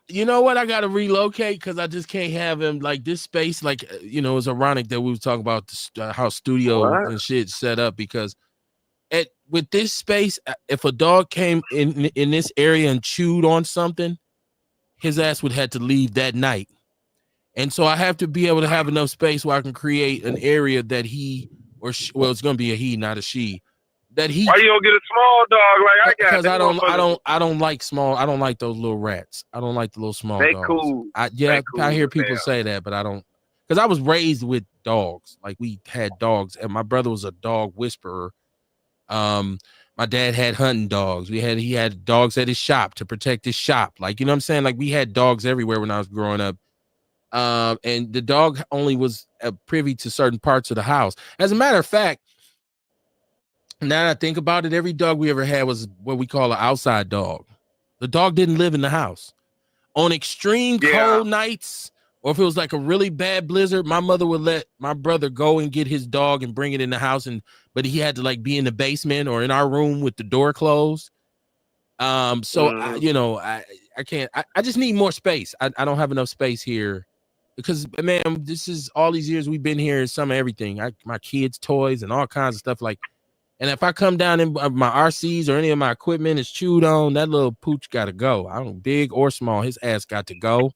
You know what? I got to relocate because I just can't have him this space. It's ironic that we were talking about how studio and shit set up because with this space, if a dog came in this area and chewed on something, his ass would have to leave that night. And so I have to be able to have enough space where I can create an area that it's going to be a he, not a she. Why you don't get a small dog like I got? Because I don't like small. I don't like those little rats. I don't like the little small dogs. Cool. I hear people say that, but I don't. Because I was raised with dogs. Like we had dogs, and my brother was a dog whisperer. My dad had hunting dogs. He had dogs at his shop to protect his shop. You know what I'm saying? We had dogs everywhere when I was growing up. And the dog only was privy to certain parts of the house. As a matter of fact, now that I think about it, every dog we ever had was what we call an outside dog. The dog didn't live in the house. On extreme cold nights, or if it was a really bad blizzard, my mother would let my brother go and get his dog and bring it in the house, but he had to be in the basement or in our room with the door closed. I can't. I just need more space. I don't have enough space here. Because, man, this is all these years we've been here, some of everything. My kids' toys and all kinds of stuff. And if I come down in my RCs or any of my equipment is chewed on, that little pooch got to go. I don't big or small. His ass got to go.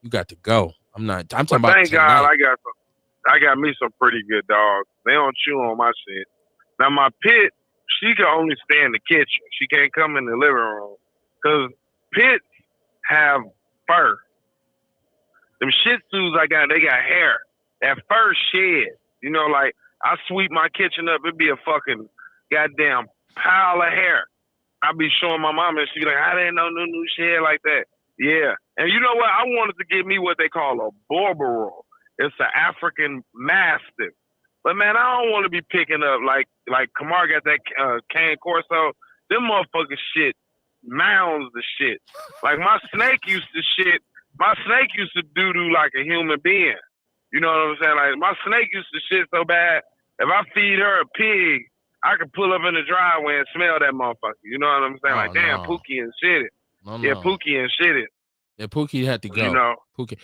You got to go. I'm talking But about thank God tonight. I got me some pretty good dogs. They don't chew on my shit. Now my pit, she can only stay in the kitchen. She can't come in the living room. Cause pits have fur. Them Shih Tzus I got, they got hair. That fur shed. You know, like I sweep my kitchen up, it'd be a fucking goddamn pile of hair. I be showing my mom and she like, I didn't know no new shit like that. Yeah. And you know what? I wanted to get me what they call a Borberol. It's an African Mastiff. But man, I don't want to be picking up like Kamar got that Cane Corso. Them motherfucking shit mounds the shit. Like my snake used to doo-doo like a human being. You know what I'm saying? Like my snake used to shit so bad, if I feed her a pig, I could pull up in the driveway and smell that motherfucker. You know what I'm saying? Like, damn, no. Pookie and shit it. Yeah, Pookie and shit it. Yeah, Pookie had to go. You know, Pookie.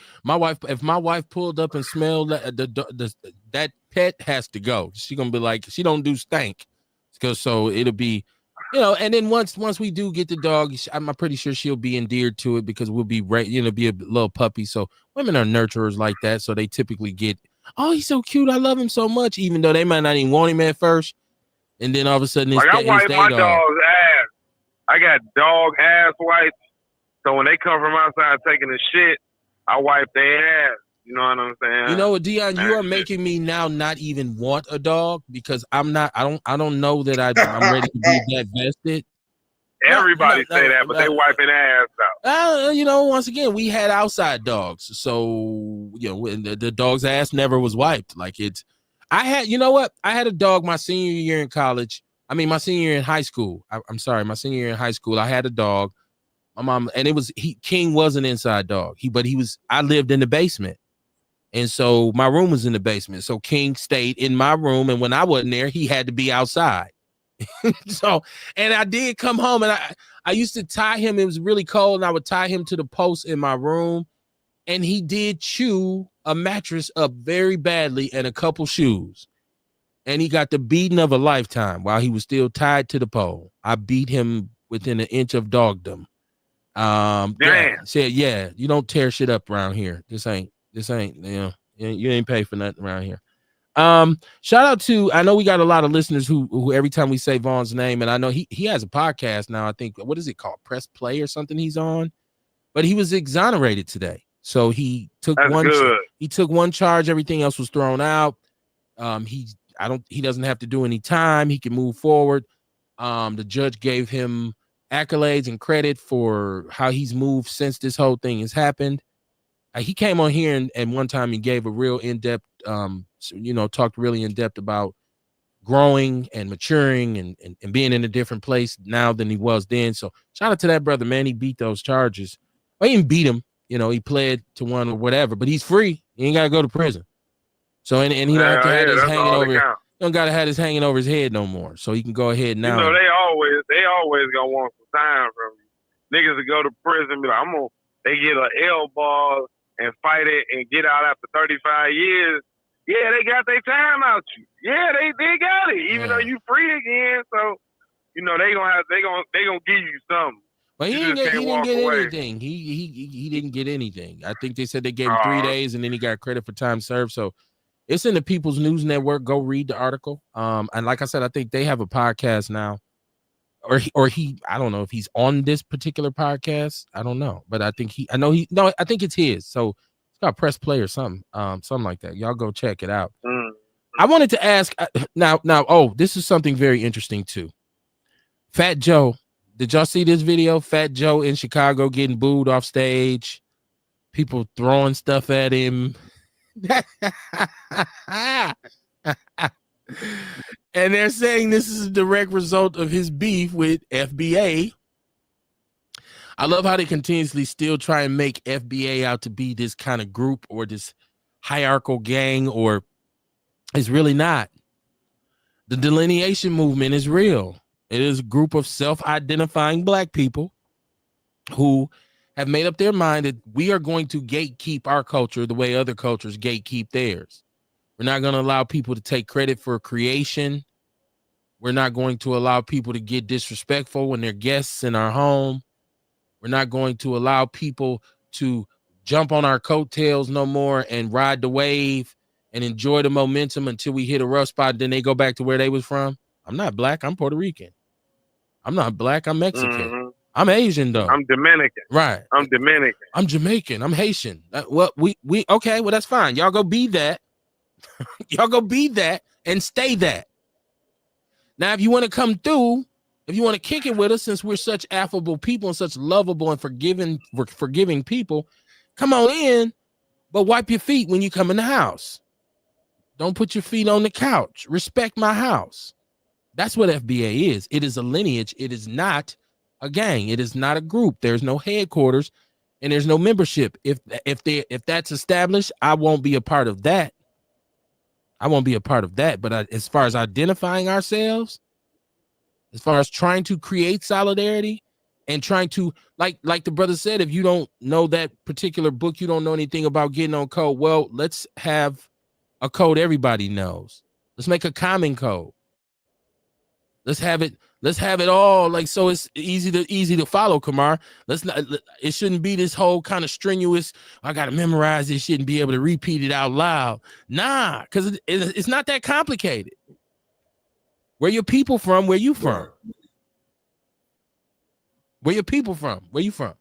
If my wife pulled up and smelled that pet has to go. She gonna be like, she don't do stank, because so it'll be, you know. And then once we do get the dog, I'm pretty sure she'll be endeared to it because we'll be be a little puppy. So women are nurturers like that, so they typically get, oh, he's so cute, I love him so much, even though they might not even want him at first. And then all of a sudden, it's I wipe my dog's ass. I got dog ass wipes. So when they come from outside taking a shit, I wipe their ass. You know what I'm saying? You know what, Dion, you are making me now not even want a dog, because I don't know that I'm ready to be that vested. Everybody say that, but they wiping ass out. You know, once again, we had outside dogs, so you know, the dog's ass never was wiped. Like I had a dog my senior year in college. I mean, my senior year in high school. I'm sorry, my senior year in high school, I had a dog. My mom, and King was an inside dog. I lived in the basement. And so my room was in the basement. So King stayed in my room. And when I wasn't there, he had to be outside. So, and I did come home, and I used to tie him. It was really cold, and I would tie him to the post in my room. And he did chew a mattress up very badly and a couple shoes. And he got the beating of a lifetime while he was still tied to the pole. I beat him within an inch of dogdom. Said, yeah, you don't tear shit up around here. This ain't, you know, you ain't pay for nothing around here. Shout out to, I know we got a lot of listeners who every time we say Vaughn's name, and I know he has a podcast now, I think, what is it called? Press Play or something he's on, but he was exonerated today. So he took one charge, everything else was thrown out. He doesn't have to do any time. He can move forward. The judge gave him accolades and credit for how he's moved since this whole thing has happened. He came on here and one time he gave a real in-depth, talked really in-depth about growing and maturing and being in a different place now than he was then. So shout out to that brother, man. He beat those charges. Well, he didn't beat him. You know, he pled to one or whatever, but he's free. He ain't got to go to prison. So, and he don't have to have his hanging over. He don't got to have his hanging over his head no more. So he can go ahead now. You know, they always gonna want some time from you. Niggas that go to prison, be like, they get an elbow and fight it and get out after 35 years. Yeah, they got their time out you. Yeah, they got it. Even though you free again, so you know they gonna give you something. But he didn't get anything. He didn't get anything. I think they said they gave him 3 days and then he got credit for time served. So it's in the People's News Network. Go read the article. And like I said, I think they have a podcast now. Or I don't know if he's on this particular podcast. I don't know. But I think I think it's his. So it's got Press Play or something. Something like that. Y'all go check it out. I wanted to ask now, this is something very interesting too. Fat Joe. Did y'all see this video? Fat Joe in Chicago getting booed off stage. People throwing stuff at him. And they're saying this is a direct result of his beef with FBA. I love how they continuously still try and make FBA out to be this kind of group or this hierarchical gang, or it's really not. The delineation movement is real. It is a group of self-identifying black people who have made up their mind that we are going to gatekeep our culture the way other cultures gatekeep theirs. We're not going to allow people to take credit for creation. We're not going to allow people to get disrespectful when they're guests in our home. We're not going to allow people to jump on our coattails no more and ride the wave and enjoy the momentum until we hit a rough spot. Then they go back to where they was from. I'm not black. I'm Puerto Rican. I'm not black. I'm Mexican. Mm-hmm. I'm Asian though. I'm Dominican. Right. I'm Dominican. I'm Jamaican. I'm Haitian. Well, we okay. Well, that's fine. Y'all go be that. Y'all go be that and stay that. Now, if you want to come through, if you want to kick it with us, since we're such affable people and such lovable and forgiving people, come on in, but wipe your feet when you come in the house. Don't put your feet on the couch. Respect my house. That's what FBA is. It is a lineage. It is not a gang. It is not a group. There's no headquarters and there's no membership. If that's established, I won't be a part of that. I won't be a part of that. But as far as identifying ourselves, as far as trying to create solidarity and trying to, like the brother said, if you don't know that particular book, you don't know anything about getting on code. Well, let's have a code everybody knows. Let's make a common code. Let's have it all, like, so it's easy to follow, Kamar. It shouldn't be this whole kind of strenuous, I got to memorize this shit and be able to repeat it out loud. Nah, because it's not that complicated. Where your people from? Where you from? Where your people from? Where you from?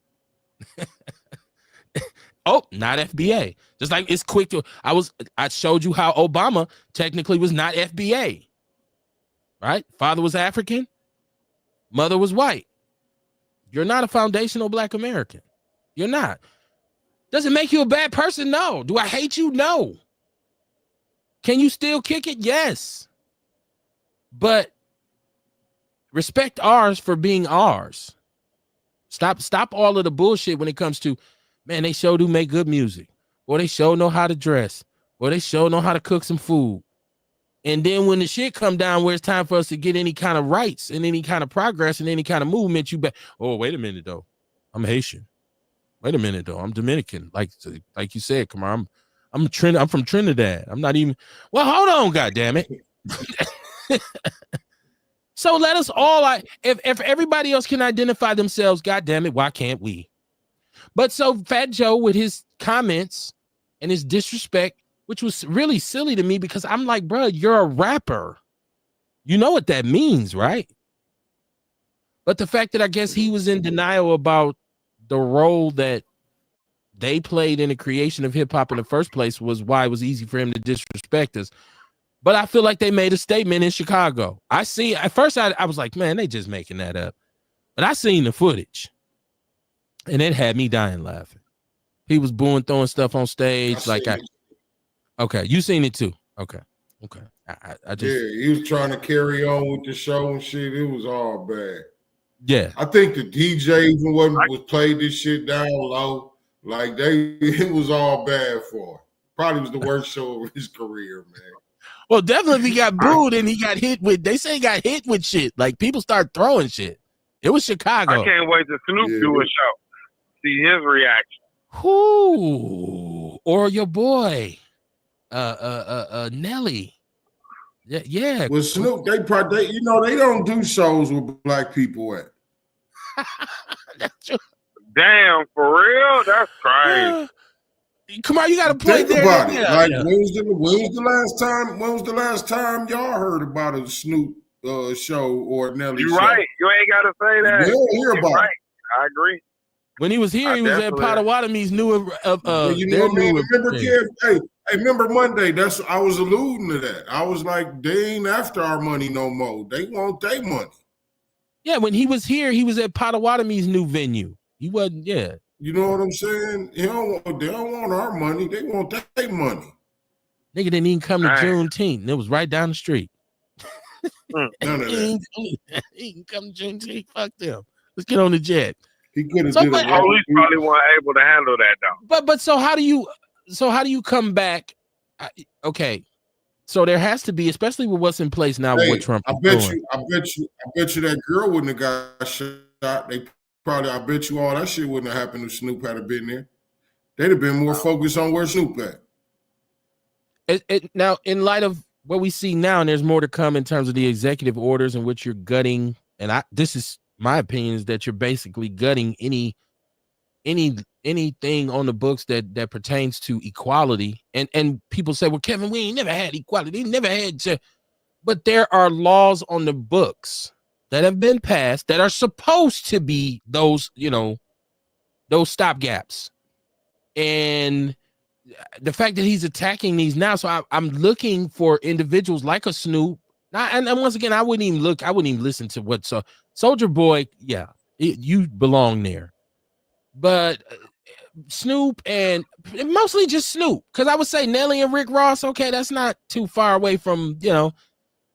Oh, not FBA. Just like it's quick to, I showed you how Obama technically was not FBA. Right? Father was African, mother was white. You're not a foundational Black American. You're not. Does it make you a bad person? No. Do I hate you? No. Can you still kick it? Yes. But respect ours for being ours. Stop all of the bullshit when it comes to, man, they sure do make good music. Or they sure know how to dress. Or they sure know how to cook some food. And then when the shit come down where it's time for us to get any kind of rights and any kind of progress and any kind of movement, you bet. Oh, wait a minute though, I'm Haitian. Wait a minute though, I'm Dominican. Like you said, come on, I'm from Trinidad. I'm not even. Well, hold on, goddammit. So let us all. If everybody else can identify themselves, goddammit, why can't we? But so Fat Joe with his comments and his disrespect, which was really silly to me because I'm like, bro, you're a rapper. You know what that means, right? But the fact that I guess he was in denial about the role that they played in the creation of hip hop in the first place was why it was easy for him to disrespect us. But I feel like they made a statement in Chicago. At first I was like, man, they just making that up. But I seen the footage and it had me dying laughing. He was booing, throwing stuff on stage. Okay, you seen it too. Okay. I just, yeah, he was trying to carry on with the show and shit. It was all bad. Yeah, I think the DJ even was played this shit down low. Like it was all bad for him. Probably was the worst show of his career, man. Well, definitely he got booed and he got hit with. They say he got hit with shit. Like people start throwing shit. It was Chicago. I can't wait to Snoop do a show. See his reaction. Who or your boy? Nelly. Yeah. With Snoop, they don't do shows with Black people at. Damn, for real? That's crazy. Come on, you gotta play Think about it. Like when was the last time y'all heard about a Snoop show or a Nelly show? You're right. You ain't gotta say that. We don't hear about it. I agree. When he was here, he was at Potawatomi's new you know what I mean? Remember Monday? I was alluding to that. I was like, they ain't after our money no more. They want their money. Yeah, when he was here, he was at Potawatomi's new venue. He wasn't, yeah. You know what I'm saying? They don't want our money. They want their money. Nigga didn't even come to Juneteenth. It was right down the street. None of that. He didn't come to Juneteenth. Fuck them. Let's get on the jet. He could have did it. Police probably weren't able to handle that though. But so how do you come back? Okay, so there has to be, especially with what's in place now with what Trump is doing. I bet you that girl wouldn't have got shot. I bet you all that shit wouldn't have happened if Snoop had been there. They'd have been more focused on where Snoop at. Now, in light of what we see now, and there's more to come in terms of the executive orders in which you're gutting, and this is my opinion, is that you're basically gutting any anything on the books that pertains to equality. And people say, well, Kevin, we ain't never had equality. We never had, but there are laws on the books that have been passed that are supposed to be those, those stopgaps. And the fact that he's attacking these now, so I'm looking for individuals like a Snoop. And once again, I wouldn't even listen to what Soulja Boy. Yeah, you belong there, but Snoop and mostly just Snoop, because I would say Nelly and Rick Ross. Okay, that's not too far away from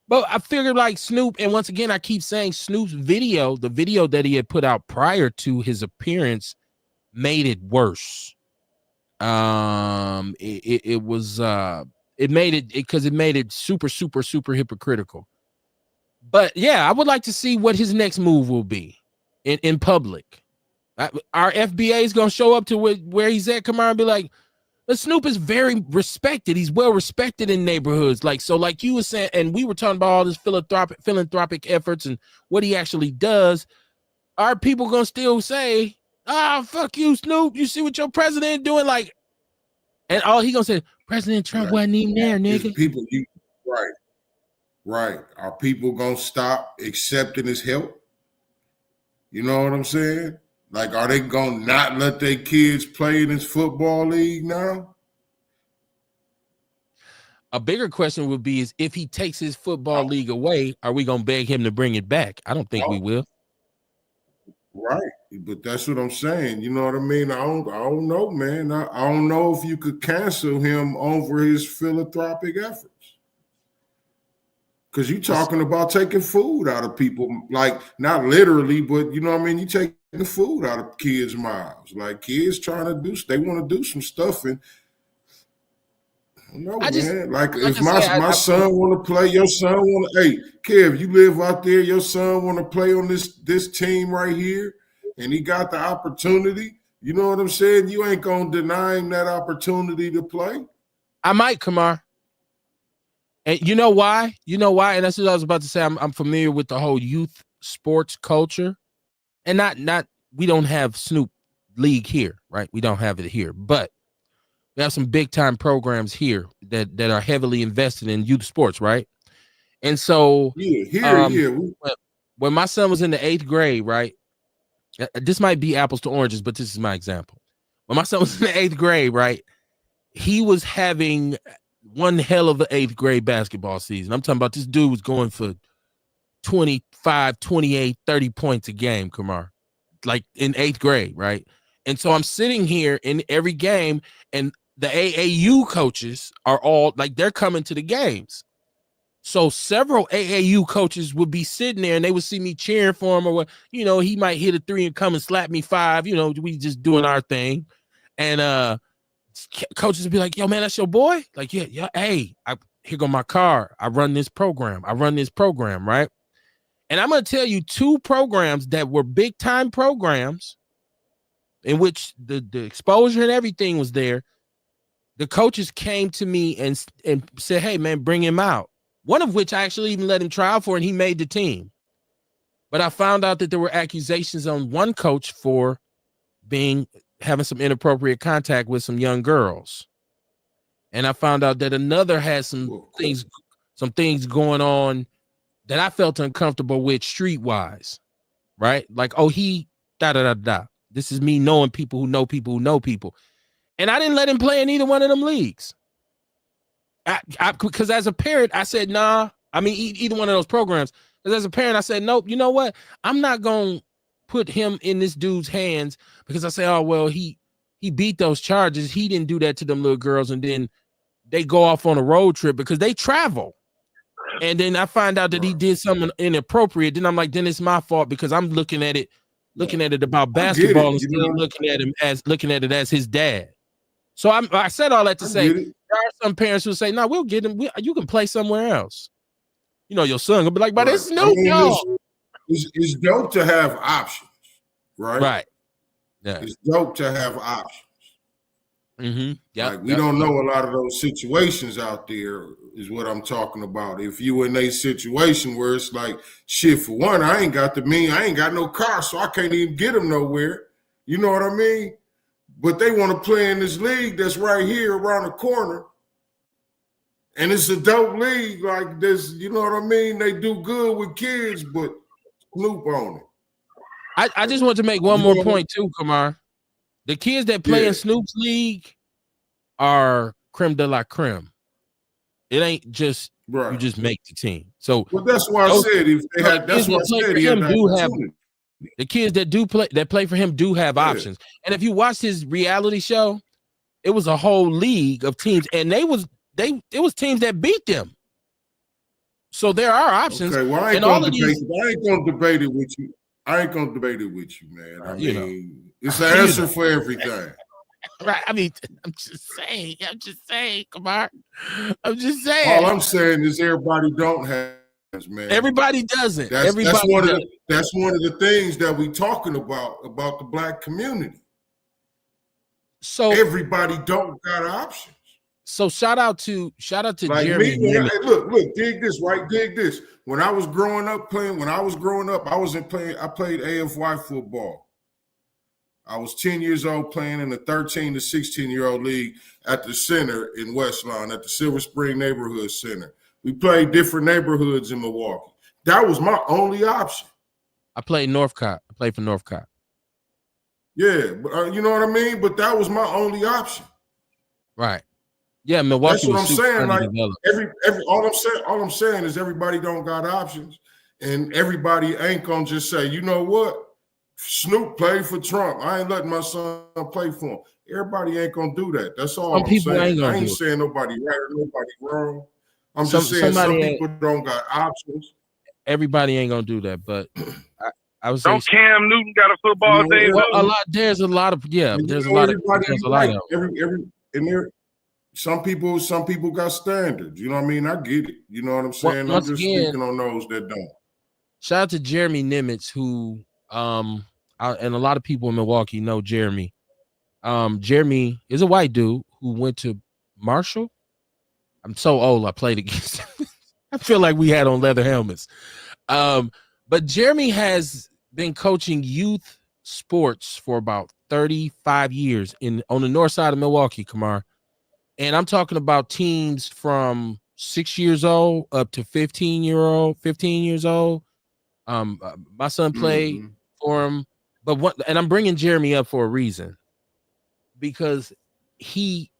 but I figured like Snoop, and once again, I keep saying Snoop's video, the video that he had put out prior to his appearance, made it worse. It made it super hypocritical. But yeah, I would like to see what his next move will be in public. Our FBA is gonna show up to where he's at, come on, and be like, Snoop is very respected. He's well respected in neighborhoods. Like you were saying, and we were talking about all this philanthropic efforts and what he actually does. Are people gonna still say, fuck you, Snoop? You see what your president doing? Like, and all he gonna say, President Trump wasn't even there, nigga. People, right. Are people gonna stop accepting his help? You know what I'm saying? Like, are they gonna not let their kids play in this football league now? A bigger question would be is if he takes his football league away, are we gonna beg him to bring it back? I don't think we will. Right, but that's what I'm saying. You know what I mean? I don't know, man. I don't know if you could cancel him over his philanthropic efforts. Because you're talking about taking food out of people, like not literally, but you know what I mean? You take the food out of kids' mouths. Like kids trying to they want to do some stuff, and man. Like if my son want to play, your son want to. Hey, Kev, you live out there. Your son want to play on this team right here, and he got the opportunity. You know what I'm saying? You ain't gonna deny him that opportunity to play. I might, Kamar. And you know why? And that's what I was about to say. I'm familiar with the whole youth sports culture, and not we don't have Snoop League here, right? We don't have it here, but we have some big time programs here that are heavily invested in youth sports, right? And so when my son was in the 8th grade, right? This might be apples to oranges, but this is my example. When my son was in the 8th grade, right? He was having one hell of an 8th grade basketball season. I'm talking about this dude was going for 25, 28, 30 points a game, Kamar, like in 8th grade, right? And so I'm sitting here in every game, and the AAU coaches are all like, they're coming to the games. So several AAU coaches would be sitting there and they would see me cheering for him, or what, he might hit a 3 and come and slap me 5, we just doing our thing. And coaches would be like, yo, man, that's your boy? Like, yeah, hey, here go my car. I run this program, right? And I'm going to tell you 2 programs that were big time programs in which the exposure and everything was there. The coaches came to me and said, hey, man, bring him out. One of which I actually even let him try out for, and he made the team. But I found out that there were accusations on one coach for having some inappropriate contact with some young girls. And I found out that another had some things going on that I felt uncomfortable with streetwise, right? Like, he da-da-da-da. This is me knowing people who know people who know people. And I didn't let him play in either one of them leagues. Because as a parent, I said, nah. I mean, either one of those programs. Because as a parent, I said, nope, you know what? I'm not going to put him in this dude's hands because I say, oh, well, he beat those charges. He didn't do that to them little girls. And then they go off on a road trip because they travel. And then I find out that he did something inappropriate. Then I'm like, then it's my fault because I'm looking at it about basketball instead of looking at it as his dad. So I said all that to say there are some parents who say, no, we'll get him. You can play somewhere else. Your son will be like, but it's Snoop, it's dope to have options, right? Right. Yeah. It's dope to have options. Mm-hmm. Yeah. Like we don't know a lot of those situations out there is what I'm talking about. If you in a situation where it's like, shit, for one, I ain't got no car, so I can't even get him nowhere. You know what I mean? but they want to play in this league that's right here around the corner. And it's a dope league like this, you know what I mean? They do good with kids, but Snoop on it. I just want to make one more point too, Kamar. The kids that play in Snoop's league are creme de la creme. It ain't just you just make the team. So that's why I said if they had that's why I said he had the kids that play for him do have options. And if you watched his reality show, it was a whole league of teams, and it was teams that beat them. So there are options. Okay, well, I ain't gonna debate it with you. I ain't gonna debate it with you, man. I mean, it's an answer for everything. Right. I mean, I'm just saying, Kamar. I'm just saying. All I'm saying is everybody don't have this, man. Everybody doesn't. That's one of the things that we talking about the black community. So everybody don't got options. So shout out to like Jeremy. Me, hey, look, dig this, right? Dig this. When I was growing up, I played AFY football. I was 10 years old playing in the 13 to 16-year-old league at the center in Westlawn, at the Silver Spring Neighborhood Center. We played different neighborhoods in Milwaukee. That was my only option. I played Northcott. I played for Northcott. Yeah, but you know what I mean? But that was my only option. Right. Yeah, Milwaukee. That's what I'm saying. Like all I'm saying is everybody don't got options, and everybody ain't gonna just say, you know what? Snoop played for Trump. I ain't letting my son play for him. Everybody ain't gonna do that. That's all I'm saying. I ain't saying nobody right or nobody wrong. I'm just saying some people don't got options. Everybody ain't gonna do that, but I was saying Cam Newton got a football team. There's a lot of some people got standards. You know what I mean? I get it. You know what I'm saying? I'm just speaking on those that don't. Shout out to Jeremy Nimitz, who and a lot of people in Milwaukee know Jeremy. Jeremy is a white dude who went to Marshall. I'm so old. I played against him. I feel like we had on leather helmets. But Jeremy has been coaching youth sports for about 35 years on the north side of Milwaukee, Kamar. And I'm talking about teams from 6 years old up to 15 years old. My son played for him, and I'm bringing Jeremy up for a reason, because he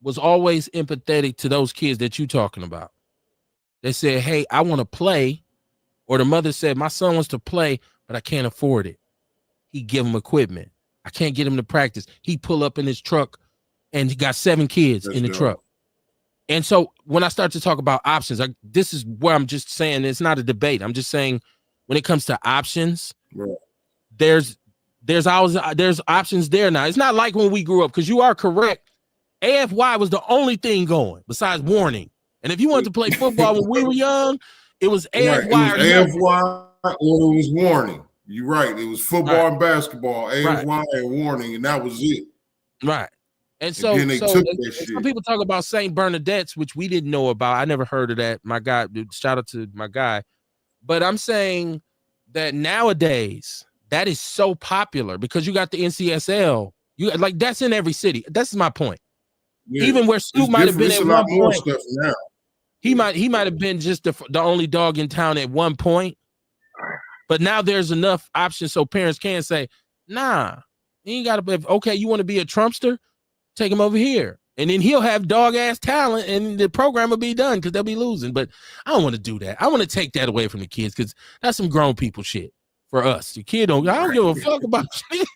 was always empathetic to those kids that you're talking about. They said, hey, I want to play. Or the mother said, my son wants to play, but I can't afford it. He give him equipment. I can't get him to practice. He pull up in his truck and he got 7 kids in the truck. And so when I start to talk about options, this is where I'm just saying it's not a debate. I'm just saying when it comes to options, there's options there now. It's not like when we grew up, because you are correct. AFY was the only thing going besides warning. And if you wanted to play football when we were young, it was AFY. Right. It was AFY or it was warning. You're right. It was football and basketball, AFY and warning, and that was it. Right. And so some people talk about St. Bernadette's, which we didn't know about. I never heard of that. My guy, shout out to my guy. But I'm saying that nowadays that is so popular because you got the NCSL. You like that's in every city. That's my point. Yeah. Even where Snoop might have been at one point, stuff now. He might have been just the only dog in town at one point. But now there's enough options so parents can say, nah, you ain't got to. Okay, you want to be a Trumpster? Take him over here. And then he'll have dog ass talent and the program will be done because they'll be losing. But I don't want to do that. I want to take that away from the kids because that's some grown people shit for us. The kid I don't give a fuck about shit.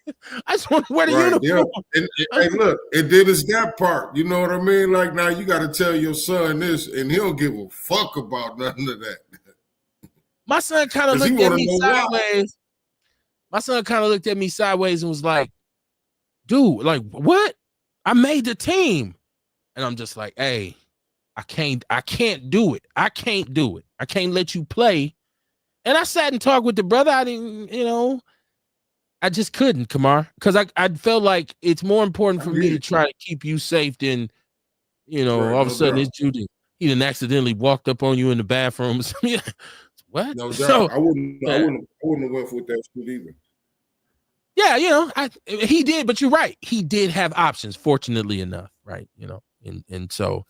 I just want to wear the uniform. Yeah. Hey, look, it did his that part. You know what I mean? Like now you got to tell your son this and he'll give a fuck about nothing of that. My son kind of looked at me sideways. My son kind of looked at me sideways and was like, dude, like, what? I made the team. And I'm just like, hey, I can't do it. I can't do it. I can't let you play. And I sat and talked with the brother. I didn't, I just couldn't, Kamar, because I felt like it's more important for me to try to keep you safe than, all of a sudden it's Judy. He done accidentally walked up on you in the bathroom. What? No doubt. I wouldn't have went with that shit either. Yeah, you know, he did, but you're right. He did have options, fortunately enough, right? You know, and so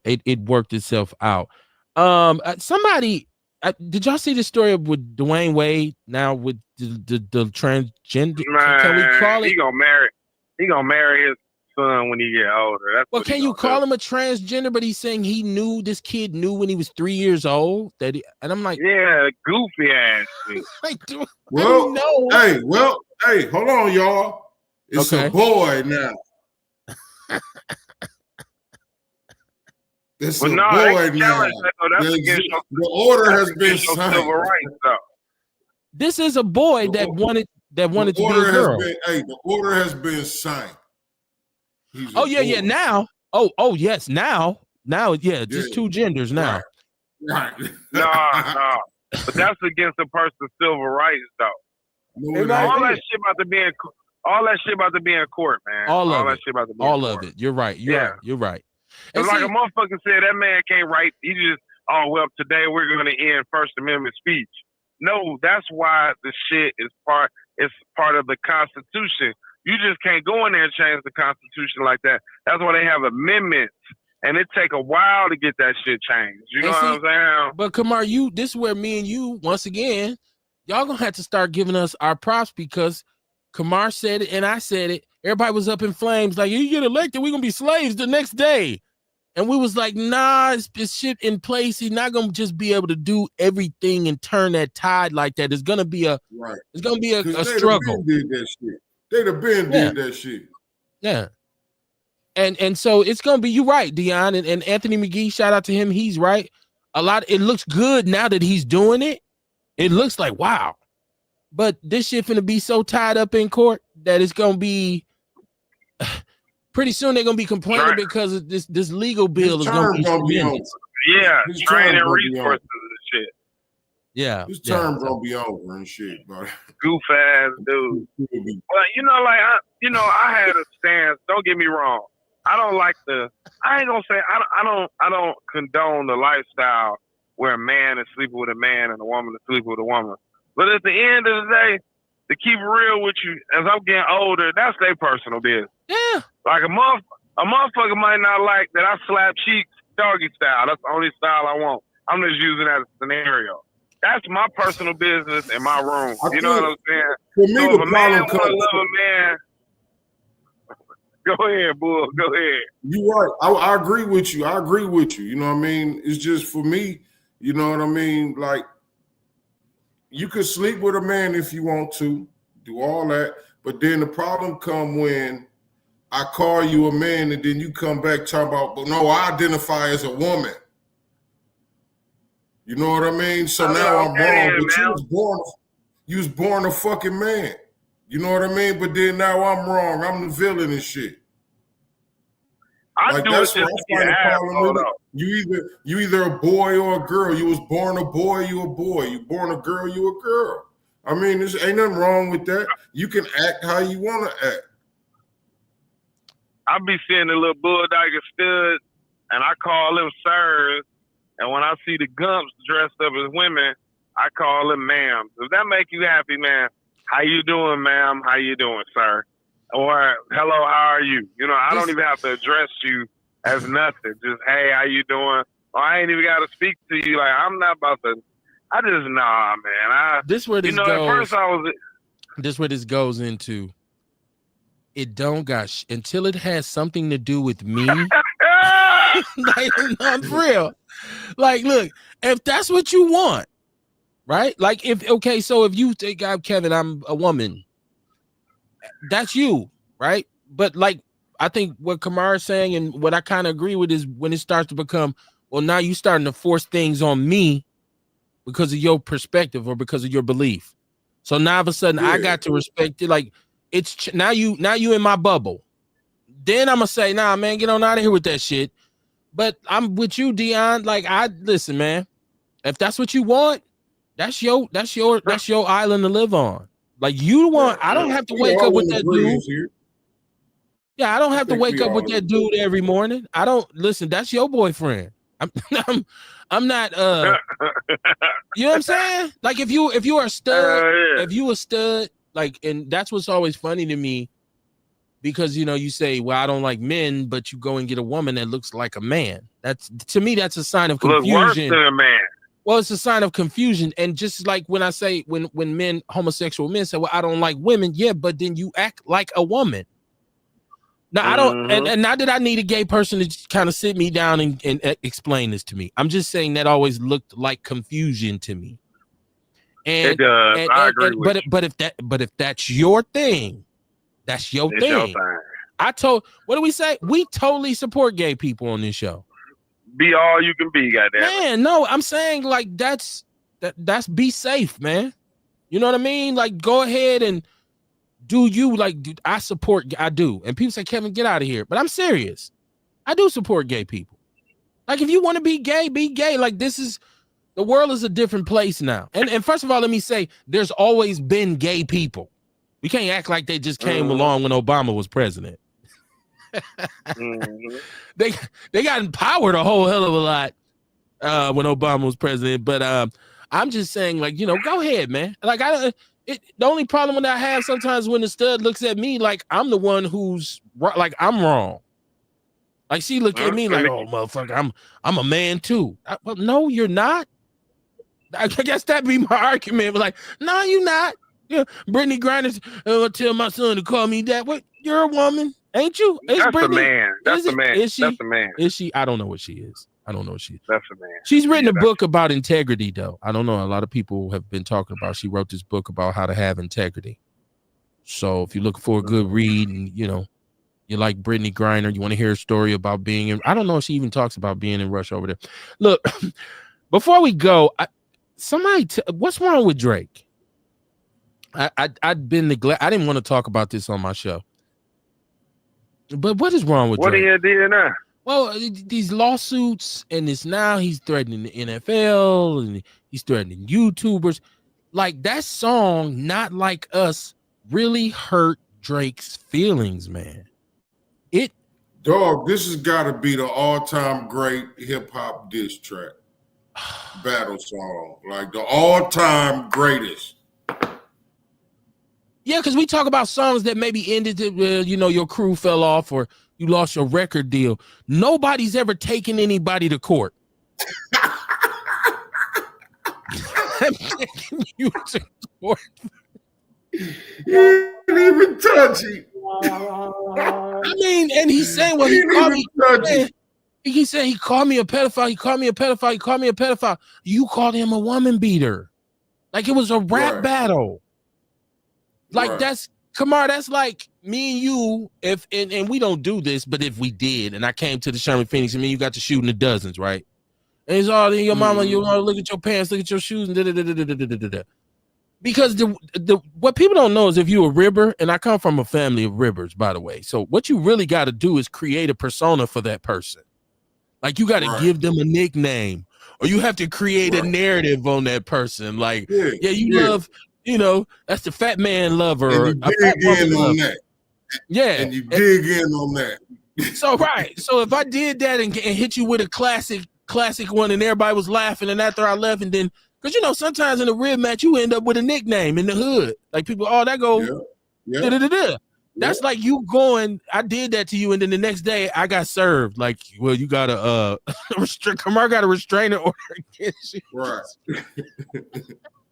it worked itself out. Somebody did y'all see the story with Dwayne Wade now with the transgender? Can we Man, call it? he gonna marry his son when he get older. That's Well, what he can you gonna call do. him a transgender? But he's saying this kid knew when he was 3 years old and I'm like, Yeah, goofy ass shit. like, dude, Well, I didn't know. hey, hold on, y'all. It's Okay. a boy now. It's But a no, boy they now. challenge that, though. That's against your, The order has been against your signed. civil rights, though. This is a boy that wanted to be a girl. The order has been signed. Oh yeah. Now, yes, now, yeah, just two genders now. Right. No. But that's against the person's civil rights, though. No, all that shit about to be in court, man. All that shit about to be all in of court. it. You're right. You're right. It's like a motherfucker said that man can't write. He just, today we're going to end First Amendment speech. No, that's why the shit is part of the Constitution. You just can't go in there and change the Constitution like that. That's why they have amendments, and it take a while to get that shit changed. You know what I'm saying? But Kamar, this is where me and you, once again, y'all gonna have to start giving us our props because Kamar said it and I said it. Everybody was up in flames, like, you get elected, we're gonna be slaves the next day. And we was like, nah, it's shit in place. He's not gonna just be able to do everything and turn that tide like that. It's gonna be a struggle. They'd have been did that shit. Yeah. And so it's gonna be, you're right, Dion, and Anthony McGee, shout out to him. He's right. It looks good now that he's doing it. It looks like wow. But this shit finna be so tied up in court that it's gonna be pretty soon they're gonna be complaining because of this legal bill is gonna be tremendous. Yeah, training resources and shit. Yeah. His term gonna be over and shit, bro. Goof ass dude. Well, I had a stance. Don't get me wrong. I ain't gonna say I don't condone the lifestyle where a man is sleeping with a man and a woman is sleeping with a woman. But at the end of the day, to keep it real with you, as I'm getting older, that's their personal business. Yeah. Like a motherfucker might not like that I slap cheeks doggy style. That's the only style I want. I'm just using that as a scenario. That's my personal business in my room. You know what I'm saying? For me, so if a man want to love a man, go ahead, bull. Go ahead. You're right. I agree with you. You know what I mean? It's just for me, you know what I mean? Like, you could sleep with a man if you want to, do all that. But then the problem come when I call you a man and then you come back talking about, but no, I identify as a woman. You know what I mean? So now I'm wrong, but you was born a fucking man. You know what I mean? But then now I'm wrong. I'm the villain and shit. That's what I find the problem with it. You either a boy or a girl. You was born a boy, you a boy. You born a girl, you a girl. I mean, there's ain't nothing wrong with that. You can act how you want to act. I be seeing the little bulldog stud, and I call them sirs. And when I see the Gumps dressed up as women, I call them ma'am. Does that make you happy, man? How you doing, ma'am? How you doing, sir? Or hello, how are you? You know, I don't even have to address you as nothing. Just, hey, how you doing? Or I ain't even got to speak to you. Like, I'm not about to. I just man. This where this goes. At first I was. This where this goes into. It don't got until it has something to do with me. Like, I'm real. Like, look, if that's what you want, right? Like, so if you think I'm Kevin, I'm a woman. That's you, right? But like, I think what Kamar is saying and what I kind of agree with is when it starts to become, well, now you starting to force things on me because of your perspective or because of your belief. So now all of a sudden I got to respect it. Like, it's now you in my bubble. Then I'm gonna say, nah, man, get on out of here with that shit. But I'm with you, Dion. Like, listen, man. If that's what you want, that's your island to live on. Like, you want, I don't have to wake up with that dude. Yeah, I don't have to wake up with that dude every morning. I don't listen. That's your boyfriend. I'm not. You know what I'm saying? Like, if you are a stud, if you a stud, like, and that's what's always funny to me, because you say, well, I don't like men, but you go and get a woman that looks like a man. That's, to me, that's a sign of confusion. Look worse than a man. Well, it's a sign of confusion. And just like when I say, when men, homosexual men say, well, I don't like women, yeah, but then you act like a woman. Now, I don't, and not that I need a gay person to kind of sit me down and explain this to me. I'm just saying that always looked like confusion to me. And, it does. I agree with you. But if that's your thing, that's your thing. Your thing. What do we say? We totally support gay people on this show. Be all you can be, goddamn. Man, no, I'm saying like that's be safe, man. You know what I mean? Like, go ahead and do you. Like, I do. And people say, Kevin, get out of here. But I'm serious. I do support gay people. Like, if you want to be gay, be gay. Like, the world is a different place now. And first of all, let me say, there's always been gay people. We can't act like they just came along when Obama was president. They got empowered a whole hell of a lot when Obama was president. But I'm just saying, like, go ahead, man. Like, the only problem that I have sometimes when the stud looks at me like I'm the one who's like I'm wrong. Like, she look at me like, oh, motherfucker, I'm a man too. Well, no, you're not. I guess that'd be my argument. But like, no, you're not. Yeah, Brittany Griner tell my son to call me that. What? You're a woman, ain't you? That's Brittany. the man. That's the man. Is she? That's the man. Is she? I don't know what she is. That's the man. She's written a book about integrity, though. I don't know. A lot of people have been talking about. She wrote this book about how to have integrity. So if you're looking for a good read, and you like Brittany Griner, you want to hear a story about being in. I don't know if she even talks about being in Rush over there. Look, before we go, what's wrong with Drake? I'd been neglected. I didn't want to talk about this on my show. But what is wrong with Drake? What are you doing now? Well, these lawsuits, and now he's threatening the NFL, and he's threatening YouTubers. Like, that song, Not Like Us, really hurt Drake's feelings, man. Dog, this has got to be the all-time great hip-hop diss track. Battle song. Like, the all-time greatest. Yeah, because we talk about songs that maybe ended where, your crew fell off or you lost your record deal. Nobody's ever taken anybody to court. I'm taking you to court. You didn't even touch it. I mean, and he's saying, well, he said he called me a pedophile. He called me a pedophile. He called me a pedophile. You called him a woman beater. Like, it was a rap battle. Like, that's Kamar, that's like me and you, and we don't do this, but if we did, and I came to the Sherman Phoenix, and you got to shooting the dozens, right? And it's all in your mama, you look at your pants, look at your shoes, and because what people don't know is if you're a ribber, and I come from a family of ribbers, by the way. So what you really got to do is create a persona for that person. Like, you got to give them a nickname, or you have to create a narrative on that person. Like, love. That's the fat man lover. And you dig in on that. Yeah. And you dig in on that. So, right. So if I did that and hit you with a classic one, and everybody was laughing, and after I left, and then, because, sometimes in a rib match, you end up with a nickname in the hood. Like, people, that goes, That's like you going, I did that to you, and then the next day I got served. Like, well, you got a Kamar got a restraining order against you. Right.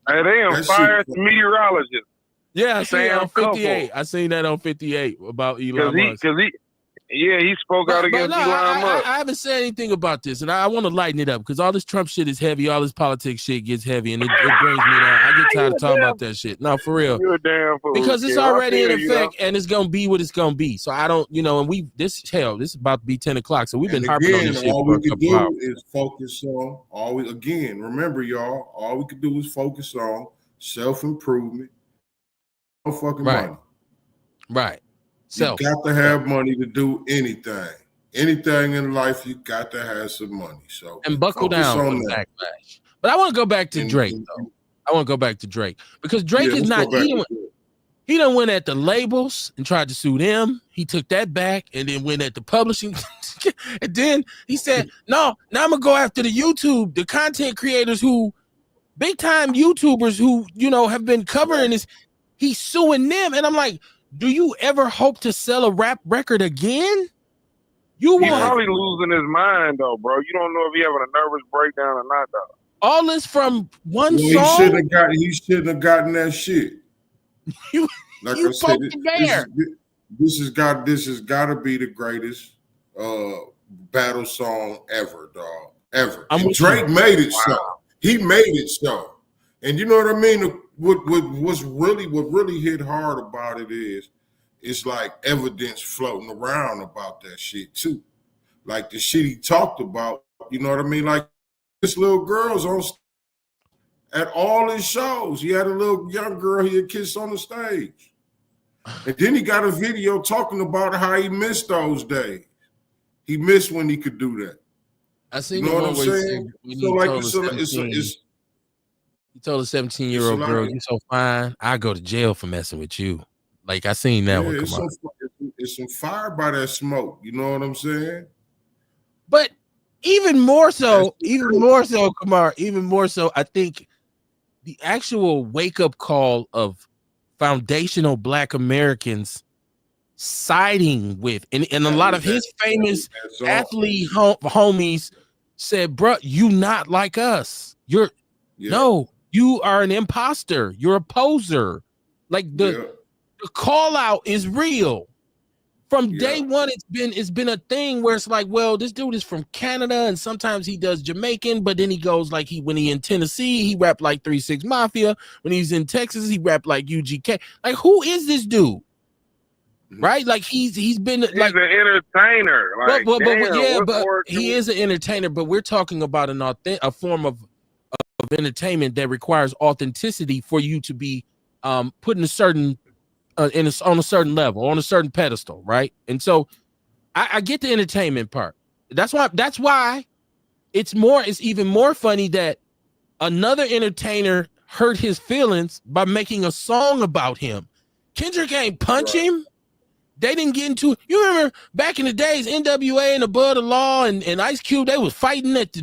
Hey, they on fire meteorologist. Yeah, I seen that on 58. I seen that on 58 about Elon Musk. He spoke out against Elon Musk. I haven't said anything about this, and I want to lighten it up because all this Trump shit is heavy. All this politics shit gets heavy, and it brings me down. I get tired of talking about that shit. No, for real. You're a damn fool. Because it's already in effect, and it's gonna be what it's gonna be. So I don't, and this is about to be 10 o'clock. So we've been harping on this shit all for we a couple hours. is focus on remember, y'all, all we could do is focus on self-improvement. No fucking money. Right. You got to have money to do anything. Anything in life, you got to have some money. So and buckle down on that. Backlash. But I want to go back to Drake, though. I want to go back to Drake because Drake is not. He done went at the labels and tried to sue them. He took that back and then went at the publishing. And then he said, "No, now I'm gonna go after the YouTube, the content creators who, big time YouTubers who have been covering this." He's suing them, and I'm like, do you ever hope to sell a rap record again? You He's want probably losing his mind though, bro. You don't know if he having a nervous breakdown or not though. all this from one Well, song? he shouldn't have gotten that shit. You Like you I said, poked the bear. this has got to be the greatest battle song ever, dog. Ever. And Drake made it so. He made it so. And you know what I mean? What really hit hard about it is it's like evidence floating around about that shit too. Like the shit he talked about, you know what I mean? Like this little girl's on at all his shows. He had a little young girl he had kissed on the stage. And then he got a video talking about how he missed those days. He missed when he could do that. I seen you know what I'm saying? He told a 17-year-old girl, "You so fine, I go to jail for messing with you." Like I seen that one come out. It's some fire by that smoke. You know what I'm saying? But even more so, Kamar, I think the actual wake-up call of foundational Black Americans siding with, and a lot of his famous athlete homies said, "Bro, you not like us. No, you are an imposter. You're a poser." Like the call out is real. From day one, it's been a thing where it's like, well, this dude is from Canada, and sometimes he does Jamaican, but then he goes like when he in Tennessee, he rap like 3 6 Mafia. When he's in Texas, he rap like UGK. Like, who is this dude? Right? Like he's been he's like an entertainer. Like, but he is an entertainer. But we're talking about a form of entertainment that requires authenticity for you to be put in a certain on a certain level, on a certain pedestal, right? And so I get the entertainment part. That's why it's even more funny that another entertainer hurt his feelings by making a song about him. Kendrick ain't punch him. They didn't get into it. You remember back in the days, NWA and Above the Law and Ice Cube, they was fighting at the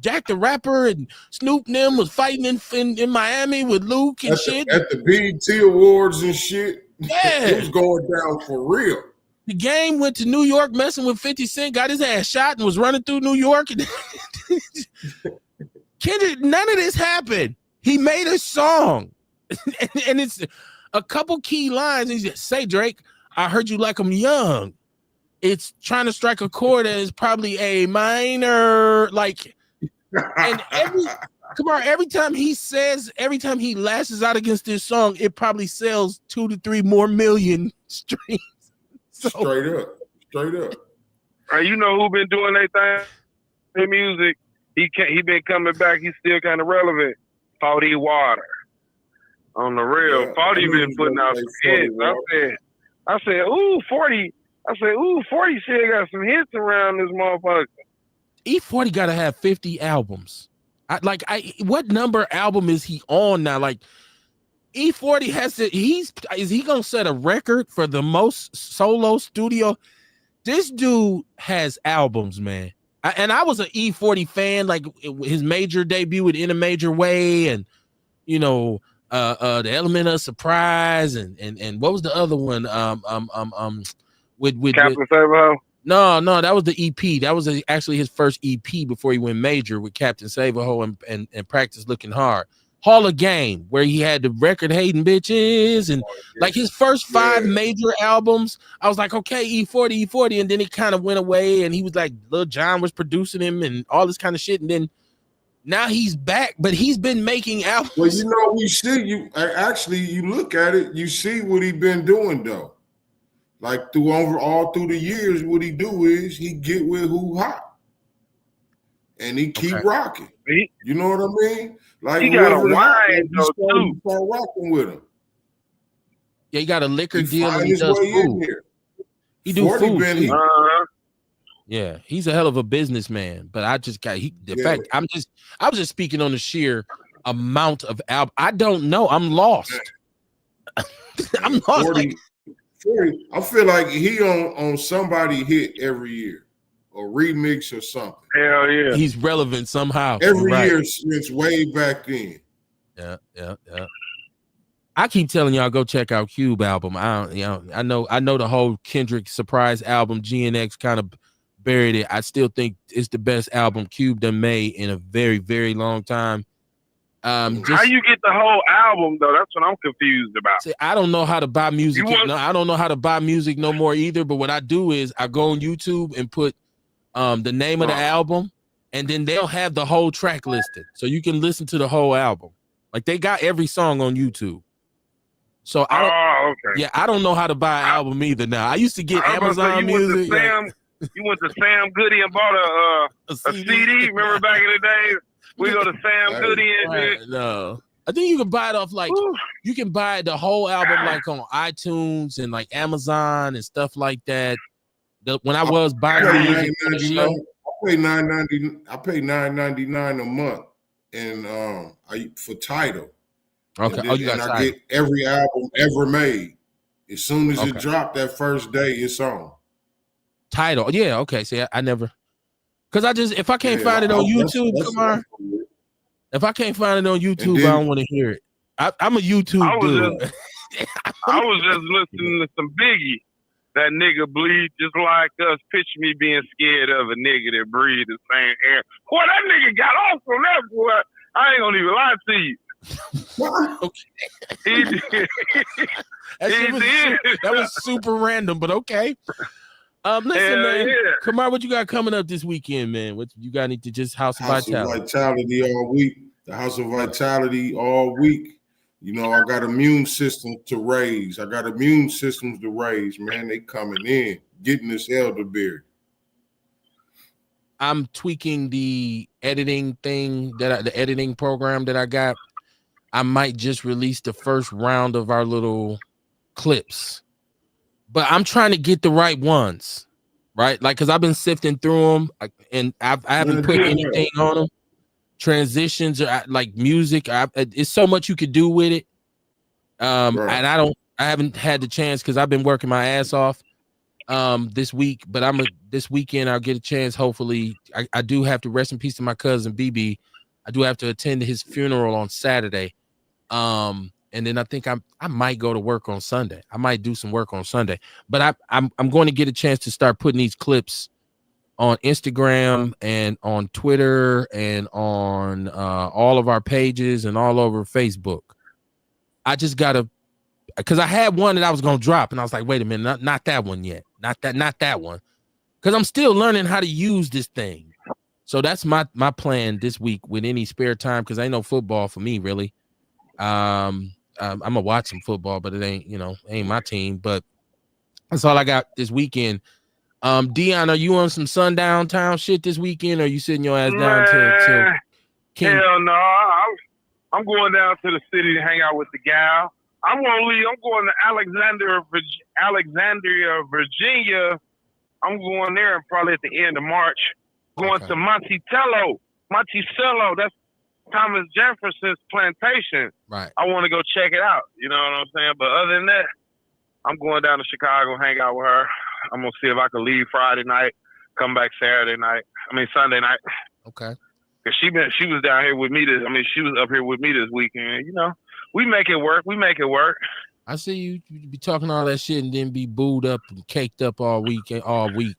Jack the Rapper, and Snoop and them was fighting in Miami with Luke and shit. At the BET Awards and shit. Yeah. It was going down for real. The Game went to New York messing with 50 Cent, got his ass shot and was running through New York. Kendrick, none of this happened. He made a song. and it's a couple key lines. He said, "Say, Drake, I heard you like I'm young." It's trying to strike a chord that is probably a minor, like, and every time he lashes out against this song, it probably sells 2 to 3 more million streams. So, straight up. You know who been doing their thing in music? He been coming back. He's still kind of relevant. 40 Water. On the real, 40 been putting out some hits. I said, ooh, 40. I said, ooh, 40 still got some hits around this motherfucker. E40 got to have 50 albums. What number album is he on now? Like, E40 has to, is he going to set a record for the most solo studio? This dude has albums, man. I was an E40 fan, like his major debut with In a Major Way, and, you know, the Element of Surprise, and what was the other one? With Captain Savo? No, that was the EP. That was actually his first EP before he went major with Captain Savo and Practice Looking Hard. Hall of Game, where he had the record hating bitches, and like his first 5 major albums, I was like, okay, E40, and then he kind of went away, and he was like, Lil Jon was producing him and all this kind of shit, and then now he's back, but he's been making albums. Well, you know, you look at it, you see what he been doing though. Like all through the years, what he do is he get with who hot, and he keep rocking. You know what I mean? Like he got a wine though too. Start rocking with him. Yeah, he got a liquor deal and he does food. He do food. Yeah, he's a hell of a businessman. But I just got I was just speaking on the sheer amount of album. I don't know. I'm lost. I'm lost. 40, I feel like he on somebody hit every year. Or remix or something. Hell yeah. He's relevant somehow. Every year since way back then. Yeah. I keep telling y'all go check out Cube album. I know the whole Kendrick surprise album GNX kind of buried it. I still think it's the best album Cube done made in a very, very long time. How you get the whole album though? That's what I'm confused about. See, I don't know how to buy music. I don't know how to buy music no more either. But what I do is I go on YouTube and put the name of the album, and then they'll have the whole track listed, so you can listen to the whole album. Like they got every song on YouTube. So I don't know how to buy an album either. Now I used to get Amazon Music. You went to Sam Goody and bought a CD. Remember back in the day? We go to Sam Goody and no. I think you can buy it off you can buy the whole album like on iTunes and like Amazon and stuff like that. When I was buying music, I pay $9.99 a month and for Tidal. Okay. And I get every album ever made. As soon as it dropped that first day, it's on. Tidal. Yeah, okay. See, I never, because if I can't find it on YouTube, if I can't find it on YouTube, I don't want to hear it. I'm a YouTube dude. I was just listening to some Biggie. That nigga bleed just like us. Picture me being scared of a nigga that breathe the same air. Boy, that nigga got off from that, boy. I ain't gonna even lie to you. He did. That was super random, but okay. Listen, man. Yeah. Kamar, what you got coming up this weekend, man? What you got? Need to just House of Vitality all week. The House of Vitality all week. You know, I got immune system to raise. Man. They coming in, getting this elderberry. I'm tweaking the editing thing the editing program that I got. I might just release the first round of our little clips, but I'm trying to get the right ones, right? Like, cause I've been sifting through them, and I haven't put anything on them. Transitions or like music, it's so much you could do with it. And I haven't had the chance because I've been working my ass off this week, but this weekend I'll get a chance. Hopefully, I do have to rest in peace to my cousin BB. I do have to attend his funeral on Saturday. And then I think I might go to work on Sunday. I might do some work on Sunday, but I'm going to get a chance to start putting these clips on Instagram and on Twitter and on all of our pages and all over Facebook. I just gotta, because I had one that I was gonna drop, and I was like, wait a minute, not that one yet, not that one, because I'm still learning how to use this thing. So that's my plan this week with any spare time, because ain't no football for me really. I'm gonna watch some football, but it ain't my team. But that's all I got this weekend. Dion, are you on some sundown town shit this weekend, or are you sitting your ass down to King? Hell no, I'm going down to the city to hang out with the gal. I'm going to Alexandria, Virginia. I'm going there probably at the end of March. Going to Monticello. That's Thomas Jefferson's plantation. Right. I want to go check it out. You know what I'm saying? But other than that, I'm going down to Chicago, hang out with her. I'm going to see if I can leave Friday night, come back Sunday night. Okay. Cause she was down here with me she was up here with me this weekend. You know, we make it work. I see you be talking all that shit and then be booed up and caked up all week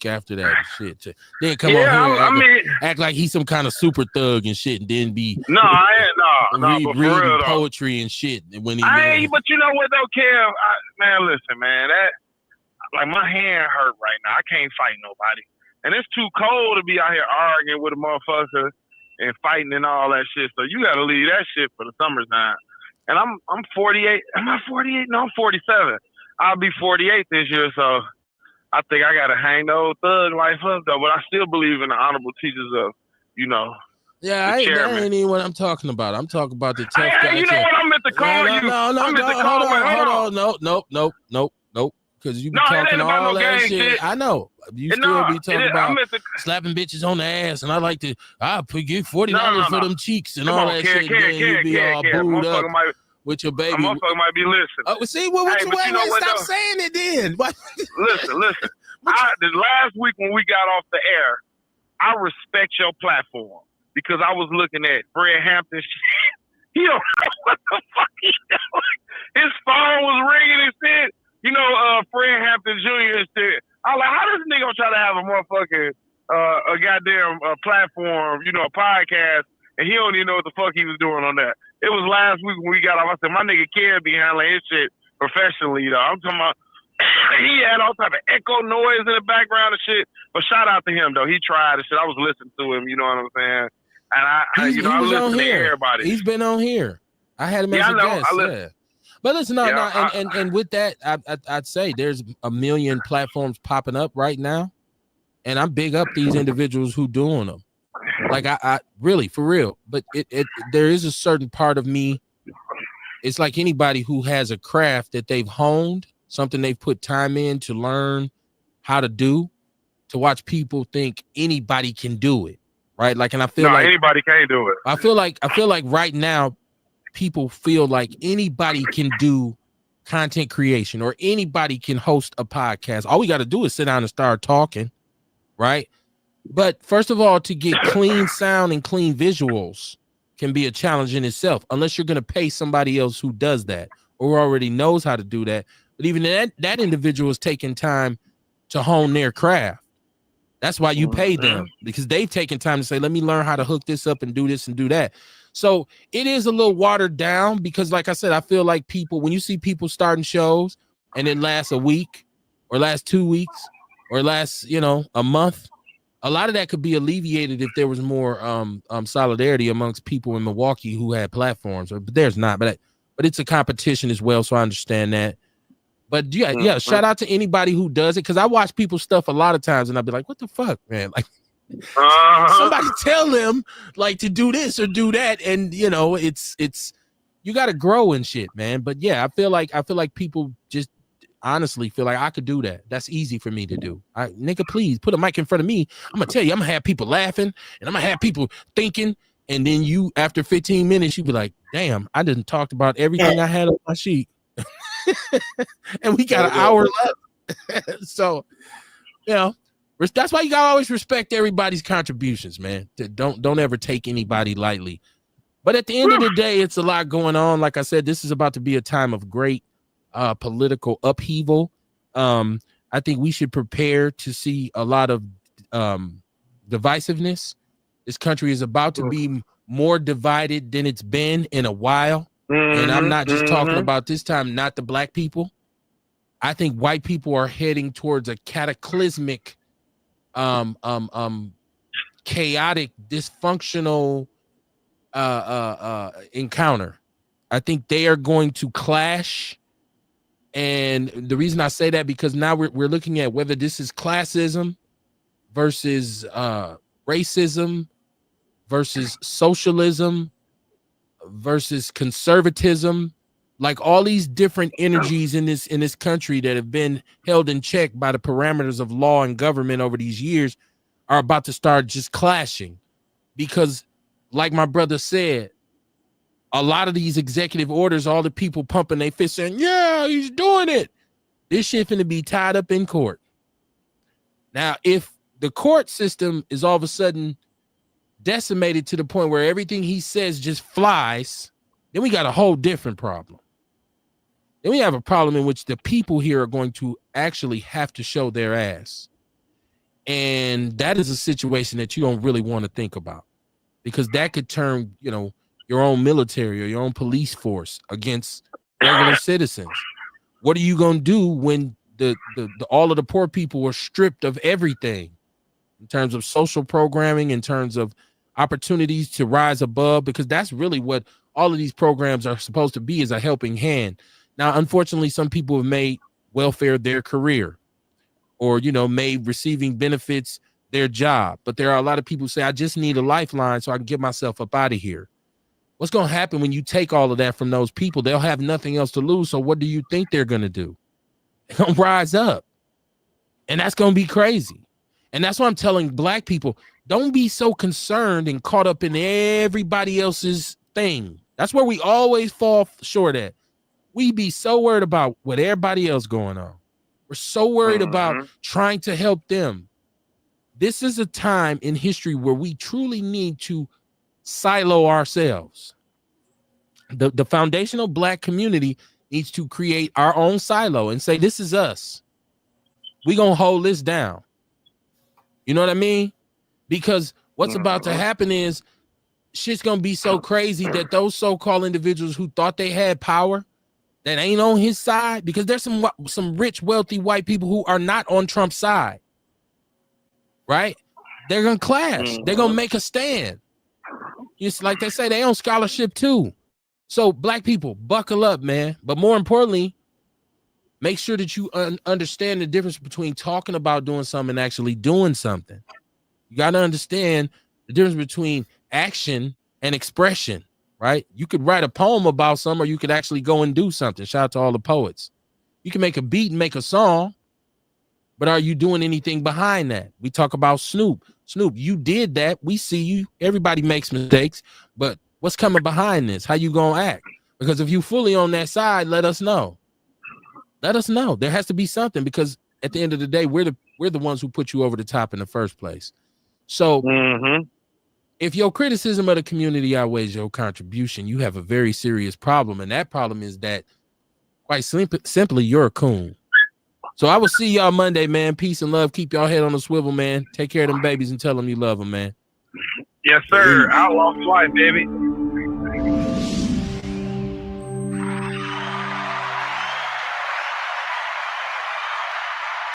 after that shit. Then come on here act like he's some kind of super thug and shit, and then be reading poetry and shit when he. But you know what though, Kev? Man, listen, man, that like my hand hurt right now. I can't fight nobody, and it's too cold to be out here arguing with a motherfucker and fighting and all that shit. So you got to leave that shit for the summertime. And I'm 48. Am I 48? No, I'm 47. I'll be 48 this year. So I think I got to hang the old thug life up, though. But I still believe in the honorable teachers of, Yeah, that ain't even what I'm talking about. I'm talking about the tough guy. You know what I meant to call you? No, hold on. Because you be talking all that shit. I know. You still be talking about slapping bitches on the ass, and I give $40 for them cheeks and all that shit. Then you be all booed up with your baby. A motherfucker might be listening. See, stop saying it then. Listen. The last week when we got off the air, I respect your platform because I was looking at Fred Hampton shit He don't know what the fuck he doing. His phone was ringing and shit. You know, Fred Hampton Jr. and shit. I was like, how does this nigga try to have a motherfucking a goddamn platform, you know, a podcast, and he don't even know what the fuck he was doing on that. It was last week when we got off. I said, my nigga can't be handling his shit professionally, though. I'm talking about he had all type of echo noise in the background and shit. But shout out to him, though. He tried and shit. I was listening to him, you know what I'm saying? And I listen to everybody. He's been on here. I had him as a guest. Yeah. But listen, and with that, I'd say there's a million platforms popping up right now, and I'm big up these individuals who doing them. Like I really, for real. But there is a certain part of me. It's like anybody who has a craft that they've honed, something they've put time in to learn how to do. To watch people think anybody can do it, right? Like, and I feel like anybody can't do it. I feel like right now, people feel like anybody can do content creation or anybody can host a podcast. All we got to do is sit down and start talking, right? But first of all, to get clean sound and clean visuals can be a challenge in itself, unless you're going to pay somebody else who does that or already knows how to do that. But even that individual is taking time to hone their craft. That's why you pay them, because they've taken time to say, let me learn how to hook this up and do this and do that. So it is a little watered down because, like I said, I feel like people, when you see people starting shows and it lasts a week or lasts 2 weeks or lasts, a month, a lot of that could be alleviated if there was more solidarity amongst people in Milwaukee who had platforms. But there's not. But it's a competition as well, so I understand that. But yeah, shout out to anybody who does it, because I watch people's stuff a lot of times and I'll be like, what the fuck, man? Like, somebody tell them like to do this or do that, and it's you got to grow and shit, man. But yeah, I feel like people just honestly feel like I could do that. That's easy for me to do. Nigga, please put a mic in front of me. I'm gonna tell you, I'm gonna have people laughing and I'm gonna have people thinking, and then you, after 15 minutes, you be like, damn, I didn't talk about everything I had on my sheet. And we got an hour left. So, that's why you gotta always respect everybody's contributions, man. Don't ever take anybody lightly. But at the end of the day, it's a lot going on. Like I said, this is about to be a time of great political upheaval. I think we should prepare to see a lot of divisiveness. This country is about to be more divided than it's been in a while. And I'm not just talking about this time, not the black people. I think white people are heading towards a cataclysmic, chaotic, dysfunctional encounter. I think they are going to clash. And the reason I say that, because now we're looking at whether this is classism versus racism versus socialism versus conservatism, like all these different energies in this country that have been held in check by the parameters of law and government over these years are about to start just clashing. Because like my brother said, a lot of these executive orders, all the people pumping their fists saying, yeah, he's doing it. This shit finna be tied up in court. Now, if the court system is all of a sudden decimated to the point where everything he says just flies, then we got a whole different problem. Then we have a problem in which the people here are going to actually have to show their ass. And that is a situation that you don't really want to think about, because that could turn, your own military or your own police force against regular citizens. What are you going to do when the all of the poor people are stripped of everything in terms of social programming, in terms of opportunities to rise above? Because that's really what all of these programs are supposed to be, is a helping hand. Now, unfortunately, some people have made welfare their career, or, made receiving benefits their job. But there are a lot of people who say, I just need a lifeline so I can get myself up out of here. What's going to happen when you take all of that from those people? They'll have nothing else to lose. So what do you think they're going to do? They're going to rise up. And that's going to be crazy. And that's why I'm telling black people, don't be so concerned and caught up in everybody else's thing. That's where we always fall short at. We be so worried about what everybody else going on. We're so worried about trying to help them. This is a time in history where we truly need to silo ourselves. The foundational black community needs to create our own silo and say, this is us. We gonna hold this down. You know what I mean? Because what's about to happen is shit's gonna be so crazy that those so-called individuals who thought they had power that ain't on his side, because there's some rich, wealthy white people who are not on Trump's side, right? They're gonna clash. They're gonna make a stand. It's like they say, they own scholarship too. So black people, buckle up, man. But more importantly, make sure that you understand the difference between talking about doing something and actually doing something. You got to understand the difference between action and expression, right? You could write a poem about something, or you could actually go and do something. Shout out to all the poets. You can make a beat and make a song, but are you doing anything behind that? We talk about Snoop. Snoop, you did that. We see you. Everybody makes mistakes, but what's coming behind this? How you gonna act? Because if you fully on that side, let us know. Let us know. There has to be something, because at the end of the day, we're the ones who put you over the top in the first place. So if your criticism of the community outweighs your contribution, you have a very serious problem. And that problem is that, quite simply, you're a coon. So I will see y'all Monday, man. Peace and love. Keep y'all head on the swivel, man. Take care of them babies and tell them you love them, man. Yes, sir. Outlaw flight, baby.